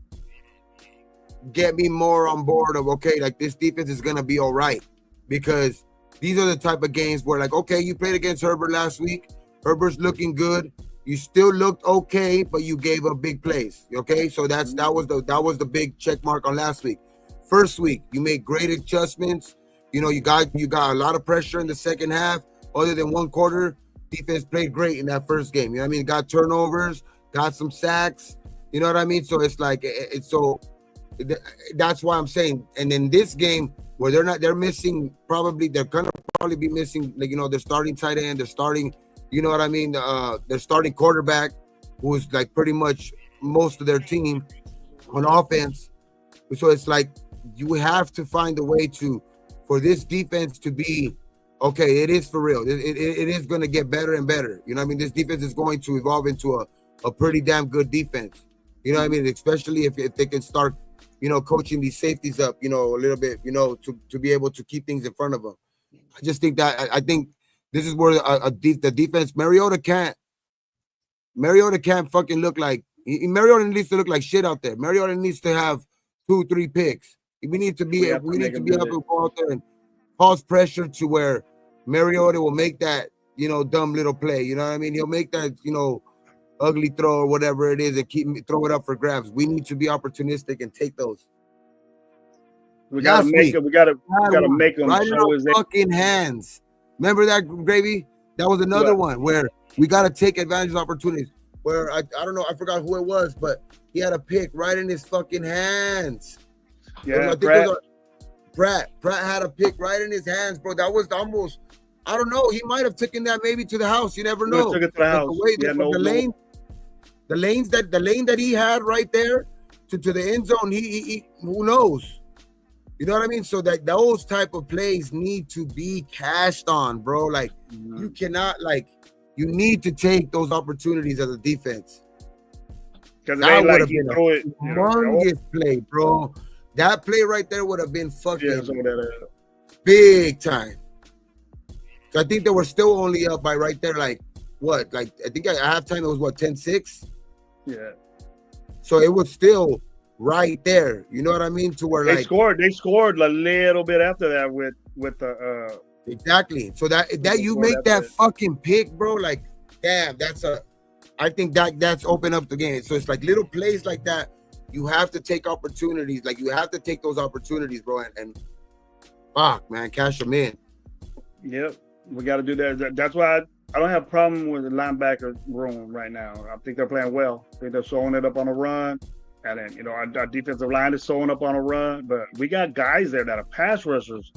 get me more on board of, okay, like, this defense is gonna be all right, because these are the type of games where, like, okay, you played against Herbert last week. Herbert's looking good. You still looked okay, but you gave up big plays. Okay, so that was the big check mark on last week. First week, you made great adjustments. You know, you got a lot of pressure in the second half. Other than one quarter, defense played great in that first game. You know what I mean? Got turnovers, got some sacks. You know what I mean? So it's like, that's why I'm saying. And in this game, where they're missing, they're gonna probably be missing, like, you know, their starting tight end, their starting, you know what I mean, their starting quarterback, who's like pretty much most of their team on offense. So it's like, you have to find a way for this defense to be, okay, it is for real. It is going to get better and better. You know what I mean? This defense is going to evolve into a pretty damn good defense. You know what I mean? Especially if they can start, you know, coaching these safeties up, you know, a little bit, you know, to be able to keep things in front of them. I just think I think this is where the defense, Mariota can't fucking look like, Mariota needs to look like shit out there. Mariota needs to have 2-3 picks. We need to be able to go out there and cause pressure to where Mariota will make that, you know, dumb little play. You know what I mean? He'll make that, you know, ugly throw or whatever it is and throw it up for grabs. We need to be opportunistic and take those. We gotta make them right show his fucking hands. Remember that, Gravy? That was another one where we gotta take advantage of opportunities. Where I don't know, I forgot who it was, but he had a pick right in his fucking hands. Yeah, Pratt had a pick right in his hands, bro. That was almost, I don't know. He might have taken that maybe to the house. You never know. Took it to the house. The lane that he had right there to the end zone. He who knows? You know what I mean? So that those type of plays need to be cashed on, bro. Like, you cannot, like, you need to take those opportunities as a defense. Because that would have been a humongous play, bro. That play right there would have been fucking big time. So I think they were still only up by right there, like, what? Like, I think at halftime it was, what, 10-6? Yeah. So it was still right there. You know what I mean? To where they scored a little bit after that with the exactly. So that you make that fucking pick, bro. Like, damn, I think that's opened up the game. So it's like little plays like that. You have to take opportunities. Like, you have to take those opportunities, bro. And fuck, man, cash them in. Yep, we got to do that. That's why I don't have a problem with the linebacker room right now. I think they're playing well. I think they're sewing it up on a run. And then, you know, our defensive line is sewing up on a run. But we got guys there that are pass rushers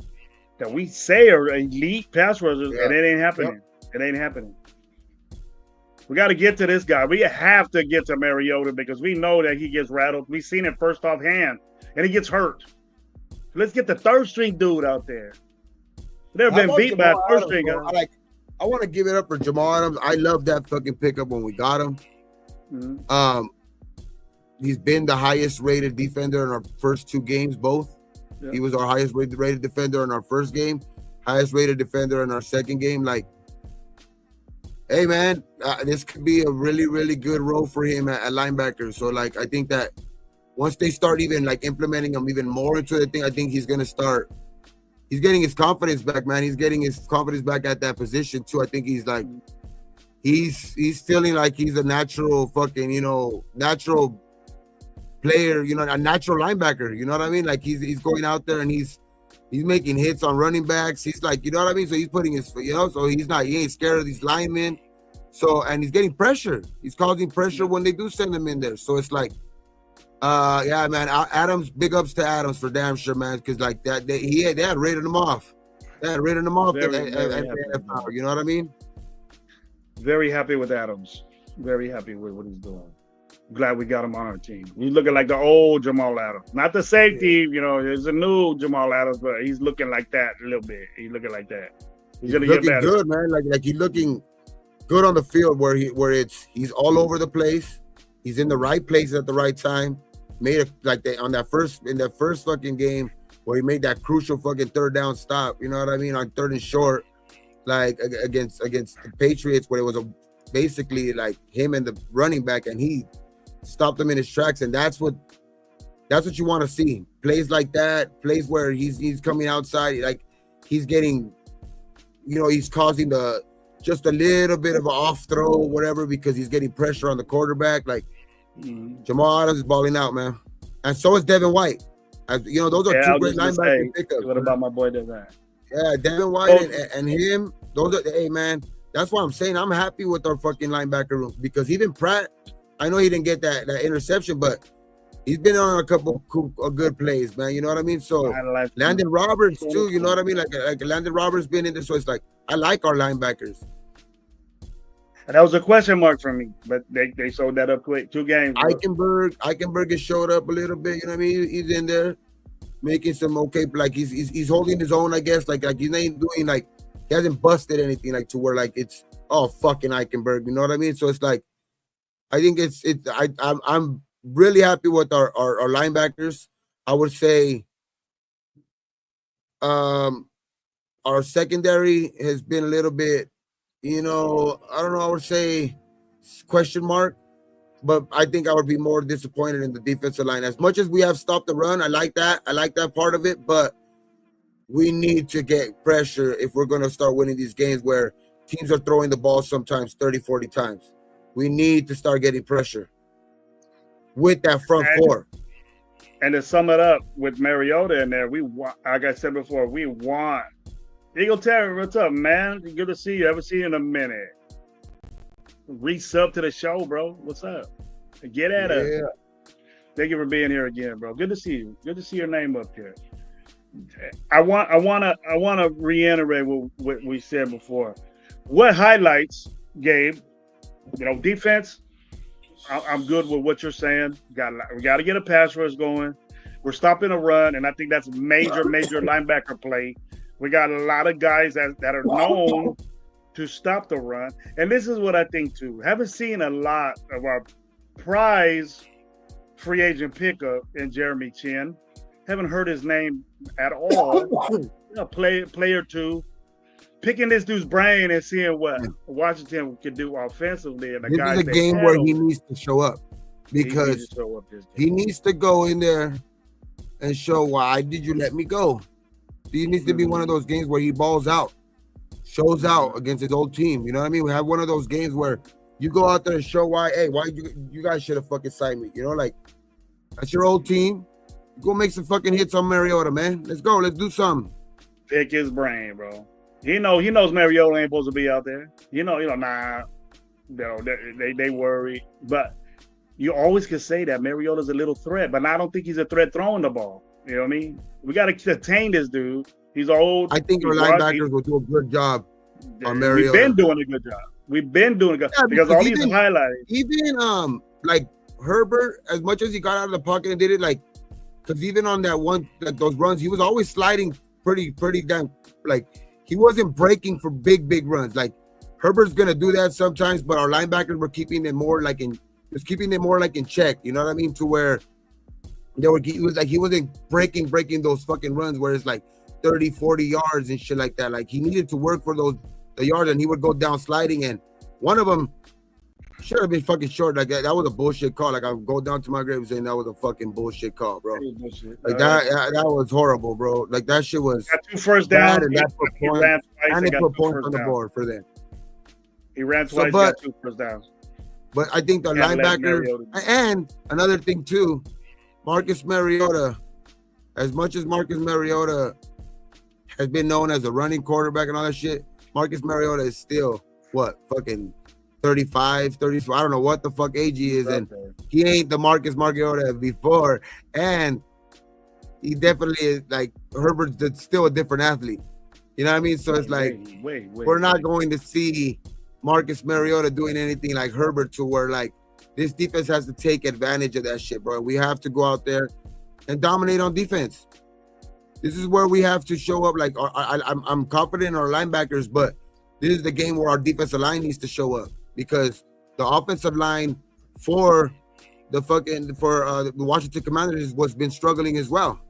that we say are elite pass rushers, and it ain't happening. Yep. It ain't happening. We got to get to this guy. We have to get to Mariota because we know that he gets rattled. We've seen it first off hand, and he gets hurt. Let's get the third string dude out there. They've been beat by a third string guy. I want to give it up for Jamal Adams. I love that fucking pickup when we got him. Mhm. He's been the highest rated defender in our first 2 games, both. Yeah. He was our highest rated defender in our first game, highest rated defender in our second game. Like, hey man, this could be a really, really good role for him at linebacker. So like, I think that once they start even like implementing him even more into the thing, I think he's gonna start. He's getting his confidence back, man. He's getting his confidence back at that position too. I think he's like, he's feeling like he's a natural fucking, natural player, a natural linebacker. You know what I mean? Like he's going out there and he's making hits on running backs. He's like, you know what I mean? So he's putting his, so he ain't scared of these linemen. So, and he's getting pressure. He's causing pressure when they do send him in there. So it's like, yeah, man. Adams, big ups to Adams for damn sure, man. Because like that, they had rated him off. They had rated him off Very, at very the NFL. You know what I mean? Very happy with Adams. Very happy with what he's doing. Glad we got him on our team. He's looking like the old Jamal Adams. Not the safety, there's a new Jamal Adams, but he's looking like that a little bit. He's looking like that. He's gonna get looking better. good, man. Like he's looking good on the field where he's all over the place. He's in the right place at the right time. Made in that first fucking game where he made that crucial fucking third down stop. You know what I mean? On third and short, like against the Patriots, where it was basically like him and the running back, and he stopped him in his tracks. And that's what you want to see. Plays like that, plays where he's coming outside, like he's getting, he's causing just a little bit of an off throw, whatever, because he's getting pressure on the quarterback. Like Jamal Adams is balling out, man, and so is Devin White. Those are 2 great linebacker pickups. What about my boy Devin? Yeah, Devin White and him. Those are, hey man, that's why I'm saying I'm happy with our fucking linebacker room, because even Pratt, I know he didn't get that interception, but he's been on a couple of good plays, man. You know what I mean? So Landon Roberts too. You know what I mean? Like Landon Roberts been in this, so it's like I like our linebackers. And that was a question mark for me, but they sold that up quick. 2 games. Eichenberg has showed up a little bit. You know what I mean? He's in there making some okay, like he's holding his own, I guess. Like he's ain't doing like he hasn't busted anything like to where like it's fucking Eichenberg. You know what I mean? So it's like I think I'm really happy with our linebackers. I would say our secondary has been a little bit, I don't know, I would say question mark, but I think I would be more disappointed in the defensive line. As much as we have stopped the run, I like that part of it, but we need to get pressure if we're going to start winning these games where teams are throwing the ball sometimes 30, 40 times. We need to start getting pressure with that front 4. And to sum it up with Mariota in there, we want, like I said before, we want Eagle Terry. What's up, man? Good to see you. Haven't seen you in a minute. Resub to the show, bro. What's up? Get at us. Thank you for being here again, bro. Good to see you. Good to see your name up here. I want to reiterate what we said before. What highlights, Gabe? Defense. I'm good with what you're saying. We got to get a pass rush going. We're stopping a run, and I think that's major linebacker play. We got a lot of guys that are known to stop the run. And this is what I think, too. Haven't seen a lot of our prize free agent pickup in Jeremy Chinn. Haven't heard his name at all. Player 2. Picking this dude's brain and seeing what Washington could do offensively. And this is a game where he needs to show up, because he needs to go in there and show, why did you let me go? He needs to be one of those games where he balls out, shows out against his old team. You know what I mean? We have one of those games where you go out there and show why you guys should have fucking signed me. Like that's your old team. Go make some fucking hits on Mariota, man. Let's go. Let's do something. Pick his brain, bro. He knows Mariota ain't supposed to be out there. Nah. No, they worry. But you always can say that Mariota's a little threat, but I don't think he's a threat throwing the ball. You know what I mean? We got to contain this dude. He's old. I think our linebackers will do a good job on Mariota. We've been doing a good job. Because all these highlights. Even like Herbert, as much as he got out of the pocket and did it, like, because even on that one, like those runs, he was always sliding pretty damn, like he wasn't breaking for big runs. Like Herbert's gonna do that sometimes, but our linebackers were keeping it more like in check. You know what I mean? To where he wasn't breaking those fucking runs where it's like 30, 40 yards and shit like that. Like he needed to work for the yards, and he would go down sliding, and one of them should have been fucking short. Like that was a bullshit call. Like I would go down to my grave saying that was a fucking bullshit call, bro. Like that was horrible, bro. Like that shit was. Got 2 first downs. And that put points on the board for them. He ran twice, got 2 first downs. But I think the linebacker, and another thing too, Marcus Mariota, as much as Marcus Mariota has been known as a running quarterback and all that shit, Marcus Mariota is still, what, fucking 35, 34, I don't know what the fuck age he is, and he ain't the Marcus Mariota before, and he definitely is, like, Herbert's still a different athlete. You know what I mean? So it's like, we're not going to see Marcus Mariota doing anything like Herbert, to where, like, this defense has to take advantage of that shit, bro. We have to go out there and dominate on defense. This is where we have to show up. Like, I'm confident in our linebackers, but this is the game where our defensive line needs to show up, because the offensive line for the Washington Commanders was been struggling as well.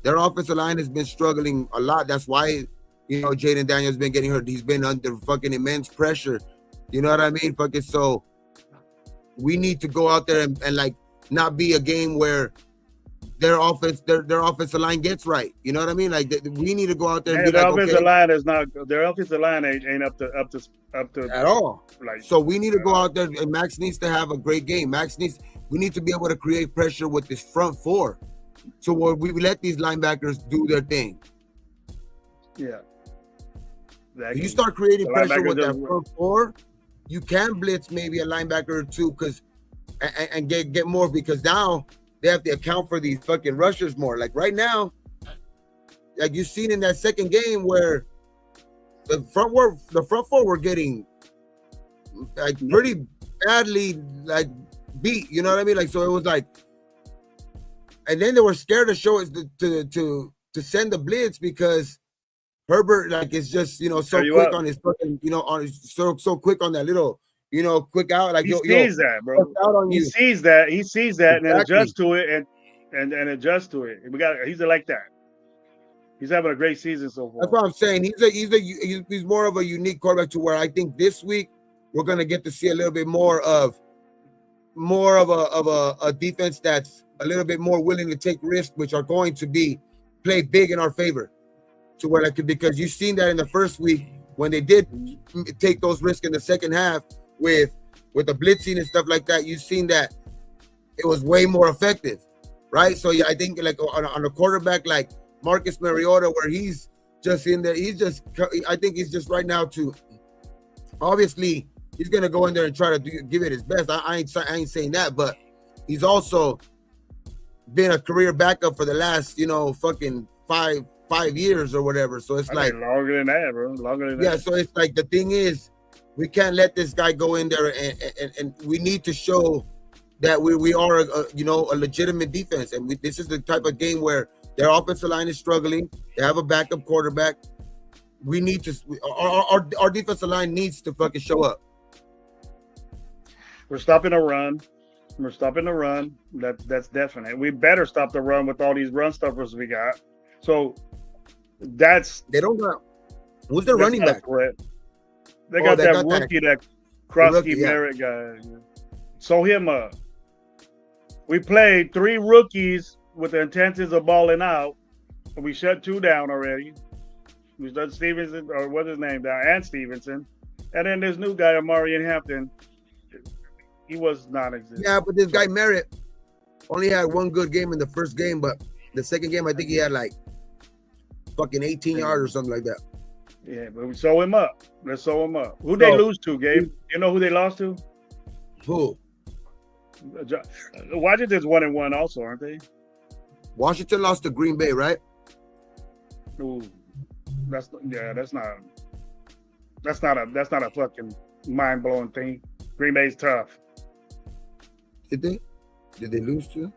Their offensive line has been struggling a lot. That's why, you know, Jaden Daniels been getting hurt. He's been under fucking immense pressure. You know what I mean? Fucking, so we need to go out there and like not be a game where their offensive line gets right. You know what I mean? Like we need to go out there and be their like, offensive okay, line is not, their offensive line ain't up to at all. Like, so we need to go out there, and Max needs to have a great game. We need to be able to create pressure with this front four, so we let these linebackers do their thing. Yeah. If you start creating pressure with that front four, you can blitz maybe a linebacker or two, and get more, because now they have to account for these fucking rushers more. Like right now, like you've seen in that second game where the front four were getting like pretty badly like beat. You know what I mean? Like, so it was like, and then they were scared to show it to send the blitz, because Herbert, like, is just, you know, so quick on his fucking, you know, so quick on that little, you know, quick out. Like, he sees that, bro. He sees that, and then adjusts to it and adjusts to it. He's like that. He's having a great season so far. That's what I'm saying. He's more of a unique quarterback, to where I think this week we're gonna get to see a little bit more of a defense that's a little bit more willing to take risks, which are going to play big in our favor. To where, like, because you've seen that in the first week when they did take those risks in the second half with the blitzing and stuff like that, you've seen that it was way more effective, right? So yeah, I think like on a quarterback like Marcus Mariota, where he's just in there, I think he's just right now to, obviously he's gonna go in there and try to give it his best. I ain't saying that, but he's also been a career backup for the last, you know, fucking five years or whatever. So it's like longer than that, bro. Longer than that. Yeah, so it's like, the thing is, we can't let this guy go in there, and we need to show that we are a legitimate defense. And this is the type of game where their offensive line is struggling. They have a backup quarterback. We need to our defensive line needs to fucking show up. We're stopping the run. That's definite. We better stop the run with all these run stuffers we got. So they don't got. Who's their running back? They got that rookie, that Krosky Merritt guy. So we played 3 rookies with the intentions of balling out, and we shut 2 down already. We done Stevenson, or what's his name down, and Stevenson, and then this new guy, Amari Hampton. He was non-existent. Yeah, but this guy Merritt only had 1 good game in the first game, but the second game I think he had like fucking 18 yards or something like that. Yeah, but we sew him up. Let's sew him up. Who they lose to, Gabe? You know who they lost to? Who? Washington's 1-1 also, aren't they? Washington lost to Green Bay, right? Ooh, that's not a fucking mind-blowing thing. Green Bay's tough. Did they lose to?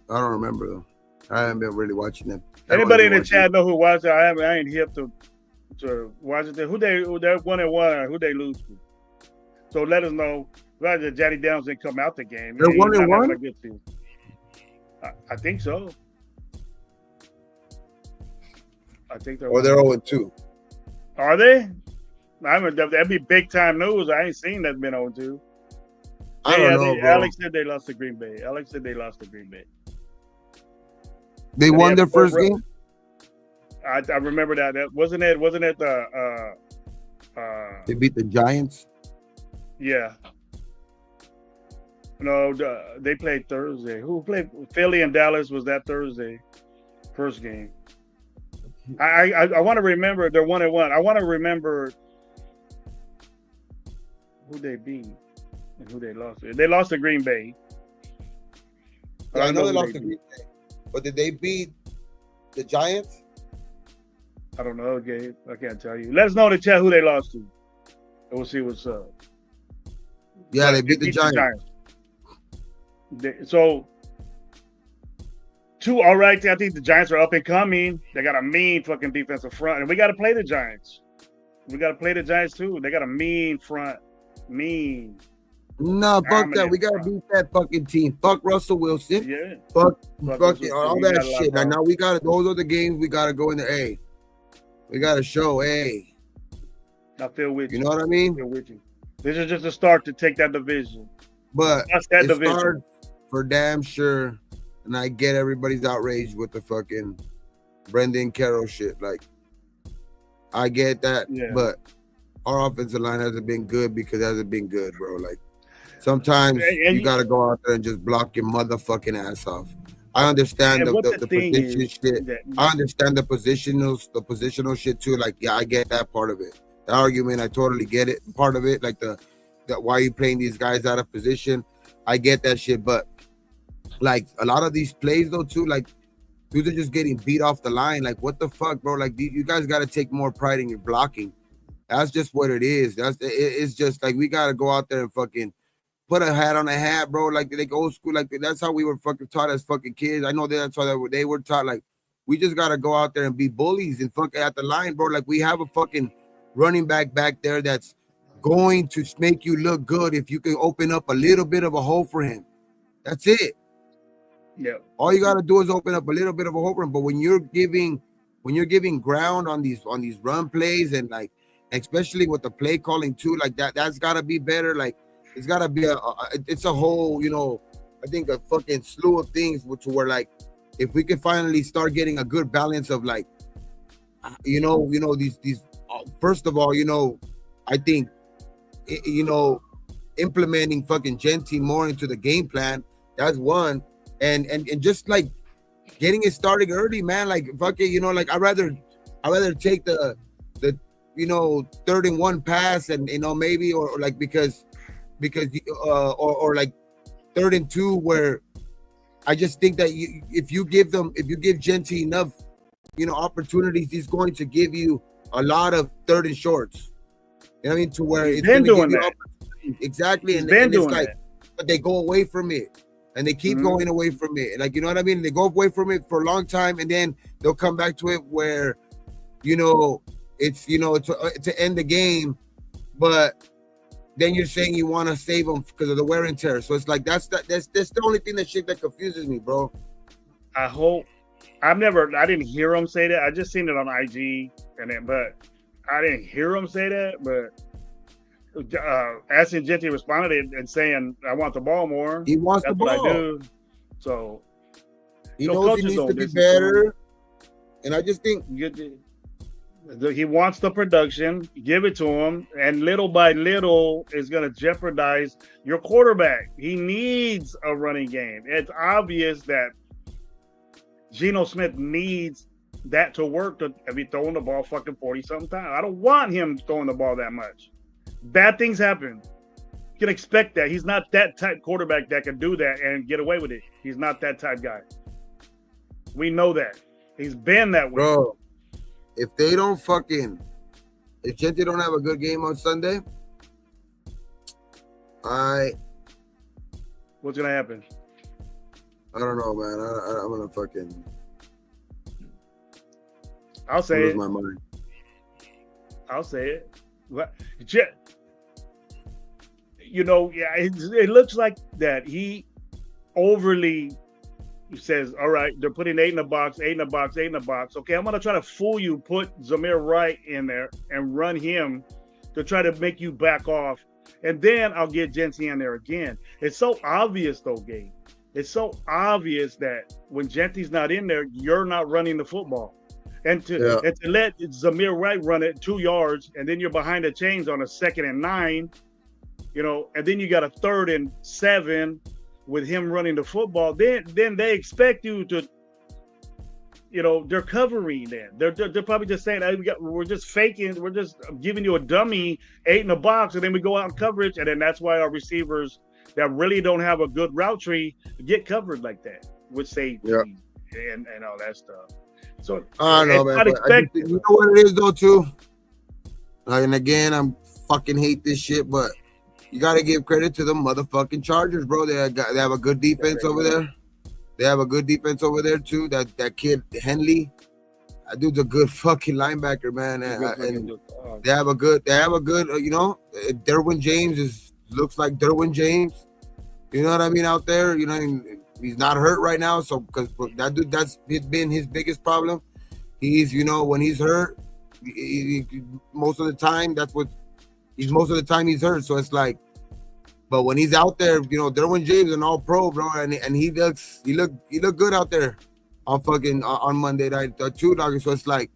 I don't remember though. I haven't been really watching them. Anybody in the chat know who watched it? I ain't hip to to Washington. They're 1-1, who they lose to. So let us know. Rather Johnny Downs didn't come out the game. They're He's not 1-1? having a good season. I think so. I think they're. Or they're 0-2. Are they? I mean, that'd be big time news. I ain't seen that been 0-2. I don't know, bro. Alex said they lost to Green Bay. They won their first game? I remember that. Wasn't it the They beat the Giants? yeah. No, they played Thursday. Who played? Philly and Dallas was that Thursday, first game. I want to remember they're 1-1. I want to remember who they beat and who they lost to. They lost to Green Bay. Yeah, I know they lost to Green Bay. But did they beat the Giants? I don't know, Gabe. I can't tell you. Let us know in the chat who they lost to. And we'll see what's up. Yeah, they beat the Giants. So, all right. I think the Giants are up and coming. They got a mean fucking defensive front, and we got to play the Giants. We got to play the Giants too. They got a mean front. Mean. No, fuck that. We gotta beat that fucking team. Fuck Russell Wilson. Yeah. Fuck all that got shit. Now we gotta. Those are the games we gotta go in the A. We gotta show A. I feel with you. You know what I mean? I feel with you. This is just a start to take that division. But that's that it division starts for damn sure. And I get everybody's outraged with the fucking Brendan Carroll shit. Like, I get that, but our offensive line hasn't been good because it hasn't been good, bro. Like, sometimes you gotta go out there and just block your motherfucking ass off. I understand the position shit. I understand the positional shit too. Like, yeah, I get that part of it. The argument, I totally get it. Part of it, like the why are you playing these guys out of position? I get that shit, but like a lot of these plays though too, like dudes are just getting beat off the line. Like, what the fuck, bro? Like, you guys got to take more pride in your blocking. That's just what it is. It's just like we got to go out there and fucking put a hat on a hat, bro. Like old school. Like, that's how we were fucking taught as fucking kids. I know that's how they were taught. Like, we just got to go out there and be bullies and fuck at the line, bro. Like, we have a fucking running back there that's going to make you look good if you can open up a little bit of a hole for him. That's it. Yeah. All you gotta do is open up a little bit of a hole for him. But when you're giving ground on these run plays, and like especially with the play calling too, like that's gotta be better. Like, it's gotta be it's a whole, you know, I think a fucking slew of things to where, like, if we can finally start getting a good balance of, like, you know these first of all, you know, I think, you know, implementing fucking Genty more into the game plan, that's one, and just like getting it started early, man. Like, fuck it, you know, like I'd rather take the you know 3rd and 1 pass, and you know, maybe or like because or like 3rd and 2, where I just think that if you give Genty enough, you know, opportunities, he's going to give you a lot of 3rd and shorts. You know what I mean? To where it's been going to doing give you that. Exactly, and it's like, but they go away from it, and they keep going away from it. Like, you know what I mean? They go away from it for a long time, and then they'll come back to it where, you know, it's, you know, to end the game, but then you're saying you want to save them because of the wear and tear. So it's like that's the only thing that confuses me, bro. I hope I didn't hear him say that. I just seen it on IG, but I didn't hear him say that. But Ashton Genty responded and saying, "I want the ball more." He wants the ball. What I do. So he knows he needs to be better, and I just think he wants the production. Give it to him, and little by little is going to jeopardize your quarterback. He needs a running game. It's obvious that Geno Smith needs that to work to be throwing the ball fucking 40-something times. I don't want him throwing the ball that much. Bad things happen. You can expect that. He's not that type quarterback that can do that and get away with it. He's not that type guy. We know that. He's been that way. Bro, if Genty don't have a good game on Sunday, what's going to happen? I don't know, man. I'm going to fucking I'll say lose it. my mind. I'll say it. But you know, yeah, it looks like that he overly says, all right, they're putting 8 in the box, 8 in the box, 8 in the box. Okay, I'm gonna try to fool you, put Zamir Wright in there and run him to try to make you back off. And then I'll get Genty in there again. It's so obvious though, Gabe. It's so obvious that when Genty's not in there, you're not running the football. And to let Zamir Wright run it 2 yards, and then you're behind the chains on a 2nd and 9, you know, and then you got a 3rd and 7 with him running the football. Then they expect you to, you know, they're covering then. They're probably just saying, hey, we're just faking, we're just giving you a dummy 8 in the box, and then we go out in coverage, and then that's why our receivers that really don't have a good route tree get covered like that with safety and all that stuff. So I don't know, man. You know what it is though, too. And again, I'm fucking hate this shit, but you got to give credit to the motherfucking Chargers, bro. They have a good defense over there. They have a good defense over there too. That kid Henley, that dude's a good fucking linebacker, man. And they have a good. You know, Derwin James looks like Derwin James. You know what I mean out there. You know, he's not hurt right now, so because that dude, that's been his biggest problem. He's, you know, when he's hurt, most of the time most of the time he's hurt. So it's like, but when he's out there, you know, Derwin James an all pro, bro, and he looked good out there on Monday night too, dog. So it's like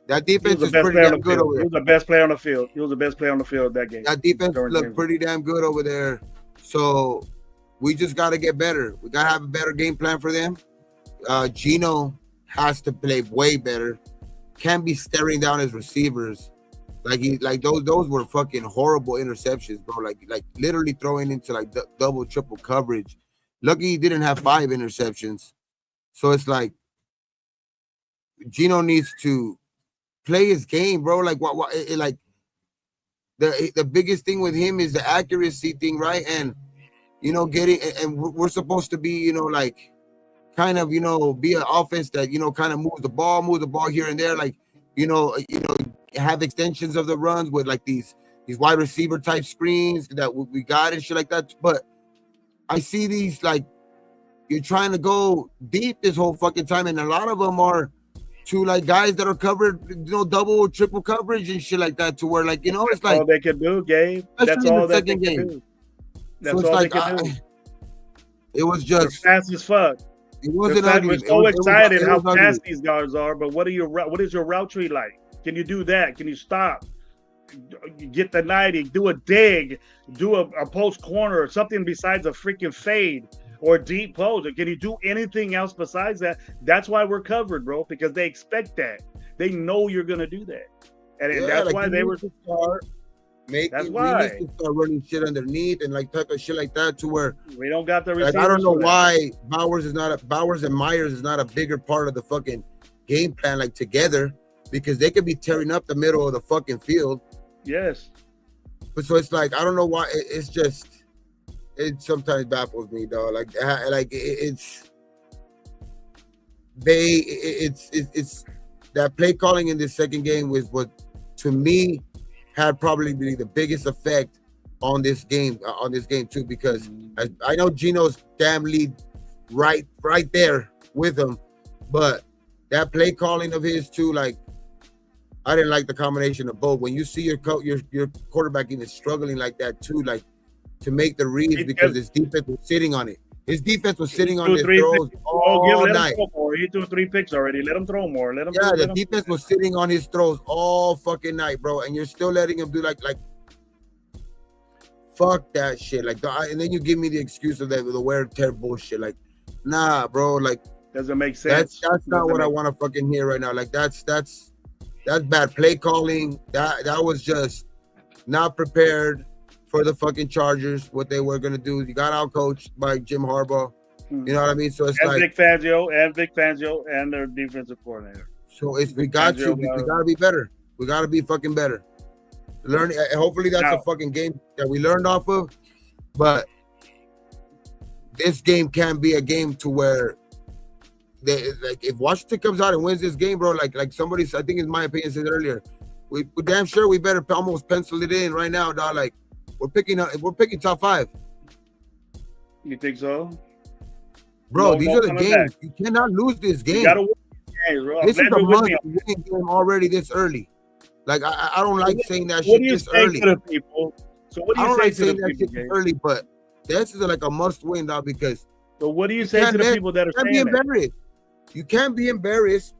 that defense is pretty damn good over there. He was the best player on the field. He was the best player on the field that game. That defense looked pretty damn good over there. So we just got to get better. We got to have a better game plan for them. Gino has to play way better. Can't be staring down his receivers. Like those were fucking horrible interceptions, bro. Like literally throwing into like double, triple coverage. Lucky he didn't have 5 interceptions. So it's like Gino needs to play his game, bro. Like like the biggest thing with him is the accuracy thing, right? And you know, we're supposed to be, you know, like kind of, you know, be an offense that, you know, kind of move the ball here and there, like, you know, have extensions of the runs with like these wide receiver type screens that we got and shit like that. But I see these, like, you're trying to go deep this whole fucking time, and a lot of them are to like guys that are covered, you know, double, triple coverage and shit like that, to where, like, you know, it's like all they can do, Gabe. That's all that they can do. That's all they can do. It was just fast as fuck. It wasn't ugly. We're so excited how fast these guys are, but what is your route tree like? Can you do that? Can you stop? Get the 90, do a dig, do a post corner or something besides a freaking fade or deep post? Or can you do anything else besides that? That's why we're covered, bro, because they expect that. They know you're gonna do that. And that's like why they were that's why we need to start running shit underneath and like type of shit like that, to where we don't got the receivers. Like, I don't know why Bowers and Myers is not a bigger part of the fucking game plan, like together, because they could be tearing up the middle of the fucking field. Yes. But so it's like, I don't know why it sometimes baffles me, dog. Like it's that play calling in this second game was what, to me, had probably the biggest effect on this game too, because I know Gino's damn lead right there with him, but that play calling of his too, like, I didn't like the combination of both. When you see your quarterback even struggling like that too, like to make the reads, because his defense was sitting on it. His defense was sitting on his throws all night. He threw 3 picks already. Let him throw more. The defense was sitting on his throws all fucking night, bro. And you're still letting him do like fuck that shit. Like, and then you give me the excuse of the wear and tear bullshit. Like, nah, bro. Like, doesn't make sense. That's not what I want to fucking hear right now. Like, that's bad play calling. That was just not prepared for the fucking Chargers, what they were gonna do. You got out coached by Jim Harbaugh. You know what I mean? So it's Vic Fangio and their defensive coordinator. So we got to be better. We got to be fucking better. Hopefully that's a fucking game that we learned off of. But this game can be a game to where if Washington comes out and wins this game, bro, like somebody, I think in my opinion said earlier, we're damn sure we better almost pencil it in right now, dog. Like we're picking top 5. You think so? Bro, No, these no are the coming games. back. You cannot lose this You game. gotta win the games, bro. I'm This is glad a you're with me. must-win game already this early. Like I don't like saying that What shit do you this say early. to the people? So what do I you don't say like to the saying that people, shit this Gabe? early, but this is like a must-win, dog, because So what do you you say to can't the people that are can't be saying that? embarrassed. You can't be embarrassed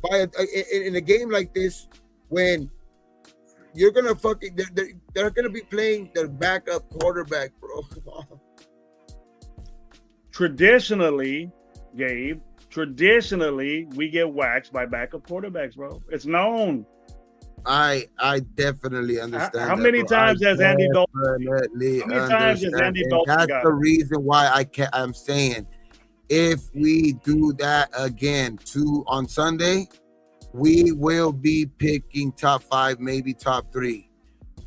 by in a game like this when you're gonna fucking they're gonna be playing their backup quarterback, bro. Come on. Traditionally, Gabe, we get waxed by backup quarterbacks, bro. It's known. I definitely understand. How that, many bro. times has Andy Dalton? Definitely How many times has understand, Andy and Dalton that's got the it? reason why I'm saying if we do that again on Sunday, we will be picking top 5, maybe top 3.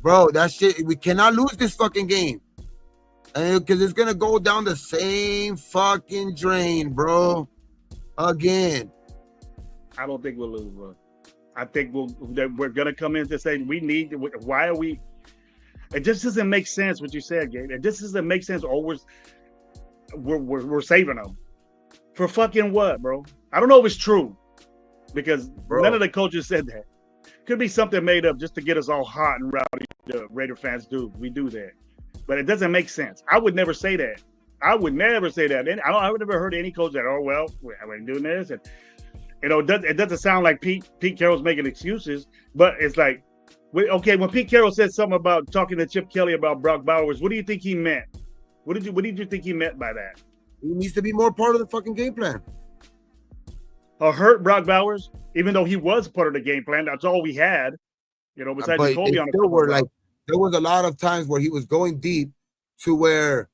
Bro, that shit, we cannot lose this fucking game. Because it's going to go down the same fucking drain, bro. Again. I don't think we'll lose, bro. I think we're gonna come in to say we need. Why are we? It just doesn't make sense what you said, Gabe. It just doesn't make sense. Or we're saving them for fucking what, bro? I don't know if it's true because none of the coaches said that. Could be something made up just to get us all hot and rowdy. The Raider fans do. We do that, but it doesn't make sense. I would never say that. I would never say that. And I would never heard any coach that, oh well, we're doing this and. You know, it doesn't sound like Pete Carroll's making excuses, but it's like, okay, when Pete Carroll said something about talking to Chip Kelly about Brock Bowers, what do you think he meant? What did you think he meant by that? He needs to be more part of the fucking game plan. Hurt Brock Bowers, even though he was part of the game plan. That's all we had, you know, besides Jacoby on the still were like, there was a lot of times where he was going deep to where,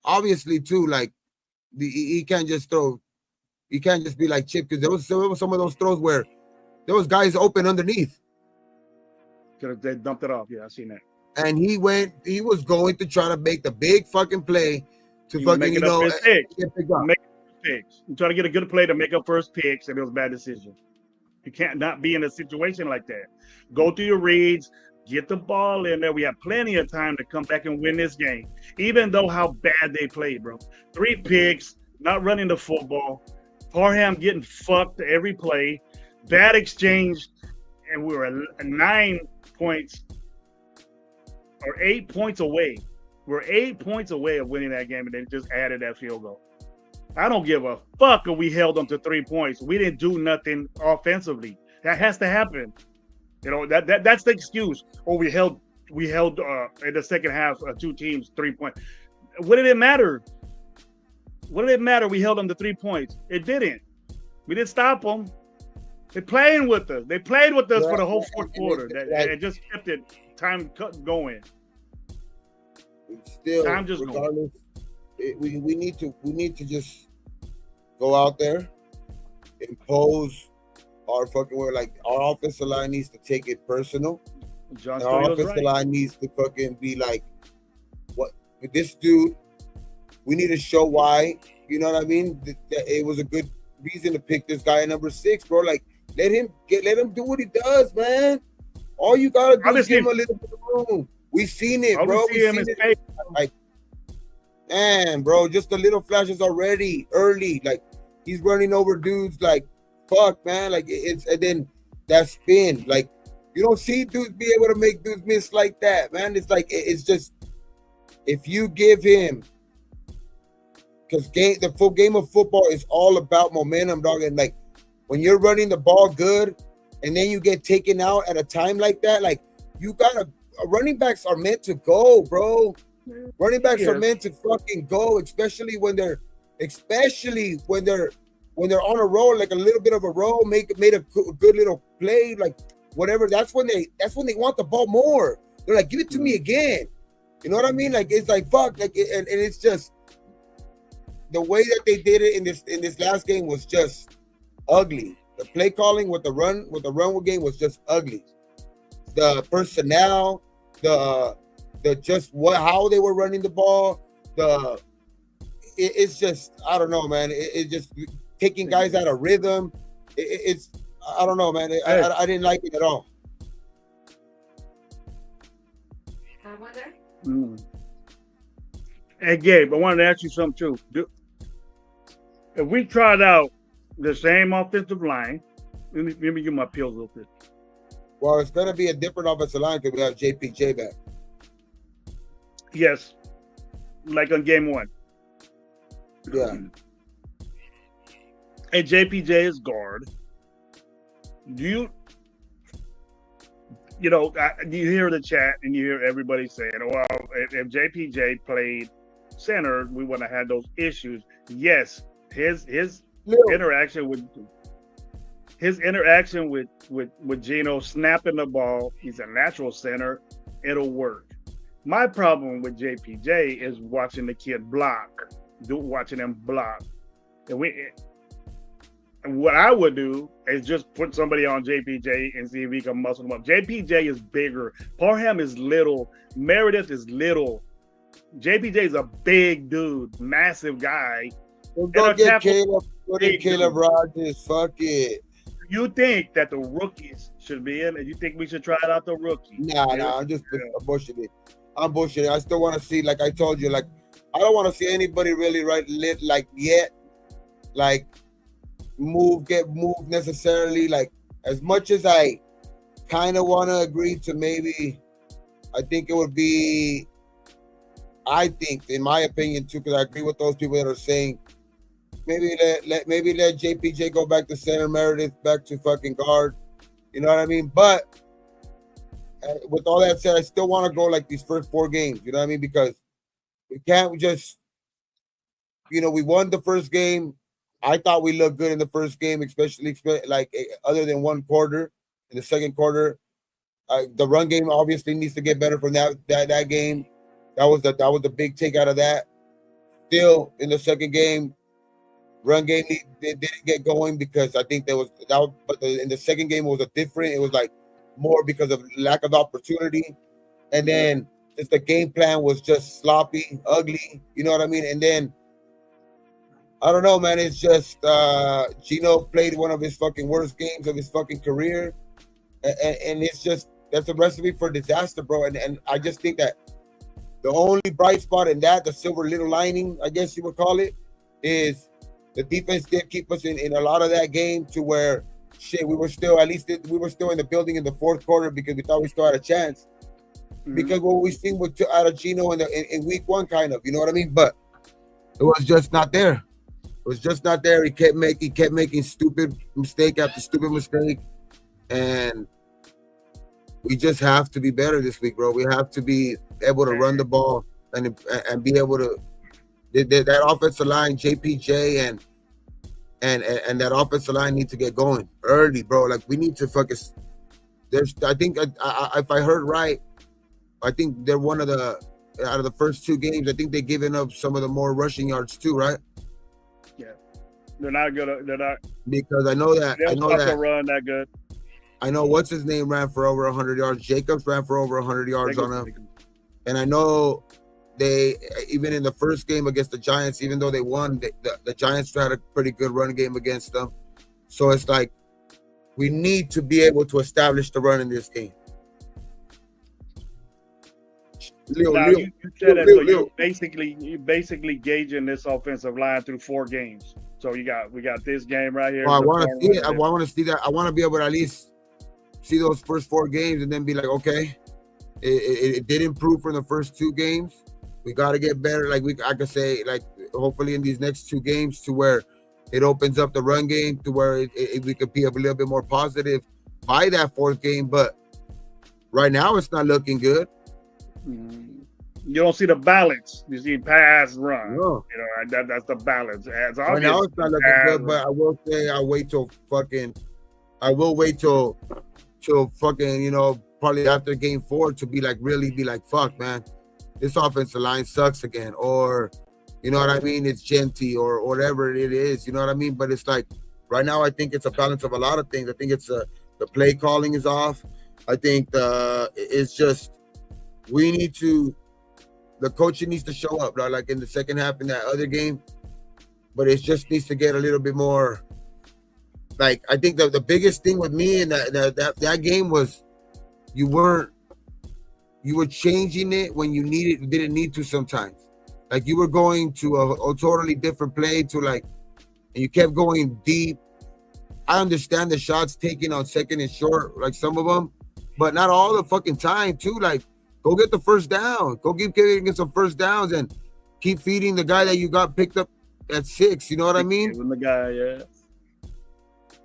obviously, too, like, he can't just throw. You can't just be like Chip, because there was some of those throws where there was guys open underneath. They dumped it off. Yeah, I seen that. And he was going to try to make the big fucking play to fucking, get pick up. Make picks. You try to get a good play to make up first picks, and it was a bad decision. You can't not be in a situation like that. Go through your reads, get the ball in there. We have plenty of time to come back and win this game, even though how bad they played, bro. 3 picks, not running the football. Parham getting fucked every play, bad exchange, and we were 9 points or 8 points away. We're 8 points away of winning that game, and they just added that field goal. I don't give a fuck if we held them to 3 points. We didn't do nothing offensively. That has to happen. You know, that's the excuse. Or we held in the second half 2 teams 3 points. What did it matter? What did it matter? We held them to 3 points. It didn't. We didn't stop them. They're playing with us. They played with us for the whole fourth quarter. It just kept it time going. Still, time just regardless, we need to just go out there, impose our fucking way. Like our offensive line needs to take it personal. Our offensive line needs to fucking be like, what with this dude. We need to show why, you know what I mean? That it was a good reason to pick this guy at number 6, bro. Like, let him do what he does, man. All you gotta do is give him a little bit of room. We've seen it, bro. We've seen it. Like, man, bro, just the little flashes already early. Like, he's running over dudes. Like, fuck, man. Like, and then that spin. Like, you don't see dudes be able to make dudes miss like that, man. It's like it's just if you give him. Because the full game of football is all about momentum, dog. And like when you're running the ball good and then you get taken out at a time like that, like you gotta running backs are meant to go, bro. Running backs are meant to fucking go, especially when they're on a roll, like a little bit of a roll, made a good little play, like whatever. That's when they want the ball more. They're like, give it to me again. You know what I mean? Like it's like fuck, like and it's just. The way that they did it in this last game was just ugly. The play calling with the run game was just ugly. The personnel, the just how they were running the ball, it's just I don't know, man. It's just taking guys out of rhythm. It's I don't know, man. I didn't like it at all. Mm. Hey, Gabe, I wanted to ask you something too. If we tried out the same offensive line, let me get my pills real quick. Well, it's gonna be a different offensive line because we have JPJ back. Yes, like on game one. Yeah. And JPJ is guard. Do you hear the chat and you hear everybody saying, well, if JPJ played center, we wouldn't have had those issues. Yes, his interaction with Geno snapping the ball, he's a natural center, it'll work. My problem with JPJ is watching the kid watching him block. And what I would do is just put somebody on JPJ and see if he can muscle him up. JPJ is bigger. Parham is little. Meredith is little. JPJ is a big dude, massive guy. We'll go get Caleb. Caleb Rogers. Fuck it. You think that the rookies should be in, and you think we should try it out the rookies? Nah, I'm just bullshitting. I'm bullshitting. I still want to see, like I told you, like I don't want to see anybody really get moved necessarily. Like as much as I kind of want to agree to maybe, I think in my opinion too, because I agree with those people that are saying maybe let JPJ go back to center, Meredith back to fucking guard. You know what I mean? But with all that said, I still want to go like these first 4 games. You know what I mean? Because we can't just, we won the first game. I thought we looked good in the first game, especially like other than one quarter. In the second quarter, the run game obviously needs to get better from that game. That was the big take out of that. Still in the second game, run game didn't get going because I think but in the second game it was like more because of lack of opportunity, and then just the game plan was just sloppy, ugly. You know what I mean? And then I don't know, man. It's just Geno played one of his fucking worst games of his fucking career, and it's just that's a recipe for disaster, bro. And I just think that the only bright spot in that, the silver little lining, I guess you would call it, is the defense did keep us in a lot of that game to where we were still in the building in the fourth quarter because we thought we still had a chance. Mm-hmm. Because what we seen out of Geno in week 1, kind of, you know what I mean? But it was just not there. It was just not there. He kept making stupid mistake after stupid mistake, and we just have to be better this week, bro. We have to be able to run the ball and be able to that offensive line, JPJ and that offensive line need to get going early, bro. Like we need to focus. I think if I heard right, I think they're one of the out of the first 2 games. I think they've given up some of the more rushing yards too, right? Yeah, they're not good. They're not because I know that run that good. I know what's his name ran for over 100 yards. Jacobs ran for over 100 yards on him, and I know. They even in the first game against the Giants, even though they won, the Giants had a pretty good run game against them. So it's like we need to be able to establish the run in this game. You said that, so you're basically gauging this offensive line through 4 games. So we got this game right here. Well, I want to see it. I want to see that. I want to be able to at least see those first 4 games and then be like, okay, it did improve from the first 2 games. We got to get better. Like I could say, like hopefully in these next 2 games to where it opens up the run game to where we could be a little bit more positive by that 4th game. But right now it's not looking good. You don't see the balance. You see pass, run. No. That's the balance. Right now it's not looking good. But I will say I will wait till fucking probably after game 4 to be like fuck, man. This offensive line sucks again, or you know what I mean? It's Genty or whatever it is, you know what I mean? But it's like right now, I think it's a balance of a lot of things. I think it's the play calling is off. I think it's just the coaching needs to show up, right? Like in the second half in that other game, but it just needs to get a little bit more. Like I think the biggest thing with me in that game was you weren't you were changing it when you didn't need to sometimes. Like you were going to a totally different play to like, and you kept going deep. I understand the shots taken on second and short, like some of them, but not all the fucking time too. Like, go get the first down. Go keep getting some first downs and keep feeding the guy that you got picked up at 6. You know what I mean? Giving the guy, yeah.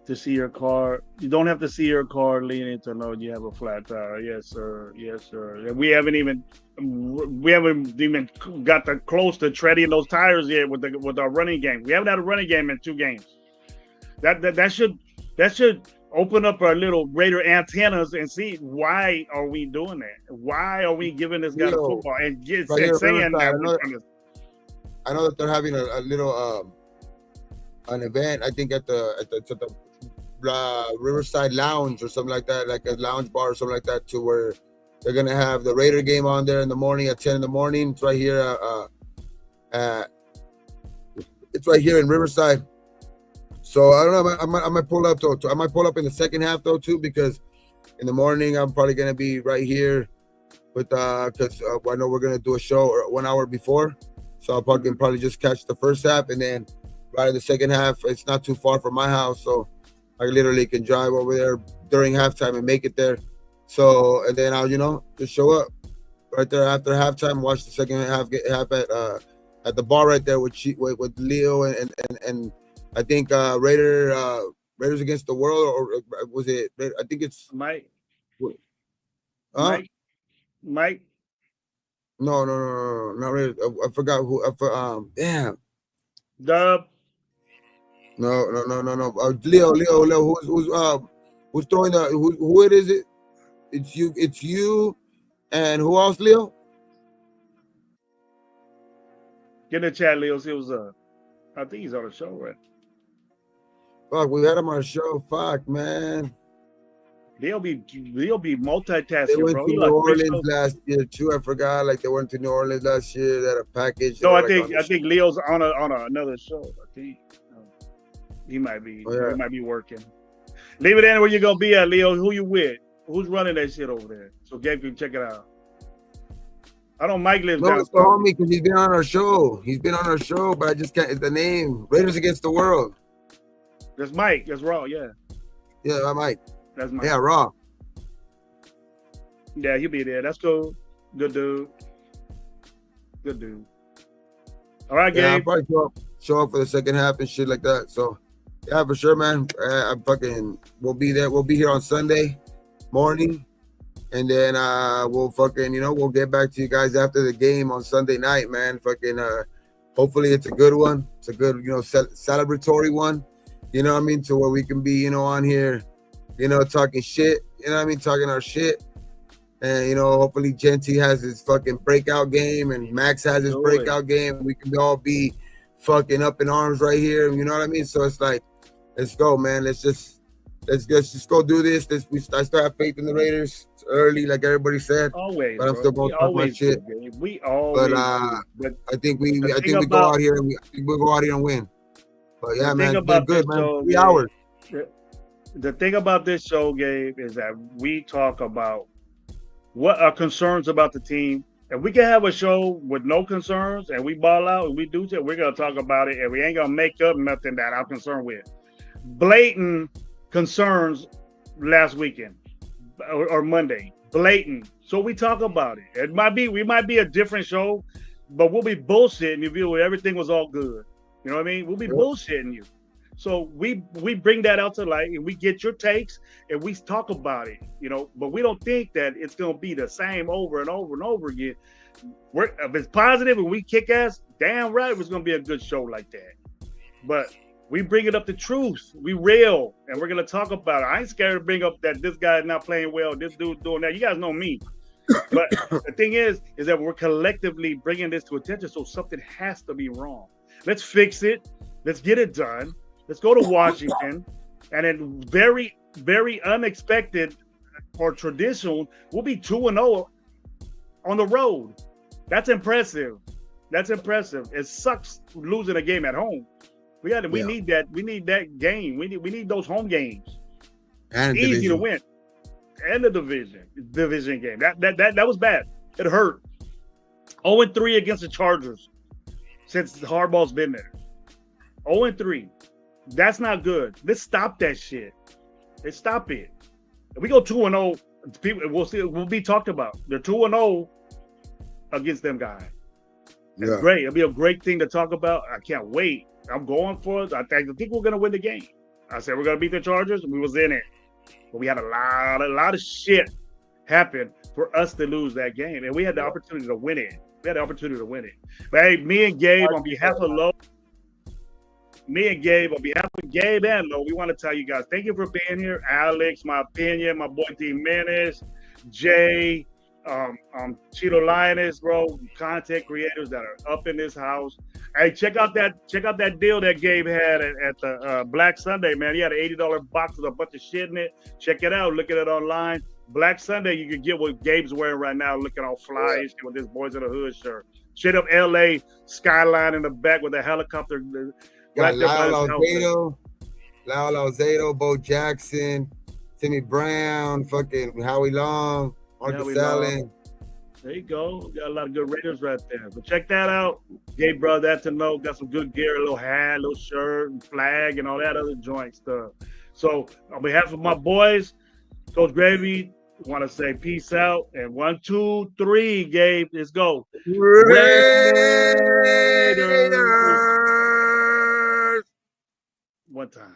To see your car, you don't have to see your car leaning to know you have a flat tire. Yes, sir. Yes, sir. And we haven't even got close to treading those tires yet with our running game. We haven't had a running game in 2 games. That should open up our little Raider antennas and see why are we doing that? Why are we giving this guy the football and saying that? I know that they're having a little an event. I think at the Riverside Lounge or something like that, like a lounge bar or something like that, to where they're gonna have the Raider game on there in the morning at 10 in the morning. It's right here. It's right here in Riverside. So I don't know. I might pull up though. I might pull up in the second half though too, because in the morning I'm probably gonna be right here with because I know we're gonna do a show 1 hour before, so I'll probably just catch the first half, and then right in the second half, it's not too far from my house, so I literally can drive over there during halftime and make it there. So and then I'll just show up right there after halftime, watch the second half at the bar right there with Leo and I think Raiders Against the World, or was it? I think it's Mike. Mike. No, not Raiders. I forgot who. Damn. Dub. No. Leo. Who's throwing the? Who it is? It? It's you, and who else? Leo. Get in the chat, Leo. See what's up. I think he's on the show, right? Fuck, we had him on our show. Fuck, man. They'll be multitasking, they went bro. to New Orleans last year too. I forgot. Like they went to New Orleans last year. They had a package. No, I think Leo's on another show. I think he might be. Oh, yeah. He might be working. Leave it in where you gonna be at, Leo. Who you with? Who's running that shit over there? So Gabe can check it out. I don't. Mike lives down. No, it's the homie because he's been on our show. He's been on our show, but I just can't. It's the name Raiders Against the World. That's Mike. That's Raw. Yeah. Yeah, Mike. That's Mike. Yeah, Raw. Yeah, he'll be there. That's cool. Good dude. All right, Gabe. Yeah, I'll probably show up for the second half and shit like that. So, yeah, for sure, man. We'll be there. We'll be here on Sunday morning, and then we'll get back to you guys after the game on Sunday night, man. Hopefully it's a good one. It's a good, celebratory one. You know what I mean? To where we can be, on here, talking shit. You know what I mean? Talking our shit. And, hopefully Genty has his fucking breakout game and Max has his breakout game. We can all be fucking up in arms right here. You know what I mean? So it's like, let's go, man. Let's just go do this. I still have faith in the Raiders. It's early, like everybody said. Always, but I'm still going to talk my shit. We always. But I think we go out here and we'll go out here and win. But yeah, man, it's been good, man. Show, 3 hours. The thing about this show, Gabe, is that we talk about what are concerns about the team. If we can have a show with no concerns and we ball out and we do it, we're gonna talk about it, and we ain't gonna make up nothing that I'm concerned with. Blatant concerns last weekend or Monday. Blatant. So we talk about it. We might be a different show, but we'll be bullshitting if everything was all good. You know what I mean? We'll be bullshitting you. So we bring that out to light and we get your takes and we talk about it, but we don't think that it's going to be the same over and over and over again. If it's positive and we kick ass, damn right it's going to be a good show like that. But we bring it up the truth. We real and we're going to talk about it. I ain't scared to bring up that this guy is not playing well, this dude's doing that. You guys know me. But the thing is that we're collectively bringing this to attention, so something has to be wrong. Let's fix it. Let's get it done. Let's go to Washington, and then very, very unexpected or traditional, we'll be 2-0 on the road. That's impressive. It sucks losing a game at home. We need that. We need that game. We need those home games. And easy to win. and the division game. That was bad. It hurt. 0-3 against the Chargers since Harbaugh's been there. 0-3. That's not good. Let's stop that shit. Let's stop it. If we go 2-0, people we'll be talked about. They're 2-0 against them guys. It's great. It'll be a great thing to talk about. I can't wait. I'm going for it. I think we're gonna win the game. I said we're gonna beat the Chargers. We was in it, but we had a lot of shit happen for us to lose that game, and we had the opportunity to win it. But hey, me and Gabe, on behalf of Gabe and Lo, we want to tell you guys thank you for being here. Alex, my opinion, my boy D Menace, Jay, Cheeto Lioness, bro, content creators that are up in this house. Hey, check out that deal that Gabe had at the Black Sunday, man. He had an $80 box with a bunch of shit in it. Check it out. Look at it online. Black Sunday, you can get what Gabe's wearing right now, looking all fly and shit with this Boys in the Hood shirt. Straight up LA skyline in the back with a helicopter. Got Lyle Alzado, Bo Jackson, Timmy Brown, fucking Howie Long, Marcus Allen. There you go. Got a lot of good Raiders right there. But check that out. Gabe brought that to know. Got some good gear, a little hat, a little shirt, and flag, and all that other joint stuff. So on behalf of my boys, Coach Gravy, want to say peace out. And 1, 2, 3, Gabe, let's go. Raiders. One time.